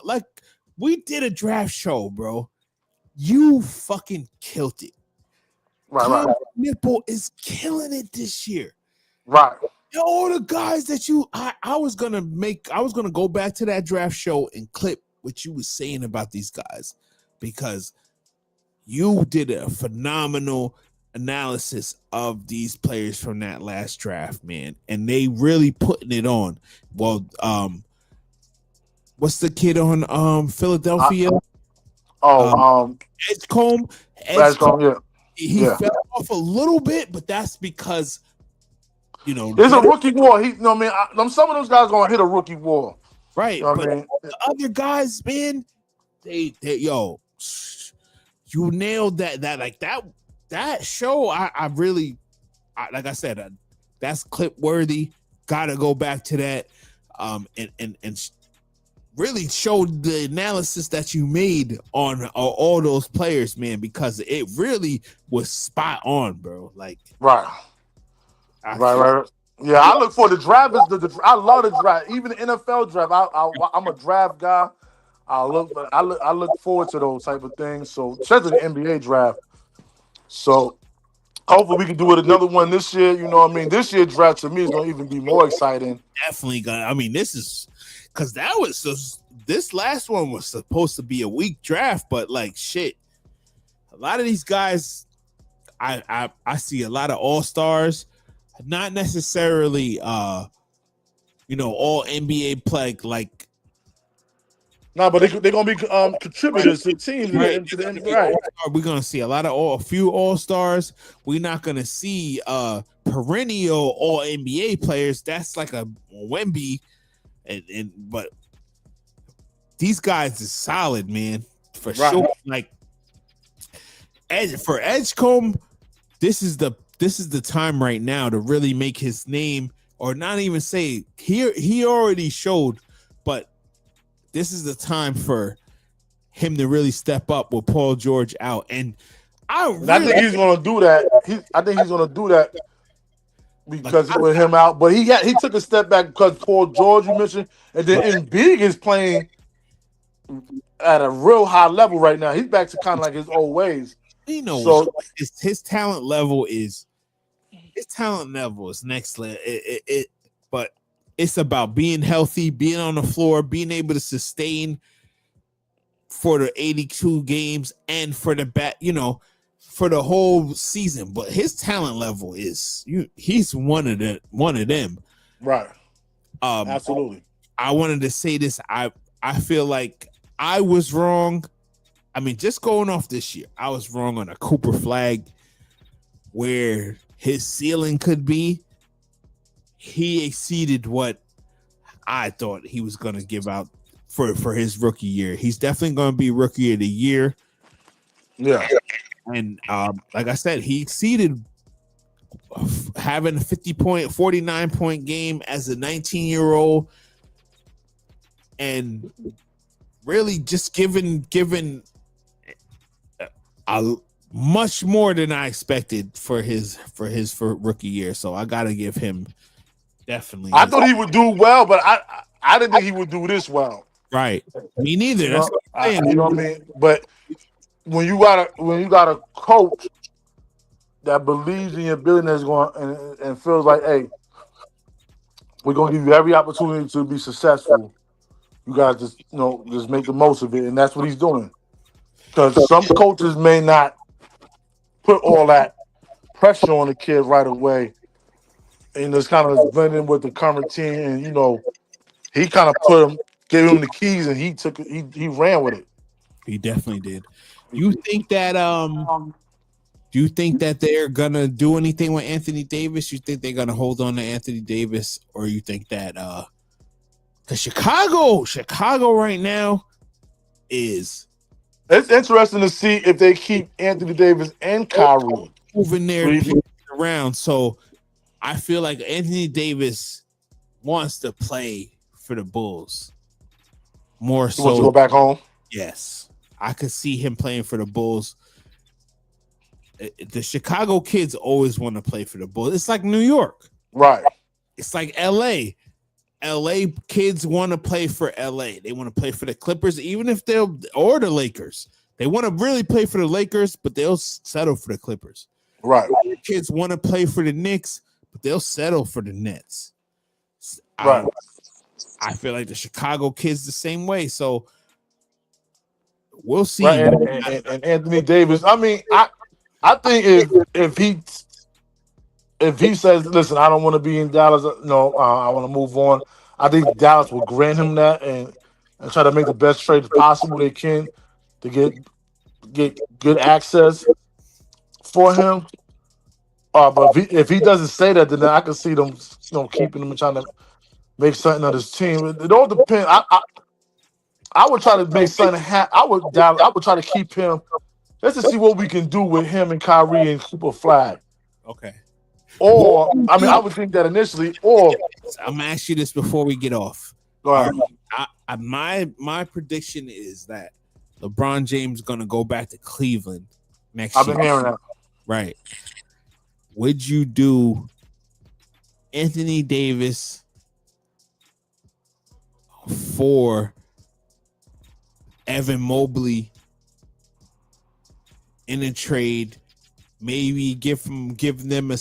we did a draft show, bro. You fucking killed it. Right. Nipple is killing it this year. Right. All the guys that I was gonna go back to that draft show and clip what you was saying about these guys, because you did a phenomenal analysis of these players from that last draft, man, and they really putting it on. Well, what's the kid on Philadelphia? Edgecombe. Yeah. He fell off a little bit, but that's because there's a rookie wall. Some of those guys gonna hit a rookie wall, right? You know but the other guys, man, they you nailed that like that show. I really, like I said, that's clip worthy. Gotta go back to that, and really showed the analysis that you made on all those players, man, because it really was spot on, bro. Like, right. Yeah, I look for the draft. I love the draft, even the NFL draft. I'm a draft guy. I look forward to those type of things. So, especially the NBA draft. So, hopefully we can do it another one this year. You know what I mean? This year draft to me is gonna even be more exciting. Definitely gonna. I mean, this is because this last one was supposed to be a weak draft, but like shit, a lot of these guys, I see a lot of all-stars, not necessarily all NBA play like. No, but they're gonna be contributors to teams. Right. We're gonna see a few all-stars. We're not gonna see perennial all NBA players. That's like a Wemby, but these guys is solid, man, for sure. Like for Edgecombe, this is the time right now to really make his name, or not even say he already showed, but this is the time for him to really step up with Paul George out. And I think he's gonna do that. I think he's gonna do that because with him out, but he took a step back because Paul George you mentioned, and then Embiid is playing at a real high level right now. He's back to kind of like his old ways. So his talent level is next level. But it's about being healthy, being on the floor, being able to sustain for the 82 games and for the for the whole season. But his talent level he's one of them. Right. Absolutely. I wanted to say this. I feel like I was wrong I mean, just going off this year, I was wrong on a Cooper Flag where his ceiling could be. He exceeded what I thought he was going to give out for his rookie year. He's definitely going to be rookie of the year. Yeah. And like I said, he exceeded having a 49-point game as a 19-year-old and really just given a much more than I expected for his rookie year. So I got to give him definitely. I thought he would do well, but I didn't think he would do this well. Right. Me neither. That's what I'm saying. You know what I mean? But when you got a coach that believes in your business and feels like, hey, we're gonna give you every opportunity to be successful. You gotta just make the most of it, and that's what he's doing. Because some coaches may not put all that pressure on the kid right away, and just kind of blend in with the current team. And he kind of gave him the keys, and he ran with it. He definitely did. You think that they're gonna do anything with Anthony Davis? You think they're gonna hold on to Anthony Davis, or you think that the Chicago right now is it's interesting to see if they keep Anthony Davis and Kyrie moving there around. So I feel like Anthony Davis wants to play for the Bulls more. He wants to go back home. Yes, I could see him playing for the Bulls. The Chicago kids always want to play for the Bulls. It's like New York, right? It's like LA. LA kids want to play for LA. They want to play for the Clippers, even if or the Lakers. They want to really play for the Lakers, but they'll settle for the Clippers. Right. Kids want to play for the Knicks, but they'll settle for the Nets. Right. I feel like the Chicago kids the same way. So we'll see. Right. And Anthony Davis. I mean, I think if he says, listen, I don't want to be in Dallas, I want to move on, I think Dallas will grant him that and try to make the best trade possible they can to get good access for him. But if he doesn't say that, then I can see them keeping him and trying to make something of his team. It all depends. I would try to make something happen. I would try to keep him. Let's just see what we can do with him and Kyrie and Cooper Flag. Okay. Or, I mean, I would think that initially, or I'm gonna ask you this before we get off. Go ahead. My prediction is that LeBron James is gonna go back to Cleveland next year. I've been hearing that. Right. Would you do Anthony Davis for Evan Mobley in a trade? Maybe give them a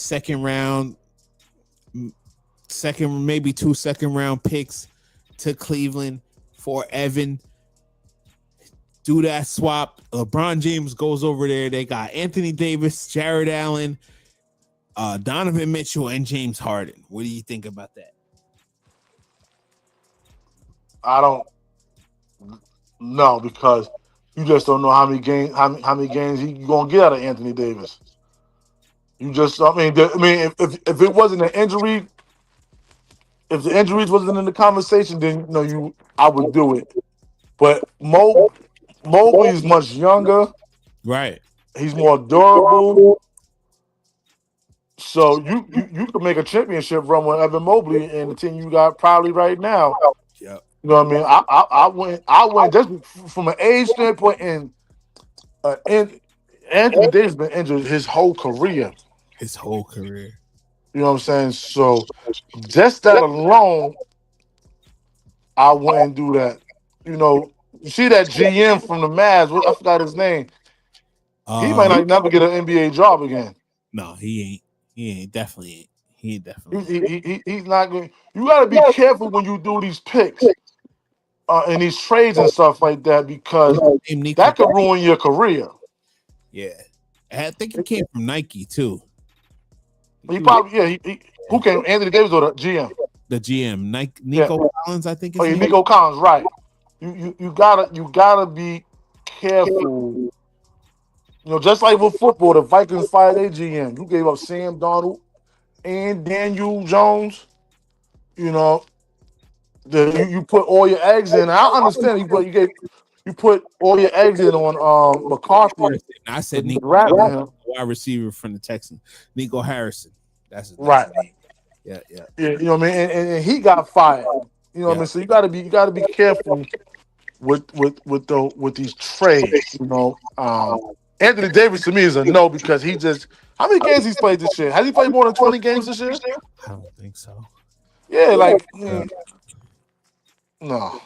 maybe 2 second-round picks to Cleveland for Evan. Do that swap. LeBron James goes over there. They got Anthony Davis, Jared Allen, Donovan Mitchell, and James Harden. What do you think about that? I don't know, because you just don't know how many games you're gonna get out of Anthony Davis. You just, I mean, if it wasn't an injury, if the injuries wasn't in the conversation, then I would do it. But Mobley is much younger, right? He's more durable, so you could make a championship run with Evan Mobley and the team you got probably right now. Yeah, you know what I mean. I went just from an age standpoint, and Anthony Davis has been injured his whole career. You know what I'm saying? So just that alone, I wouldn't do that. You see that GM from the Mavs, I forgot his name. He might not never get an NBA job again. No, he ain't. Definitely ain't. He's not going. You got to be careful when you do these picks and these trades and stuff like that, because that could ruin your career. Yeah, I think he came from Nike too. He probably who came? Anthony Davis or the GM? The GM, Nico Collins, I think. Nico Collins, right? You gotta be careful. Just like with football, the Vikings fired their GM. You gave up Sam Darnold and Daniel Jones. You know, you put all your eggs in. I understand you put all your eggs in on McCarthy. I said Nico drafting him. wide receiver from the Texans, Nico Harrison. That's Right. his name. Yeah. Yeah, you know what I mean, and he got fired. You know what I mean. So you got to be careful with these trades. Anthony Davis to me is a no because he just how many games he's played this year? Has he played more than 20 games this year? I don't think so. Yeah, no. No.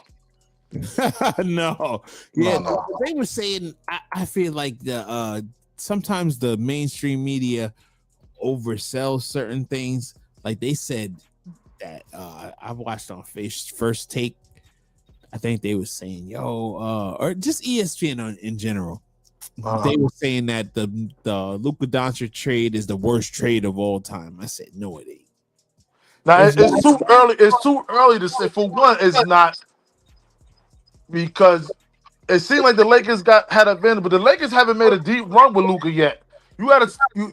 Yeah, no. They were saying I feel like the sometimes the mainstream media oversells certain things. Like they said that I've watched on First Take. I think they were saying, or just ESPN in general. They were saying that the Luka Doncic trade is the worst trade of all time. I said, no, it ain't. Now it's too early. It's too early to say. For one, it's not because it seemed like the Lakers had advantage, but the Lakers haven't made a deep run with Luka yet. The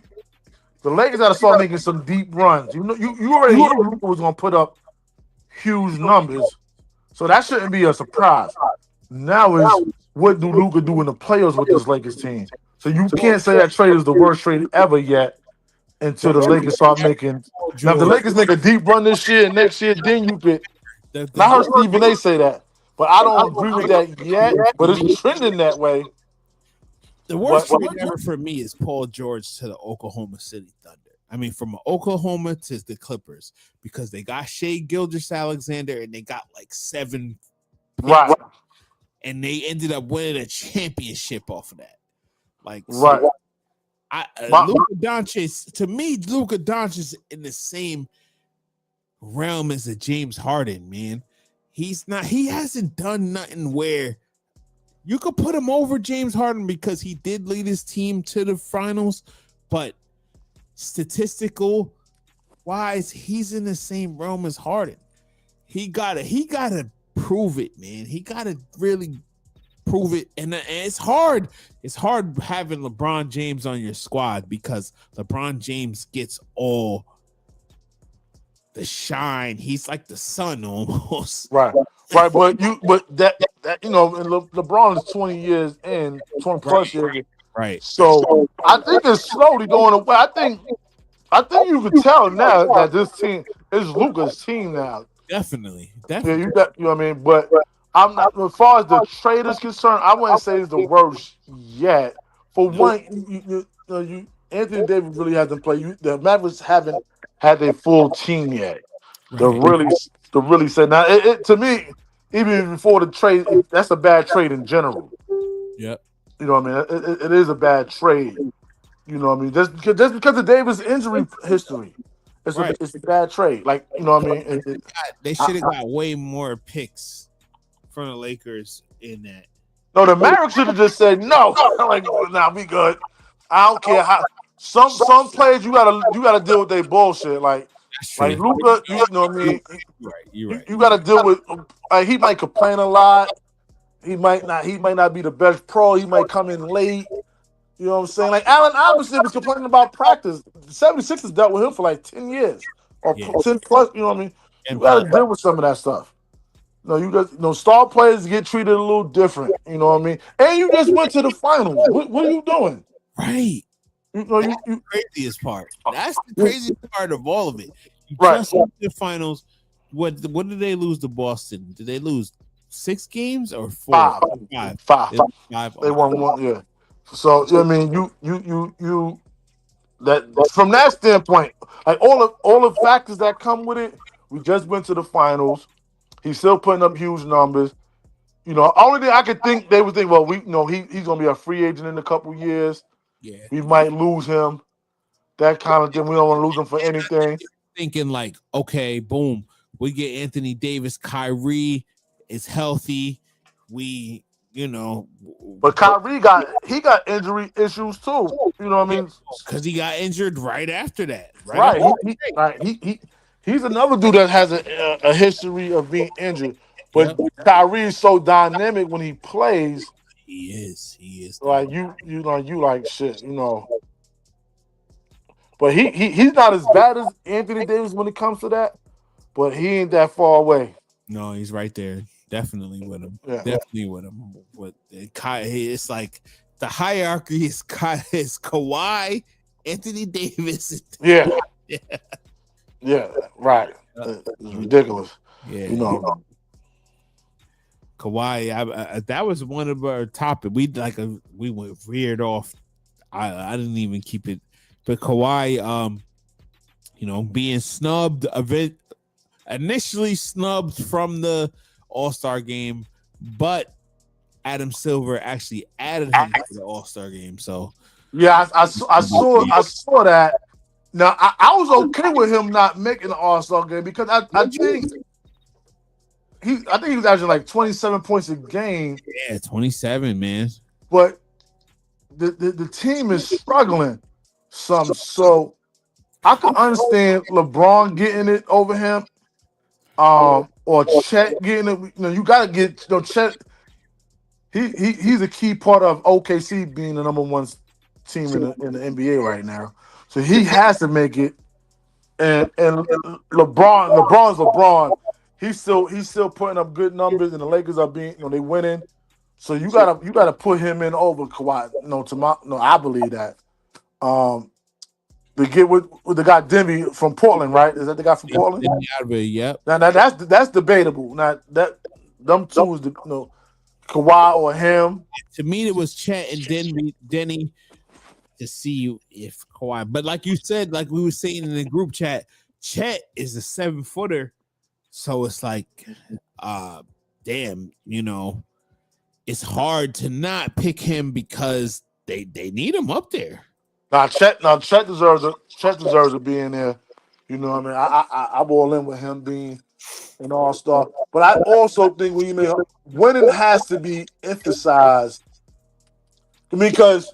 Lakers got to start making some deep runs. You already knew Luka was going to put up huge numbers, so that shouldn't be a surprise. Now is what do Luka do in the playoffs with this Lakers team? So you can't say that trade is the worst trade ever yet until the Lakers start making. Now, if the Lakers make a deep run this year and next year, then you could. I heard Stephen A. say that, but I don't agree with that yet. But it's trending that way. The worst trade ever for me is Paul George to the Oklahoma City Thunder. I mean, from Oklahoma to the Clippers because they got Shai Gilgeous-Alexander and they got like 7 picks. Right. And they ended up winning a championship off of that. Like, right. Luka Doncic, to me, Luka Doncic is in the same realm as a James Harden, man. He hasn't done nothing where you could put him over James Harden because he did lead his team to the finals, but statistical wise, he's in the same realm as Harden. He gotta prove it, man. He gotta really prove it, and it's hard. It's hard having LeBron James on your squad because LeBron James gets all the shine. He's like the sun almost. Right. But that LeBron is 20 years in, 20 plus years. Right. So I think it's slowly going away. I think you can tell now that this team is Luka's team now. Definitely. Yeah, you know what I mean? But I'm not, as far as the trade is concerned, I wouldn't say it's the worst yet. For one, Anthony Davis really hasn't played. The Mavericks haven't had their full team yet. To really say now, it to me, even before the trade, that's a bad trade in general. Yep. You know what I mean? It is a bad trade. You know what I mean? Just because of Davis' injury history, it's a bad trade. Like, you know what I mean? They should have got way more picks from the Lakers in that. No, the Mavericks should have just said no. Like, nah, we good. I don't care how. Some players you gotta deal with their bullshit. Like Luka, you know what I mean? You're right. You gotta deal with. He might complain a lot. He might not be the best pro. He might come in late. You know what I'm saying? Like Allen Iverson was complaining about practice. The 76ers dealt with him for like 10 years or 10 plus. You know what I mean? You gotta deal with some of that stuff. No, star players get treated a little different. You know what I mean? And you just went to the finals. What are you doing? Right. That's the craziest part. That's the craziest part of all of it. You right. Just went to the finals. What did they lose to Boston? Did they lose 6 games or 4? Five. They won 1. Yeah. So I mean, you that from that standpoint, like all the factors that come with it. We just went to the finals. He's still putting up huge numbers. You know, only thing I could think they would think, well, he's gonna be a free agent in a couple years. Yeah, we might lose him. That kind of thing. We don't want to lose him for anything. Thinking like, okay, boom, we get Anthony Davis, Kyrie is healthy. But Kyrie got injury issues too. You know what I mean? Because he got injured right after that. He's another dude that has a history of being injured. But Kyrie is so dynamic when he plays. He is. Like you like shit, But he's not as bad as Anthony Davis when it comes to that. But he ain't that far away. No, he's right there. Definitely with him. Yeah. Definitely with him. With it's like the hierarchy is Kawhi, Anthony Davis. Yeah. Yeah. Right. It's ridiculous. Yeah. Kawhi, that was one of our topics. We went veered off. I didn't even keep it, but Kawhi, being snubbed, initially snubbed from the All-Star game, but Adam Silver actually added him to the All-Star game. So yeah, I saw that. Now I was okay with him not making the All-Star game because I think he was averaging like 27 points a game. Yeah, 27, man. But the team is struggling some. So I can understand LeBron getting it over him. Or Chet getting it. You gotta get Chet. He's a key part of OKC being the number one team in the NBA right now. So he has to make it. And LeBron's LeBron. He's still putting up good numbers, and the Lakers are being they winning. So you gotta put him in over Kawhi. I believe that. To get with the guy Demi from Portland, right? Is that the guy from Portland? Yep. Now that's debatable. Now that them two is Kawhi or him. To me, it was Chet and Denny to see if Kawhi. But like you said, like we were saying in the group chat, Chet is a 7-footer, so it's like, damn, it's hard to not pick him because they need him up there. Chet deserves to be in there. You know what I mean? I'm all in with him being an all-star. But I also think winning has to be emphasized. Because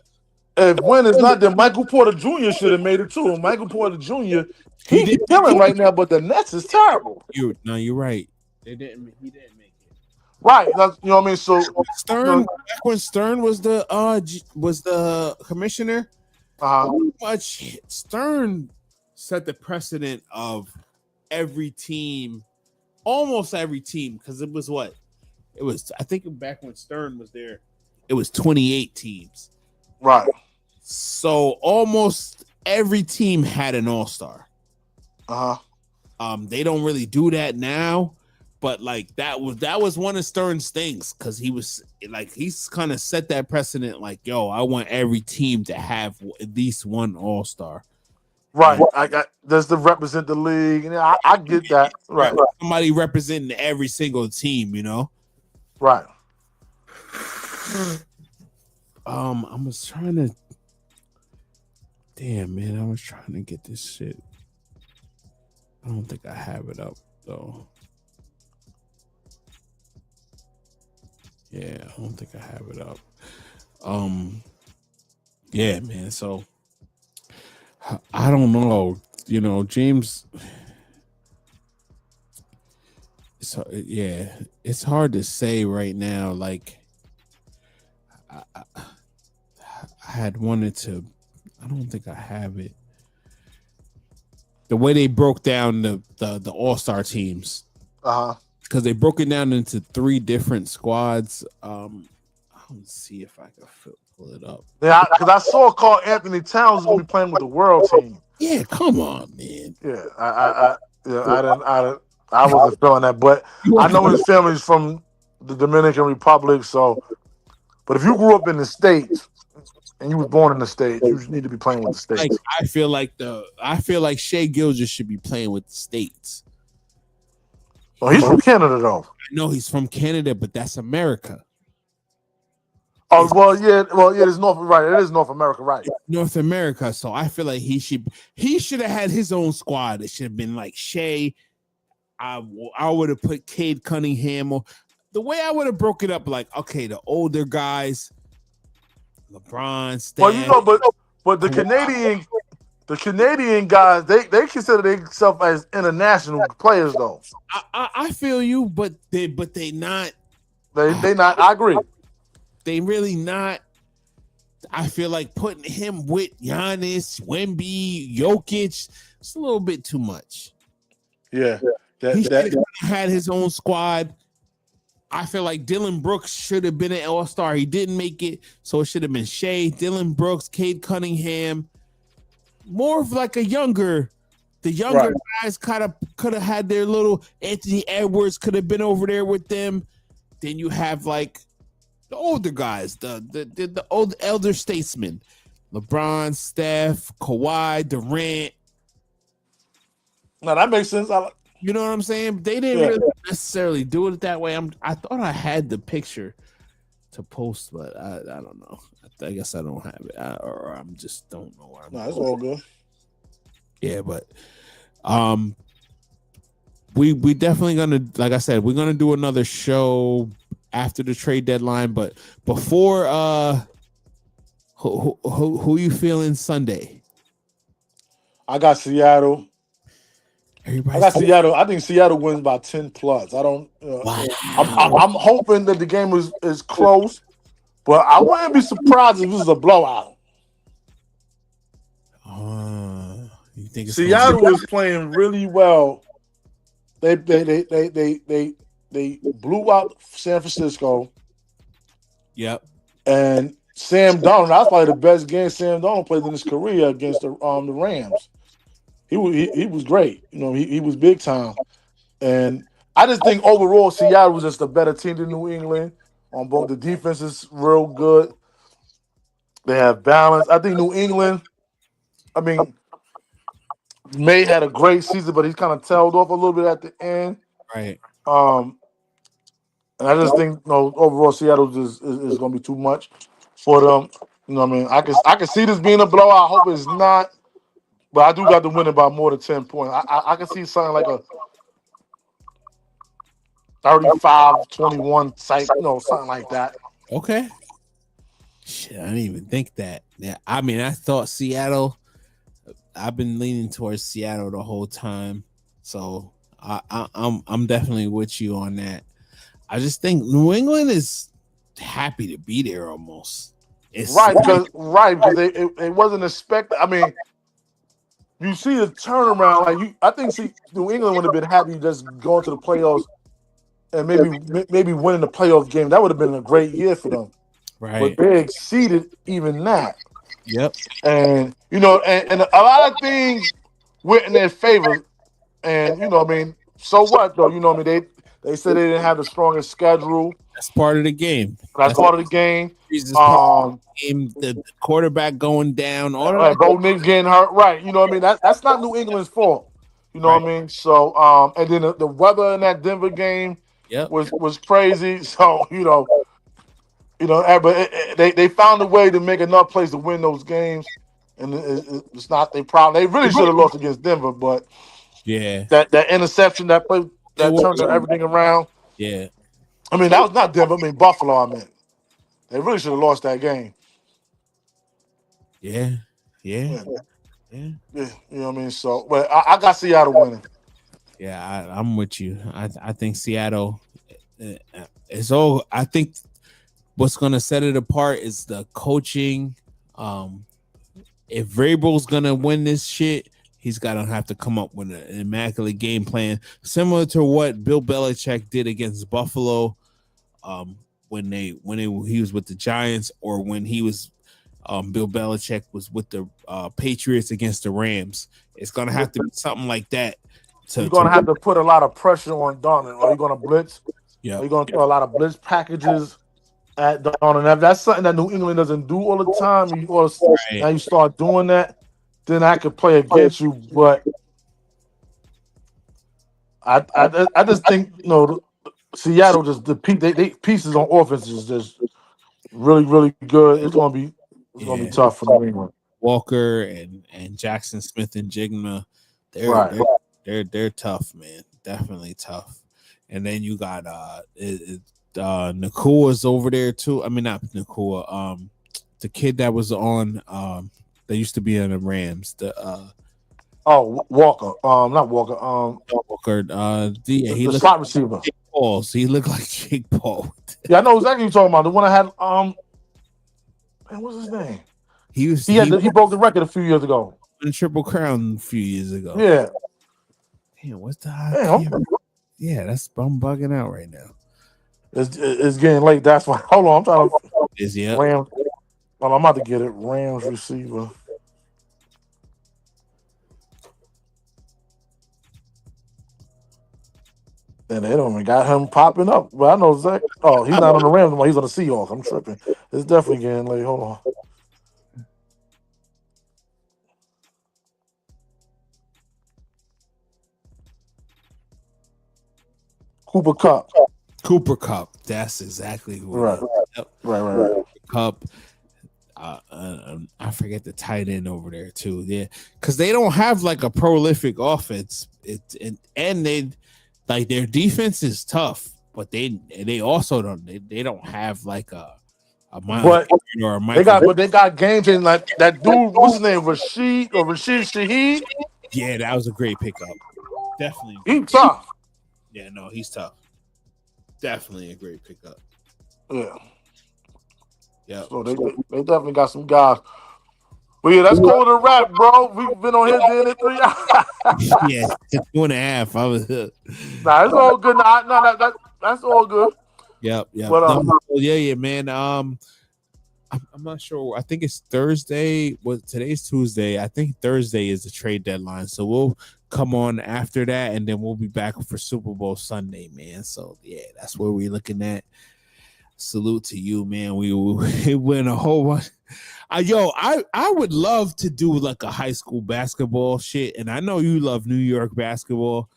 if winning's not there, Michael Porter Jr. should have made it too. And Michael Porter Jr. He's killing right now, but the Nets is terrible. You're right. He didn't make it. Right. You know what I mean? So Stern, back when Stern was the commissioner, pretty much Stern set the precedent of every team, almost every team, because it was I think back when Stern was there, it was 28 teams. Right. So almost every team had an all-star. They don't really do that now, but like that was one of Stern's things, because he's kind of set that precedent, like, yo, I want every team to have at least one all-star. Right. Does to represent the league, and I get that. Right. Somebody representing every single team, Right. I was trying to. Damn, man, I was trying to get this shit. I don't think I have it up though. Yeah, I don't think I have it up. Yeah, man. So I don't know. James. So yeah, it's hard to say right now. Like, I had wanted to. I don't think I have it. The way they broke down the All-Star teams. Because they broke it down into 3 different squads. I'll see if I can pull it up. Yeah, because I saw Carl Anthony Towns will be playing with the world team. Yeah, come on, man. Yeah, I wasn't feeling that, but I know his family's from the Dominican Republic. So, but if you grew up in the States and you was born in the States, you need to be playing with the States. Like, I feel like Shea Gilgeous should be playing with the States. Oh, he's from Canada, though. I know he's from Canada, but that's America. Oh, well, yeah, it's North, right? It is North America, right? North America. So I feel like he should have had his own squad. It should have been like Shea. I would have put Cade Cunningham. Or the way I would have broke it up, like, okay, the older guys, LeBron, Stan. Well, but the Canadian guys, they consider themselves as international players, though. I feel you, but they not. They not. I agree. they really not. I feel like putting him with Giannis, Wemby, Jokic, it's a little bit too much. Yeah. He should have had his own squad. I feel like Dylan Brooks should have been an All-Star. He didn't make it, so it should have been Shea, Dylan Brooks, Cade Cunningham. More of like the younger guys kind of could have had their little Anthony Edwards could have been over there with them. Then you have like the older guys, the old elder statesmen, LeBron, Steph, Kawhi, Durant. No, that makes sense. You know what I'm saying? They didn't really necessarily do it that way. I thought I had the picture to post, but I don't know. I guess I don't have it, or I'm just don't know where I'm. No, it's all good. Yeah, but we definitely gonna, like I said, we're gonna do another show after the trade deadline. But before, who you feeling Sunday? I got Seattle. Seattle. I think Seattle wins by 10 plus. I don't. Wow. I'm hoping that the game is close, but I wouldn't be surprised if this is a blowout. You think Seattle is playing really well. They blew out San Francisco. Yep. And Sam Darnold, that's probably the best game Sam Darnold played in his career against the Rams. He was great. You know, he was big time. And I just think overall Seattle was just a better team than New England. On both the defense is real good. They have balance. I think New England, May had a great season, but he's kind of tailed off a little bit at the end. Right. And I just think overall Seattle is going to be too much for them. You know what I mean? I can see this being a blowout. I hope it's not. But I do got to win it by more than 10 points. I can see something like a 35-21 type, something like that. Okay. Shit, I didn't even think that. Yeah, I mean, I thought Seattle. I've been leaning towards Seattle the whole time, so I'm definitely with you on that. I just think New England is happy to be there almost. Because it wasn't expected. I mean, you see the turnaround. I think New England would have been happy just going to the playoffs and maybe winning the playoff game. That would have been a great year for them. Right. But they exceeded even that. Yep. And and a lot of things went in their favor. And so what though? They said they didn't have the strongest schedule. That's part of the game. That's part of the game. The quarterback going down, all of that. Bo Nix getting hurt. Right. That's not New England's fault. You know what I mean? So and then the weather in that Denver game was crazy. So, but they found a way to make enough plays to win those games, and it's not their problem. They really should have lost against Denver, but that interception that turned everything around. Yeah, I mean that was not Denver. I mean Buffalo. I meant they really should have lost that game. Yeah. You know what I mean? So, but I got Seattle winning. Yeah, I'm with you. I think Seattle is all. I think what's going to set it apart is the coaching. If Vrabel's going to win this shit, he's got to have to come up with an immaculate game plan, similar to what Bill Belichick did against Buffalo when he was with the Giants, or when he was Bill Belichick was with the Patriots against the Rams. It's going to have to be something like that. You're going to have to put a lot of pressure on Darnold. Are you going to blitz? Yeah. You're going to throw a lot of blitz packages at Darnold. If that's something that New England doesn't do all the time, now you start doing that, then I could play against you. But I just think Seattle just the pieces on offense is just really, really good. It's gonna be be tough for New England. Walker and Jackson Smith and Jigma, they're tough, man. Definitely tough. And then you got Nakua's over there too. I mean, not Nakua. The kid that was on that used to be in the Rams. Walker. Not Walker. Walker. The slot receiver. Paul. So he looked like Jake Paul. Yeah, I know exactly what you're talking about. The one I had. Man, what's his name? He broke the record a few years ago. In Triple Crown a few years ago. Yeah. Damn, what's the Damn. Yeah, I'm bugging out right now. It's getting late. That's why. Hold on, I'm trying to. Rams. Well, I'm about to get it. Rams receiver. And they don't even got him popping up. But I know Zach. Oh, he's not on the Rams anymore. He's on the Seahawks. I'm tripping. It's definitely getting late. Hold on. Cooper Kupp. That's exactly who. Right. Yep. Right. Kupp. I forget the tight end over there too. Yeah, because they don't have like a prolific offense. And they like their defense is tough, but they also don't have like a Miles or a Michael. They got games in like that dude. What's his name? Rashid Shaheed. Yeah, that was a great pickup. Definitely, he's tough. Yeah, no, he's tough. Definitely a great pickup. Yeah. Yeah. So they definitely got some guys. But yeah, that's cool to wrap, bro. We've been on here doing it 3 hours. Yeah, 2.5. I was. Nah, it's all good. That's all good. Yep. But, yeah, man. I'm not sure. I think it's Thursday. Today's Tuesday. I think Thursday is the trade deadline. So we'll come on after that, and then we'll be back for Super Bowl Sunday, man. So yeah, that's where we're looking at. Salute to you, man. We win a whole bunch. I would love to do like a high school basketball shit, and I know you love New York basketball.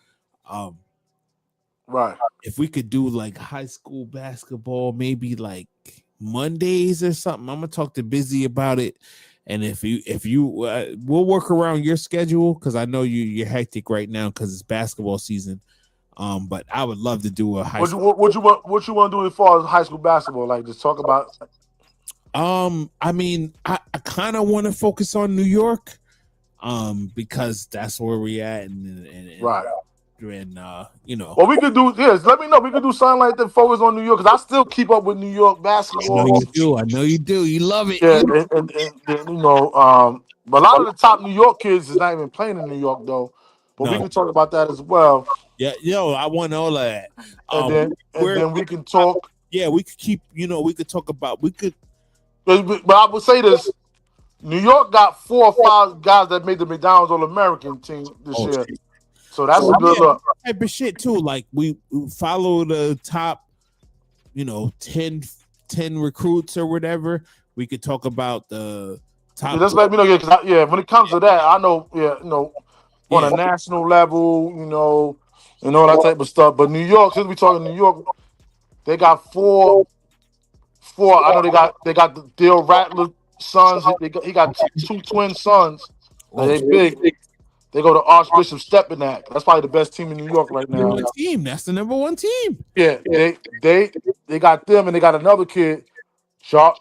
Right. If we could do like high school basketball, maybe like Mondays or something. I'm gonna talk to Busy about it, and if you we'll work around your schedule because I know you're hectic right now because it's basketball season. But I would love to do a high school. What you want to do as far as high school basketball? Like just talk about. I mean, I kind of want to focus on New York, because that's where we at, and right. And Well, we could do this. Let me know. We could do something like that. Focus on New York because I still keep up with New York basketball. I know you do. You love it. Yeah, and but a lot of the top New York kids is not even playing in New York though. But we can talk about that as well. Yeah, I want all of that. And then we can talk. Yeah, we could keep. We could talk about. We could. But I would say this: New York got 4 or 5 guys that made the McDonald's All-American team this year. So that's a good look. Type of shit too. Like we follow the top, 10 recruits or whatever. We could talk about the top. Just let me know. When it comes to that, I know. On a national level, and all that type of stuff. But New York, since we talking New York, they got 4. I know they got the Dale Rattler sons. He got 2 twin sons. They big. They go to Archbishop Stepinac. That's probably the best team in New York right now. That's the number 1 team. Yeah, they got them, and they got another kid, Josh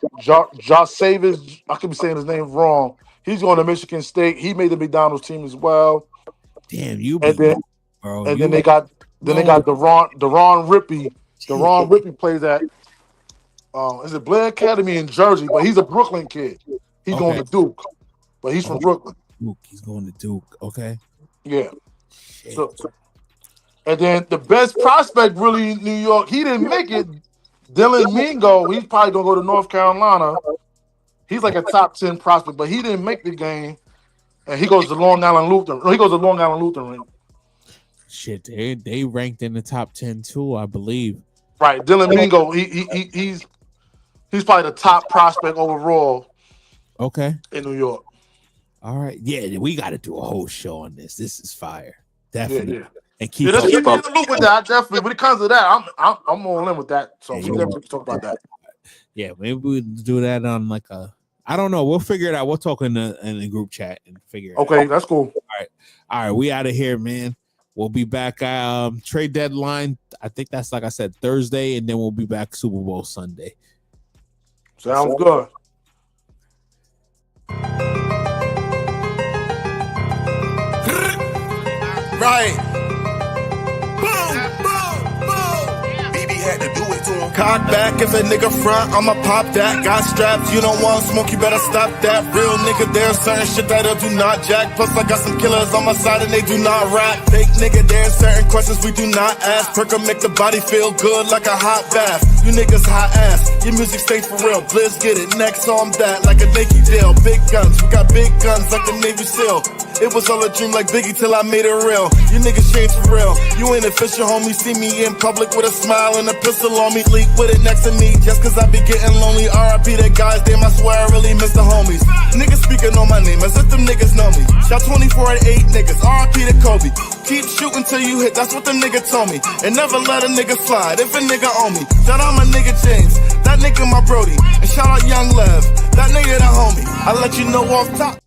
Savage. I could be saying his name wrong. He's going to Michigan State. He made the McDonald's team as well. Damn, you. Then they got Deron Rippey. Deron Rippey plays at is it Blair Academy in Jersey, but he's a Brooklyn kid. He's going to Duke, but he's from Brooklyn. He's going to Duke. Okay. Yeah. So, and then the best prospect really in New York, he didn't make it. Dylan Mingo, he's probably gonna go to North Carolina. He's like a top 10 prospect, but he didn't make the game. And he goes to Long Island Lutheran. Shit, they ranked in the top 10 too, I believe. Right, Dylan Mingo, he's probably the top prospect overall. Okay. In New York. All right. Yeah, we got to do a whole show on this. This is fire. Definitely. Yeah. And keep let's keep in the loop with that. Definitely. When it comes to that, I'm all in with that. So we definitely talk about that. Yeah, maybe we'll do that on like I don't know. We'll figure it out. We'll talk in the group chat and figure it out. Okay, that's cool. All right. We out of here, man. We'll be back. Trade deadline. I think that's, like I said, Thursday, and then we'll be back Super Bowl Sunday. Sounds good. Right. Boom, boom, boom. Cock back, if a nigga front, I'ma pop that. Got straps, you don't want smoke, you better stop that. Real nigga, there's certain shit that I do not jack. Plus I got some killers on my side and they do not rap. Fake nigga, there's certain questions we do not ask. Perka make the body feel good like a hot bath. You niggas hot ass, your music stays for real. Blizz get it, next on that like a Nike deal. Big guns, we got big guns like the Navy SEAL. It was all a dream like Biggie till I made it real. You niggas change for real. You ain't official, homie. See me in public with a smile and a pistol on me. Sleep with it next to me just cause I be getting lonely. R.I.P. that guy's damn, I swear I really miss the homies. Niggas speaking on my name as if them niggas know me. Shot 24 at 8 niggas. R.I.P. to Kobe. Keep shooting till you hit, that's what the nigga told me. And never let a nigga slide if a nigga owe me. Shout out my nigga James, that nigga my Brody. And shout out Young Lev, that nigga the homie. I let you know off top.